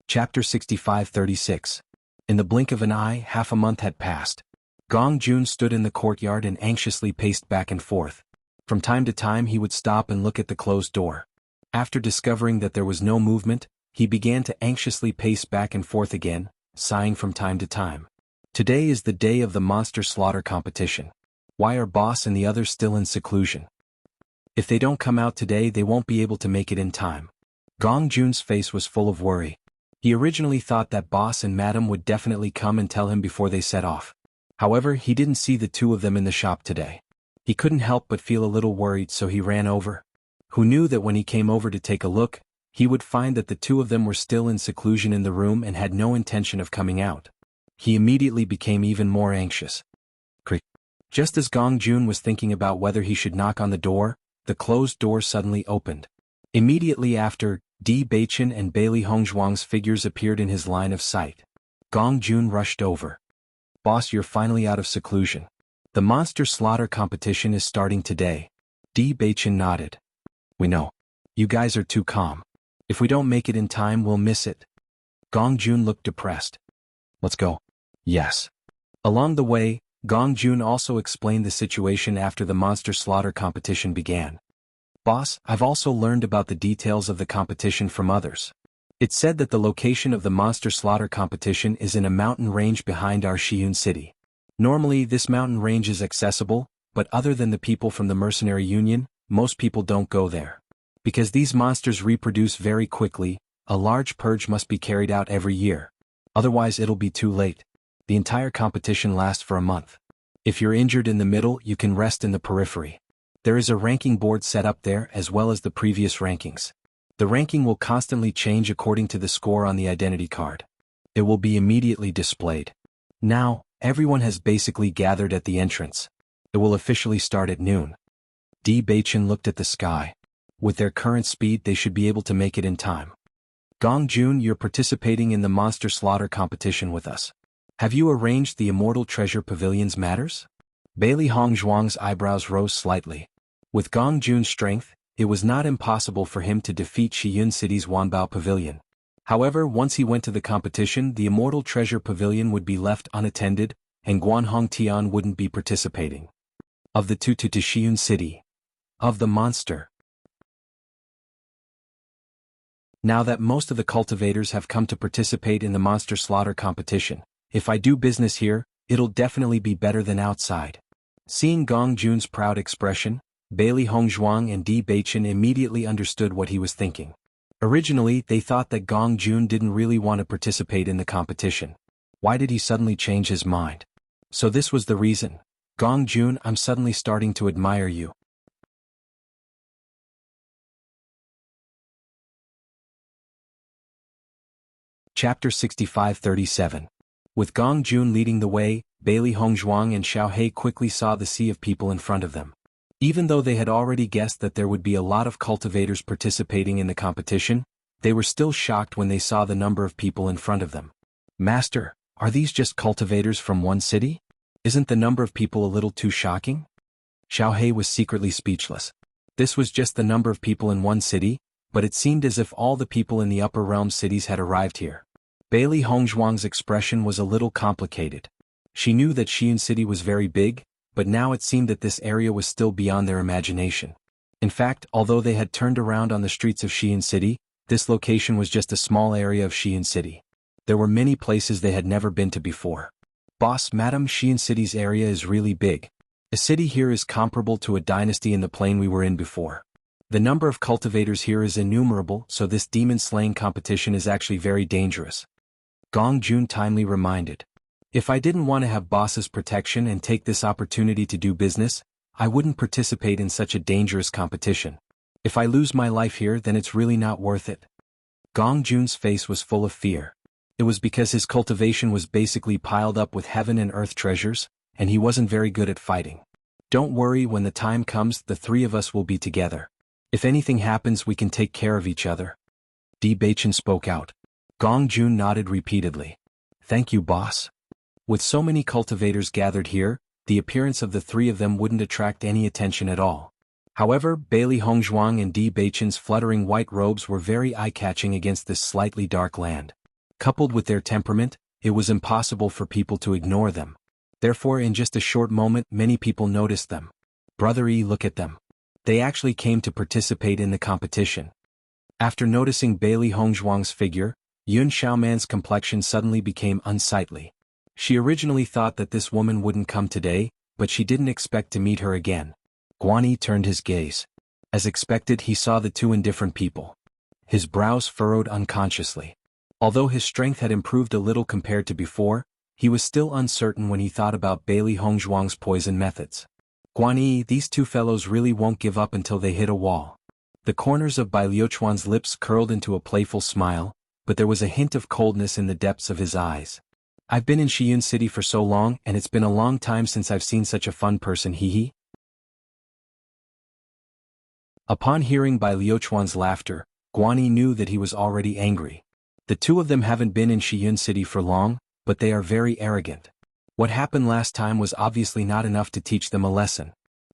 Chapter 65-36. In the blink of an eye, half a month had passed. Gong Jun stood in the courtyard and anxiously paced back and forth. From time to time he would stop and look at the closed door. After discovering that there was no movement, he began to anxiously pace back and forth again, sighing from time to time. Today is the day of the monster slaughter competition. Why are boss and the others still in seclusion? If they don't come out today, they won't be able to make it in time. Gong Jun's face was full of worry. He originally thought that boss and madam would definitely come and tell him before they set off. However, he didn't see the two of them in the shop today. He couldn't help but feel a little worried, so he ran over. Who knew that when he came over to take a look, he would find that the two of them were still in seclusion in the room and had no intention of coming out. He immediately became even more anxious. Just as Gong Jun was thinking about whether he should knock on the door, the closed door suddenly opened. Immediately after, Di Beichen and Bailey Hongzhuang's figures appeared in his line of sight. Gong Jun rushed over. Boss, you're finally out of seclusion. The monster slaughter competition is starting today. Di Beichen nodded. We know. You guys are too calm. If we don't make it in time, we'll miss it. Gong Jun looked depressed. Let's go. Yes. Along the way, Gong Jun also explained the situation after the monster slaughter competition began. Boss, I've also learned about the details of the competition from others. It's said that the location of the monster slaughter competition is in a mountain range behind our Shiyun city. Normally, this mountain range is accessible, but other than the people from the mercenary union, most people don't go there. Because these monsters reproduce very quickly, a large purge must be carried out every year. Otherwise it'll be too late. The entire competition lasts for a month. If you're injured in the middle, you can rest in the periphery. There is a ranking board set up there as well as the previous rankings. The ranking will constantly change according to the score on the identity card. It will be immediately displayed. Now, everyone has basically gathered at the entrance. It will officially start at noon. Di Beichen looked at the sky. With their current speed, they should be able to make it in time. Gong Jun, you're participating in the monster slaughter competition with us. Have you arranged the Immortal Treasure Pavilion's matters? Bailey Hongzhuang's eyebrows rose slightly. With Gong Jun's strength, it was not impossible for him to defeat Shiyun City's Wanbao Pavilion. However, once he went to the competition, the Immortal Treasure Pavilion would be left unattended, and Guan Hongtian wouldn't be participating. Of the two to Shiyun City. Of the monster. Now that most of the cultivators have come to participate in the monster slaughter competition, if I do business here, it'll definitely be better than outside. Seeing Gong Jun's proud expression, Bailey Hongzhuang and Di Beichen immediately understood what he was thinking. Originally, they thought that Gong Jun didn't really want to participate in the competition. Why did he suddenly change his mind? So this was the reason. Gong Jun, I'm suddenly starting to admire you. Chapter 65-37. With Gong Jun leading the way, Bailey Hongzhuang and Xiao He quickly saw the sea of people in front of them. Even though they had already guessed that there would be a lot of cultivators participating in the competition, they were still shocked when they saw the number of people in front of them. Master, are these just cultivators from one city? Isn't the number of people a little too shocking? Xiao He was secretly speechless. This was just the number of people in one city, but it seemed as if all the people in the upper realm cities had arrived here. Bailey Hongzhuang's expression was a little complicated. She knew that Shiyun City was very big, but now it seemed that this area was still beyond their imagination. In fact, although they had turned around on the streets of Shiyun City, this location was just a small area of Shiyun City. There were many places they had never been to before. Boss, Madam, Shiyun City's area is really big. A city here is comparable to a dynasty in the plane we were in before. The number of cultivators here is innumerable, so this demon-slaying competition is actually very dangerous. Gong Jun timely reminded. If I didn't want to have boss's protection and take this opportunity to do business, I wouldn't participate in such a dangerous competition. If I lose my life here, then it's really not worth it. Gong Jun's face was full of fear. It was because his cultivation was basically piled up with heaven and earth treasures, and he wasn't very good at fighting. Don't worry, when the time comes, the three of us will be together. If anything happens, we can take care of each other. Di Baichen spoke out. Gong Jun nodded repeatedly. Thank you, boss. With so many cultivators gathered here, the appearance of the three of them wouldn't attract any attention at all. However, Bailey Hongzhuang and Di Baichen's fluttering white robes were very eye-catching against this slightly dark land. Coupled with their temperament, it was impossible for people to ignore them. Therefore, in just a short moment, many people noticed them. Brother E, look at them. They actually came to participate in the competition. After noticing Bailey Hongzhuang's figure, Yun Xiaoman's complexion suddenly became unsightly. She originally thought that this woman wouldn't come today, but she didn't expect to meet her again. Guanyi turned his gaze. As expected, he saw the two indifferent people. His brows furrowed unconsciously. Although his strength had improved a little compared to before, he was still uncertain when he thought about Bailey Hongzhuang's poison methods. Guanyi, these two fellows really won't give up until they hit a wall. The corners of Bai Liuchuan's lips curled into a playful smile, but there was a hint of coldness in the depths of his eyes. I've been in Shiyun City for so long, and it's been a long time since I've seen such a fun person, hee. Upon hearing Bai Liuchuan's laughter, Guanyi knew that he was already angry. The two of them haven't been in Shiyun City for long, but they are very arrogant. What happened last time was obviously not enough to teach them a lesson.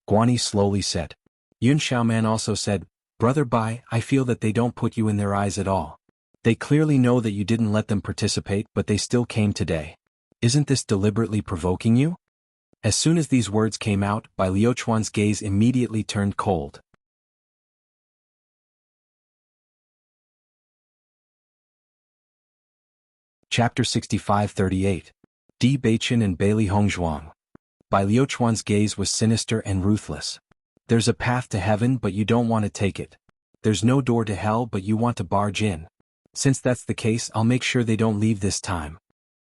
Guanyi slowly said. Yun Xiaoman also said, Brother Bai, I feel that they don't put you in their eyes at all. They clearly know that you didn't let them participate, but they still came today. Isn't this deliberately provoking you? As soon as these words came out, Bai Liuchuan's gaze immediately turned cold. Chapter 65-38. Di Baichen and Bailey Hongzhuang. Bai Liuchuan's gaze was sinister and ruthless. There's a path to heaven, but you don't want to take it. There's no door to hell, but you want to barge in. Since that's the case, I'll make sure they don't leave this time.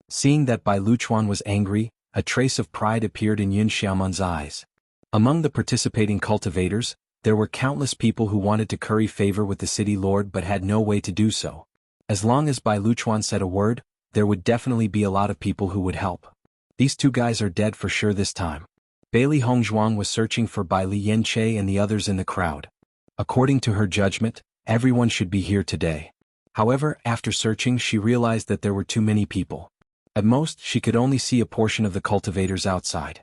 Seeing that Bai Liuchuan was angry, a trace of pride appeared in Yun Xiaoman's eyes. Among the participating cultivators, there were countless people who wanted to curry favor with the city lord but had no way to do so. As long as Bai Liuchuan said a word, there would definitely be a lot of people who would help. These two guys are dead for sure this time. Bailey Hongzhuang was searching for Bai Li Yanche and the others in the crowd. According to her judgment, everyone should be here today. However, after searching, she realized that there were too many people. At most, she could only see a portion of the cultivators outside.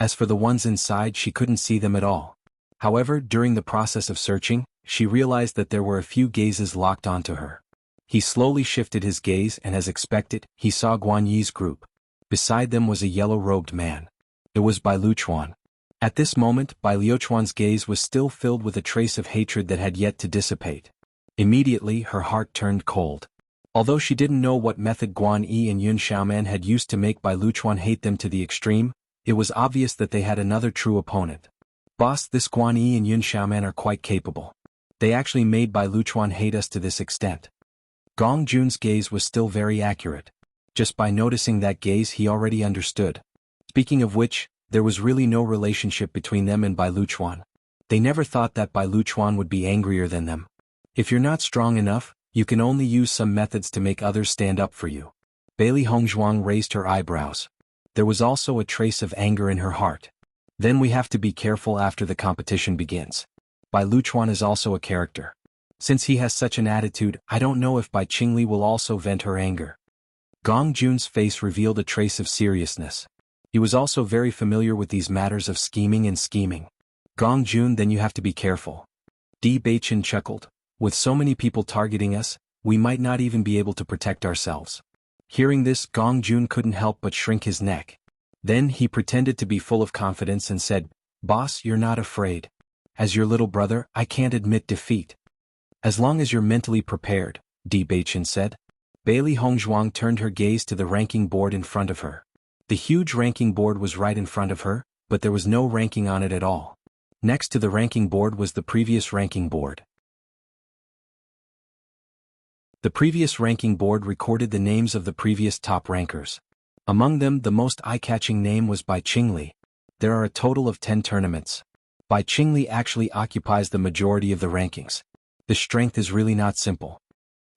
As for the ones inside, she couldn't see them at all. However, during the process of searching, she realized that there were a few gazes locked onto her. He slowly shifted his gaze and, as expected, he saw Guanyi's group. Beside them was a yellow-robed man. It was Bai Liuchuan. At this moment, Bai Liuchuan's gaze was still filled with a trace of hatred that had yet to dissipate. Immediately, her heart turned cold. Although she didn't know what method Guanyi and Yun Xiaoman had used to make Bai Liuchuan hate them to the extreme, it was obvious that they had another true opponent. Boss, this Guanyi and Yun Xiaoman are quite capable. They actually made Bai Liuchuan hate us to this extent. Gong Jun's gaze was still very accurate. Just by noticing that gaze, he already understood. Speaking of which, there was really no relationship between them and Bai Liuchuan. They never thought that Bai Liuchuan would be angrier than them. If you're not strong enough, you can only use some methods to make others stand up for you. Bailey Hongzhuang raised her eyebrows. There was also a trace of anger in her heart. Then we have to be careful after the competition begins. Bai Liuchuan is also a character. Since he has such an attitude, I don't know if Bai Qingli will also vent her anger. Gong Jun's face revealed a trace of seriousness. He was also very familiar with these matters of scheming and scheming. Gong Jun, then you have to be careful. Di Baichen chuckled. With so many people targeting us, we might not even be able to protect ourselves. Hearing this, Gong Jun couldn't help but shrink his neck. Then he pretended to be full of confidence and said, Boss, you're not afraid. As your little brother, I can't admit defeat. As long as you're mentally prepared, Di Baichen said. Bailey Hongzhuang turned her gaze to the ranking board in front of her. The huge ranking board was right in front of her, but there was no ranking on it at all. Next to the ranking board was the previous ranking board. The previous ranking board recorded the names of the previous top rankers. Among them, the most eye-catching name was Bai Qingli. There are a total of 10 tournaments. Bai Qingli actually occupies the majority of the rankings. The strength is really not simple.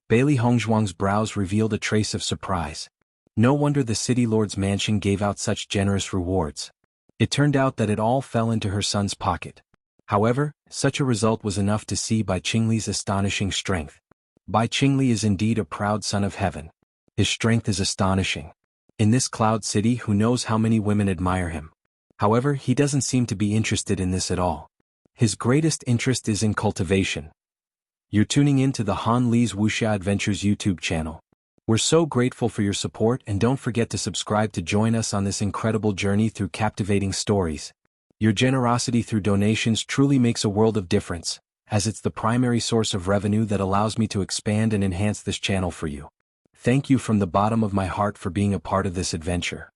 Bailey Hongzhuang's brows revealed a trace of surprise. No wonder the city lord's mansion gave out such generous rewards. It turned out that it all fell into her son's pocket. However, such a result was enough to see Bai Qingli's astonishing strength. Bai Qingli is indeed a proud son of heaven. His strength is astonishing. In this cloud city, who knows how many women admire him. However, he doesn't seem to be interested in this at all. His greatest interest is in cultivation. You're tuning in to the Han Li's Wuxia Adventures YouTube channel. We're so grateful for your support, and don't forget to subscribe to join us on this incredible journey through captivating stories. Your generosity through donations truly makes a world of difference, as it's the primary source of revenue that allows me to expand and enhance this channel for you. Thank you from the bottom of my heart for being a part of this adventure.